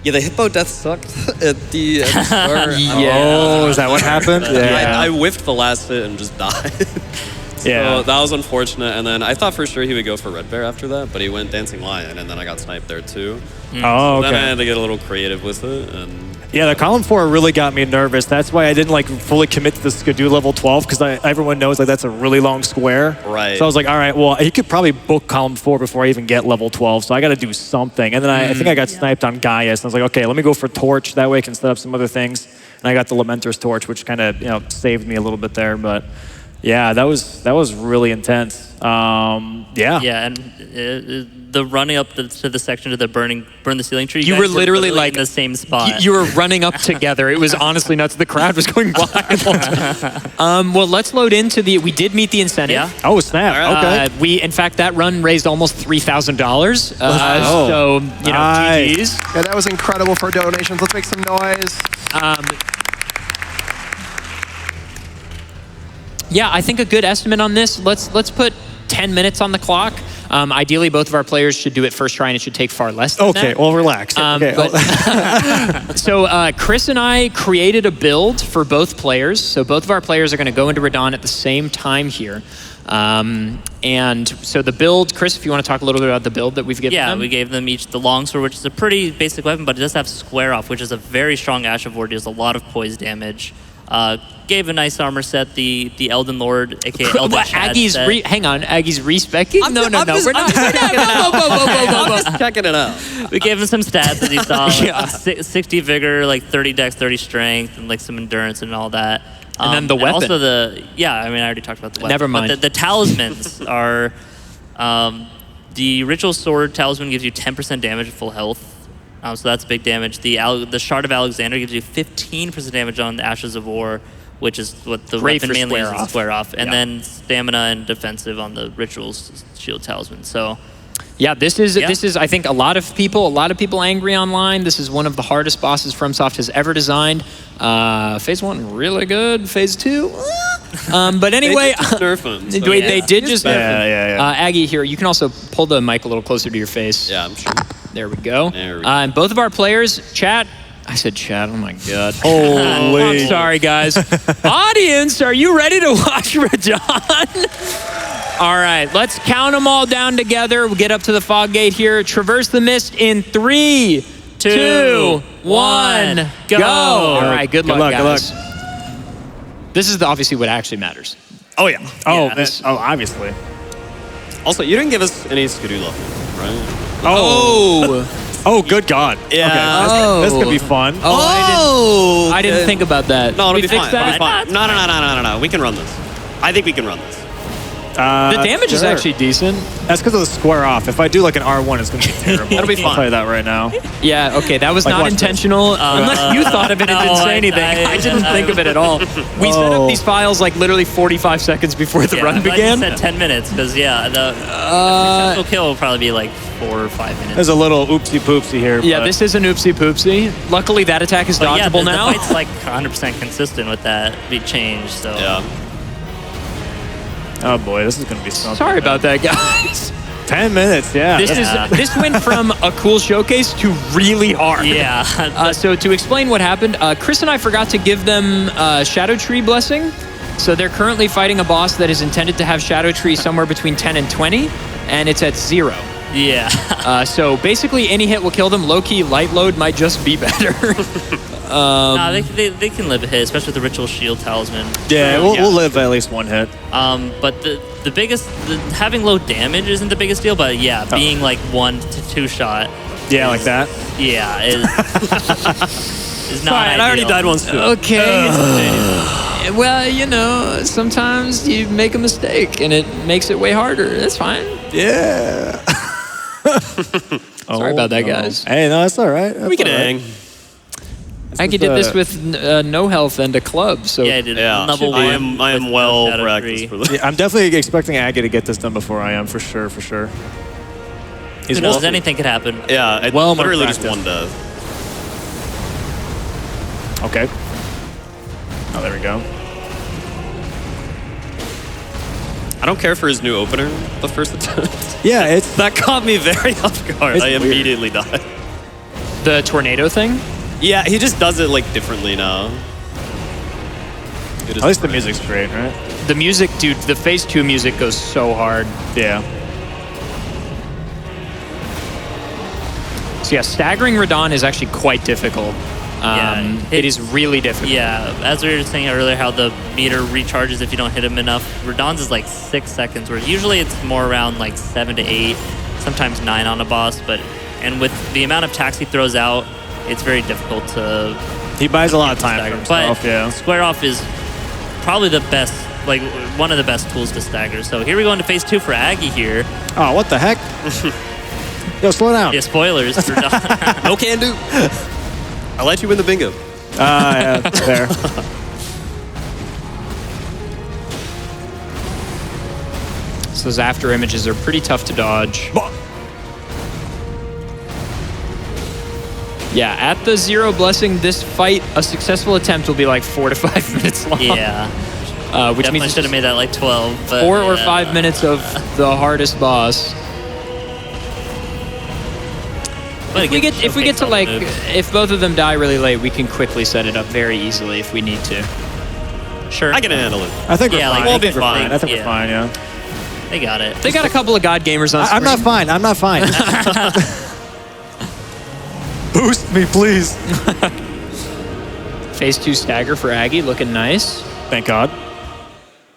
Yeah, the hippo death sucked at the start. Oh, is that what happened? Yeah. I whiffed the last hit and just died. So that was unfortunate. And then I thought for sure he would go for Red Bear after that, but he went Dancing Lion, and then I got sniped there too. Oh, Then I okay. had to get a little creative with it. And Yeah, the column 4 really got me nervous. That's why I didn't like fully commit to the Skidoo level 12 because everyone knows like that's a really long square. Right. So I was like, all right, well, he could probably book column 4 before I even get level 12. So I got to do something. And then I think I got sniped on Gaius. And I was like, okay, let me go for Torch. That way I can set up some other things. And I got the Lamenter's Torch, which kind of saved me a little bit there. But yeah, that was really intense. Yeah. Yeah, and the running up to the section to the burn the ceiling tree. You guys were literally like in the same spot. You were running up together. It was honestly nuts. The crowd was going wild. Well, let's load into we did meet the incentive. Yeah. Oh, snap. Okay. In fact, that run raised almost $3,000. So, Nice. GG's. Yeah, that was incredible for donations. Let's make some noise. Yeah, I think a good estimate on this, let's put 10 minutes on the clock. Ideally, both of our players should do it first try, and it should take far less than that. Okay, well, relax. Okay. So Chris and I created a build for both players. So both of our players are going to go into Radon at the same time here. And so the build, Chris, if you want to talk a little bit about the build that we've given them. Yeah, we gave them each the longsword, which is a pretty basic weapon, but it does have square off, which is a very strong Ash of War, deals a lot of poise damage. Gave a nice armor set, the Elden Lord, aka Elden Aggie's set. Hang on, Aggie's respecking? No, we're not. I'm just checking it out. We gave him some stats that he saw, like 60 vigor, like 30 dex, 30 strength, and like some endurance and all that. And then the weapon. Also I already talked about the weapon. Never mind. But the talismans are, the Ritual Sword talisman gives you 10% damage at full health. So that's big damage. The Shard of Alexander gives you 15% damage on the Ashes of War, which is what the weapon mainly is, square off. And then stamina and defensive on the Rituals Shield Talisman. So yeah, this is I think a lot of people angry online. This is one of the hardest bosses FromSoft has ever designed. Phase 1 really good. Phase 2 but anyway, they did just nerf him. Aggie, here, you can also pull the mic a little closer to your face. Yeah, I'm sure. There we go. There we go. And both of our players, chat. I said chat, oh my God. Holy. I'm sorry, guys. Audience, are you ready to watch Radon? All right, let's count them all down together. We'll get up to the fog gate here. Traverse the mist in 3, 2, 1, go. All right, good luck, guys. Good luck. This is obviously what actually matters. Oh, yeah. Oh, Yeah. obviously. Also, you didn't give us any Skidoo level, right? Oh, good God. Yeah. Okay, this could be fun. I didn't think about that. No, it'll be We fixed fine. It'll that? be fine. No. We can run this. I think we can run this. The damage is actually decent. That's because of the square off. If I do like an R1, it's going to be terrible. That'll be I'll fine. tell you that right now. Yeah, okay, that was Like, not watch this. intentional. Unless you thought of it and didn't say anything. I didn't think of it at all. We set up these files like literally 45 seconds before the run began. I said 10 minutes, because the successful kill will probably be like 4 or 5 minutes. There's a little oopsie poopsie here. Yeah, but this is an oopsie poopsie. Luckily, that attack is But dodgeable the now. fight's like 100% consistent with that change, so. Yeah. Oh boy, this is going to be something. Sorry about that, guys. 10 minutes, yeah. This went from a cool showcase to really hard. Yeah. So to explain what happened, Chris and I forgot to give them Shadow Tree Blessing. So they're currently fighting a boss that is intended to have Shadow Tree somewhere between 10 and 20, and it's at 0. Yeah. So basically any hit will kill them. Low-key light load might just be better. Nah, they can live a hit, especially with the Ritual Shield Talisman. Yeah, we'll live at least one hit. But the biggest, having low damage isn't the biggest deal, but yeah, being like 1 to 2 shot. Yeah, like that. Yeah, is not Fine, I already ideal. died once too. Okay. Well, sometimes you make a mistake and it makes it way harder. That's fine. Yeah. Sorry about that, guys. Hey, no, that's all right. We can hang. Aggie did this with no health and a club, so Yeah, I did. Yeah. Level I 1 am with well Shadow practiced Tree. for this. Yeah, I'm definitely expecting Aggie to get this done before I am, for sure. Who knows? Anything could happen. Yeah, it's Well, more literally just practice. one death. Okay. Oh, there we go. I don't care for his new opener the first attempt. Yeah, it's That caught me very off guard. It's I weird. immediately died. the tornado thing. Yeah, he just does it like differently now. at least the music's great, right? The music, dude, the phase 2 music goes so hard. Yeah. So yeah, staggering Radon is actually quite difficult. It is really difficult. Yeah, as we were saying earlier, how the meter recharges if you don't hit him enough. Radon's is like 6 seconds, where usually it's more around like 7 to 8, sometimes 9 on a boss. And with the amount of attacks he throws out, it's very difficult to. He buys a lot of time for himself. But Square Off is probably the best, like one of the best tools to stagger. So here we go into phase 2 for Aggie here. Oh, what the heck? Yo, slow down. Yeah, spoilers. For No can do. I'll let you win the bingo. Yeah, fair. So those after images are pretty tough to dodge. Yeah, at the 0 blessing, this fight, a successful attempt will be like 4 to 5 minutes long. Yeah. Which Definitely means should have made that like 12. But 4 or 5 minutes of the hardest boss. But If we get to like, if both of them die really late, we can quickly set it up very easily if we need to. Sure. I can handle it. I think we're Yeah, fine. like, I think we're fine. fine. I think Yeah. we're fine, yeah. They got it. They got a couple of God gamers on screen. I'm not fine. I'm not fine. Boost me, please. Phase 2 stagger for Aggie, looking nice. Thank God.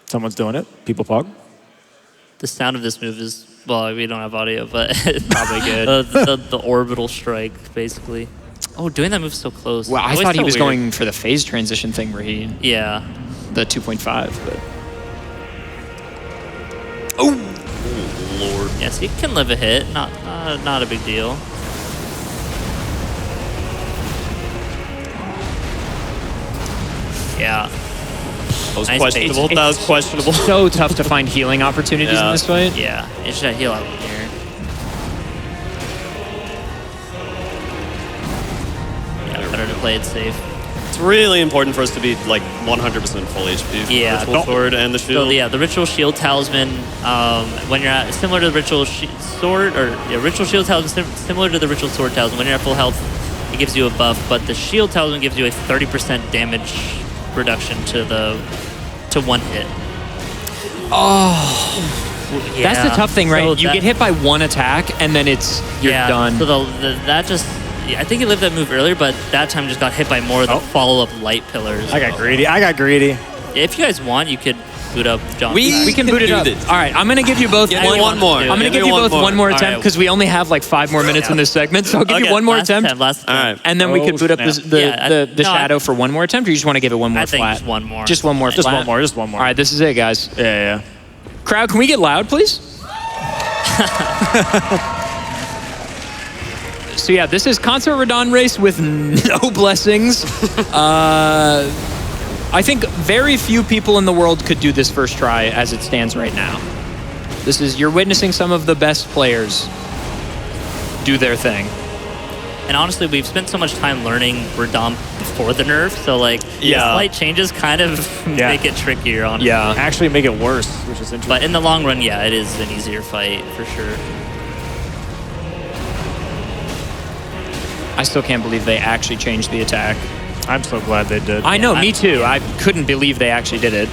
Someone's doing it. People pog. The sound of this move is, well, we don't have audio, but it's Probably good. the orbital strike, basically. Oh, doing that move so close. Well, I Always thought he so was weird. going for the phase transition thing where he, Yeah. the 2.5, but. Lord. Yes, he can live a hit. Not a big deal. Yeah. That was Nice questionable. bait. That was questionable. So tough to find healing opportunities in this fight. Yeah. It should heal out here. Yeah, better to play it safe. It's really important for us to be like 100% full HP. For Yeah. the Ritual Sword and the shield. So yeah, the Ritual Shield Talisman, when you're at, similar to the Ritual Sword, or Ritual Shield Talisman, similar to the Ritual Sword Talisman, when you're at full health, it gives you a buff, but the Shield Talisman gives you a 30% damage reduction to one hit. Oh, Yeah. that's the tough thing, right? So You get hit by one attack and then you're done. So that just, I think he lived that move earlier, but that time just got hit by more of the follow-up light pillars. I got greedy. I got greedy. If you guys want, you could boot up John. We can boot it up. this. All right, I'm gonna give you both Give me one more. I'm gonna Give give me you one both more. one more All attempt right. because we only have like 5 more minutes in this segment. So I'll give you one more attempt, Last All attempt. right. and then we can boot up snap. the shadow for one more attempt. Or you just want to give it one more I think flat? just one more. Just one more. Just flat? one more. Just one more. All right, this is it, guys. Yeah. Crowd, can we get loud, please? So yeah, this is Concert Radon race with no blessings. I think very few people in the world could do this first try as it stands right now. You're witnessing some of the best players do their thing. And honestly, we've spent so much time learning Radon before the nerf, so like slight changes kind of make it trickier, honestly. Yeah. Actually make it worse, which is interesting. But in the long run, yeah, it is an easier fight for sure. I still can't believe they actually changed the attack. I'm so glad they did. I know, me too. I couldn't believe they actually did it.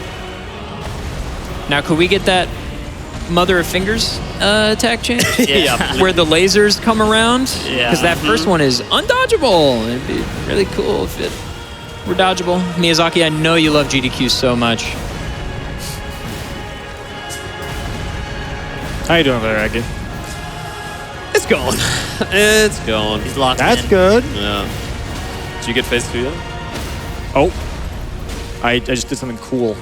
Now, could we get that Mother of Fingers attack change? Yeah. Where the lasers come around? Yeah. Because that first one is undodgeable. It'd be really cool if it were dodgeable. Miyazaki, I know you love GDQ so much. How you doing there, Aggie? It's going. It's going. He's locked That's in. good. Yeah. Did you get phase 2 yet? Oh. I just did something cool.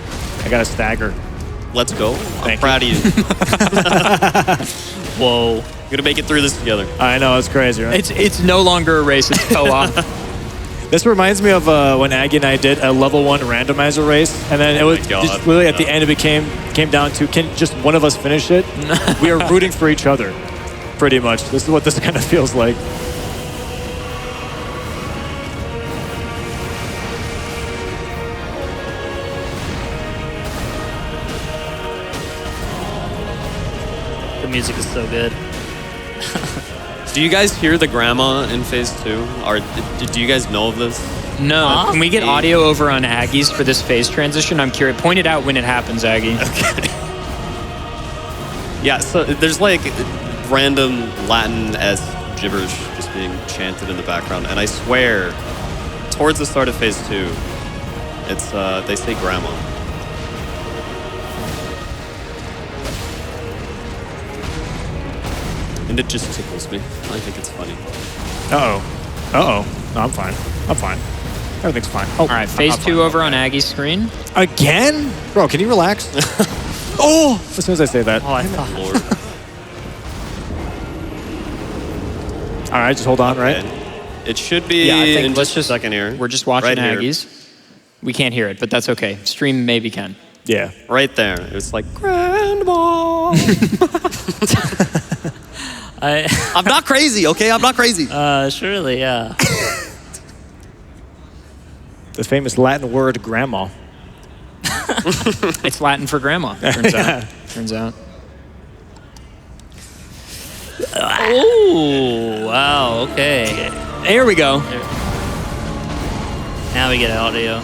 I got a stagger. Let's go. I'm Thank proud of you. Whoa. We're gonna make it through this together. I know, it's crazy, right? It's no longer a race, it's co-op. This reminds me of when Aggie and I did a level 1 randomizer race, and then it was God. just literally at the end it came down to, can just one of us finish it? We are rooting for each other, pretty much. This is what this kind of feels like. The music is so good. Do you guys hear the grandma in phase 2? Or do you guys know of this? No. Huh? Can we get audio over on Aggie's for this phase transition? I'm curious. Point it out when it happens, Aggie. Yeah, so there's like random Latin-esque gibberish just being chanted in the background, and I swear towards the start of phase 2. It's they say grandma. And it just tickles me. I think it's funny. No, I'm fine. I'm fine. Everything's fine. Oh, All right, phase I'm 2 fine. over on Aggie's screen. Again? Bro, can you relax? Oh! As soon as I say that. Oh, I thought. Lord. All right, just hold on, right? Okay. It should be Yeah, I think in let's just a second here. We're just watching Right here. Aggies. We can't hear it, but that's okay. Stream maybe can. Yeah. Right there. It's like, Grandma. I'm not crazy, okay? I'm not crazy. Surely, yeah. The famous Latin word grandma. It's Latin for grandma, turns out. Turns out. Oh, wow, okay. There we go. Now we get audio.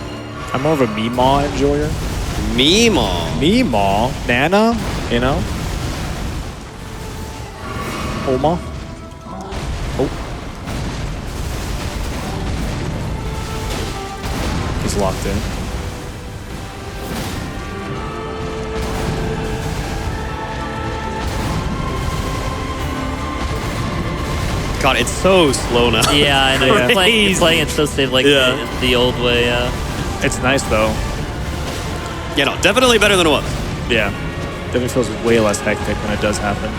I'm more of a Meemaw enjoyer. Meemaw. Meemaw? Nana? You know? Oma? Oh. He's locked in. God, it's so slow now. Yeah, I know. Yeah. You're playing it so safe like Yeah. the old way, yeah. It's nice though. Yeah, no, definitely better than it was. Yeah. Definitely feels way less hectic when it does happen.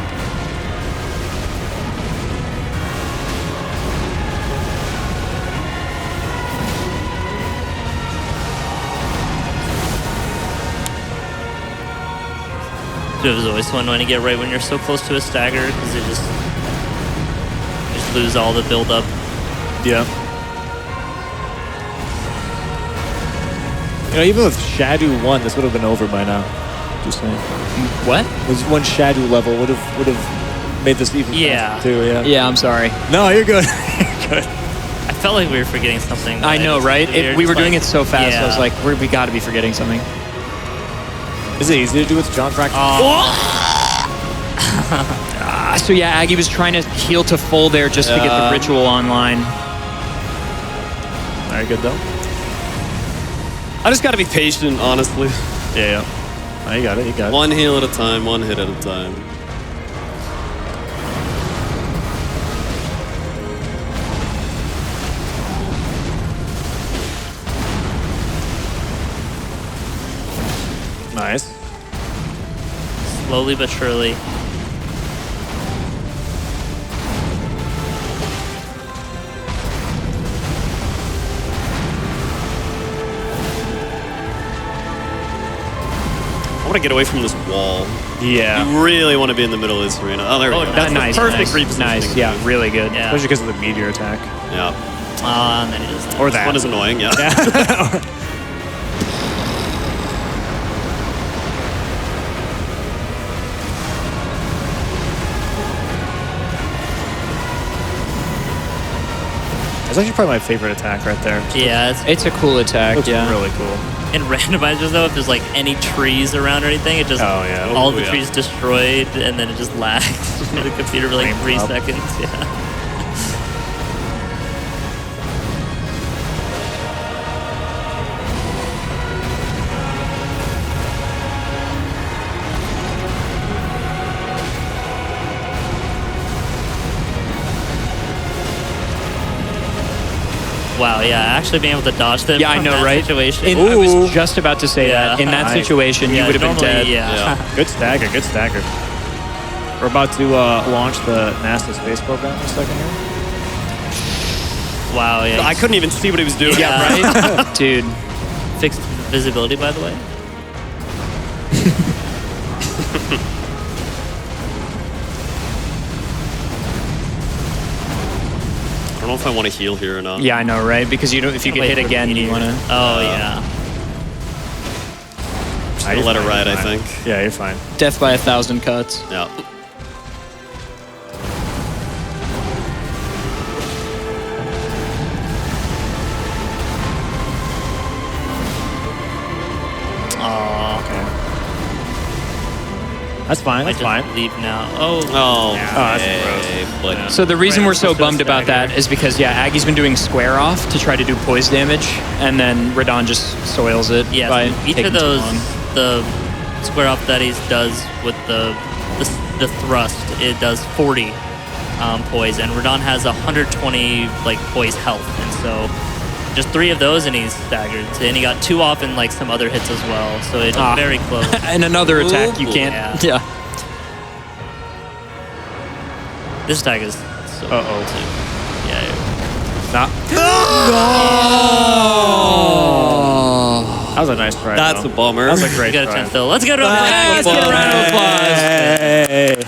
It was always fun when you get right when you're so close to a stagger because you just lose all the build up. Yeah. You know, even with Shadu 1, this would have been over by now. Just saying. What? This one Shadu level would have made this even Yeah. faster too, yeah. Yeah, I'm sorry. No, you're good. You're good. I felt like we were forgetting something. I know, right? We were doing it so fast, I was like, we got to be forgetting something. Is it easy to do with John Frack? So yeah, Aggie was trying to heal to full there just to get the ritual online. Very good though. I just gotta be patient, honestly. Yeah. Oh, you got it. You got it. One heal at a time, one hit at a time. Nice. Slowly but surely. I want to get away from this wall. Yeah. You really want to be in the middle of this arena. Oh, there we go. That's nice, the perfect nice, repositioning. nice. Yeah, really good. Yeah. Especially because of the meteor attack. Yeah. And then he does that. Or This that. one is annoying, yeah. That's actually probably my favorite attack right there. Yeah, It's a cool attack, Looks yeah. really cool. in randomizers though, if there's like any trees around or anything, it just Oh, yeah. all Oh, the yeah. trees destroyed, and then it just lags the computer for like Frames 3 up. seconds. Yeah. Wow, yeah, actually being able to dodge them. Yeah, I from know, that right? Situation. I was Ooh. just about to say that. In that Nice. situation, you Yeah, would have been normally, dead. Yeah. Good stagger, good stagger. We're about to launch the NASA space program in a second here. Wow, yeah. I couldn't even see what he was doing. Yeah. Right? Dude. Fixed visibility, by the way. I don't know if I want to heal here or not. Yeah, I know, right? Because you don't, if you get Wait hit for the again, you meteor. want to... Oh, yeah. Just gonna let it ride, I think. Yeah, you're fine. Death by 1,000 cuts. Yeah. That's fine. Might That's fine. just leave now. Oh, Oh, that's okay, but So the reason Right, we're so let's go bummed about stagger. that is because, yeah, Aggie's been doing square off to try to do poise damage, and then Radon just soils it yeah. by So each taking of too those, long. the square off that he does with the thrust, it does 40 poise, and Radon has 120 like poise health, and so just 3 of those and he's staggered. And he got 2 off in like some other hits as well, so it's very close. And another attack, you Ooh. can't. Yeah. Yeah. This stag is so cool too. Yeah. Nah. That was a nice try. that's though. a bummer. That was a You great got a try. chance though. Let's go to Let's get a round of applause. Hey.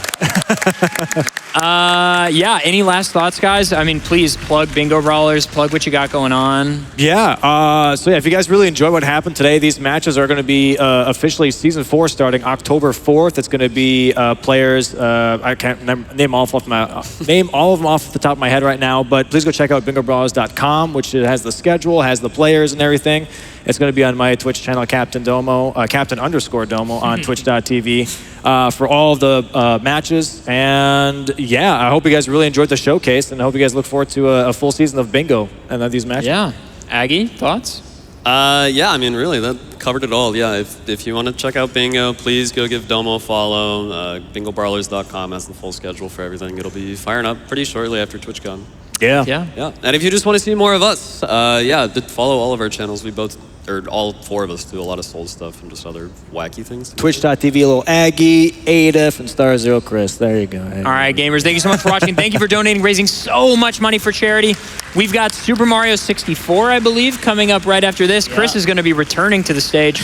Yeah, any last thoughts, guys? I mean, please plug Bingo Brawlers, plug what you got going on. Yeah. So yeah, if you guys really enjoy what happened today, these matches are going to be officially season 4 starting October 4th. It's going to be players. I can't name all of them off the top of my head right now, but please go check out bingobrawlers.com, which has the schedule, has the players and everything. It's going to be on my Twitch channel, CaptainDomo, Captain_Domo on twitch.tv for all of the matches. And yeah, I hope you guys really enjoyed the showcase, and I hope you guys look forward to a full season of Bingo and these matches. Yeah. Aggie, thoughts? Yeah, I mean, really, that covered it all. Yeah, if you want to check out Bingo, please go give Domo a follow. BingoBrawlers.com has the full schedule for everything. It'll be firing up pretty shortly after TwitchCon. Yeah. Yeah. Yeah, and if you just want to see more of us, follow all of our channels. We both, or all 4 of us, do a lot of Soul stuff and just other wacky things. Twitch.tv, LilAggy, adef, and Star0 Chris. There you go. All right, gamers, thank you so much for watching. Thank you for donating, raising so much money for charity. We've got Super Mario 64, I believe, coming up right after this. Chris is going to be returning to the stage.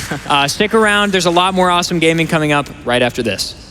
Stick around. There's a lot more awesome gaming coming up right after this.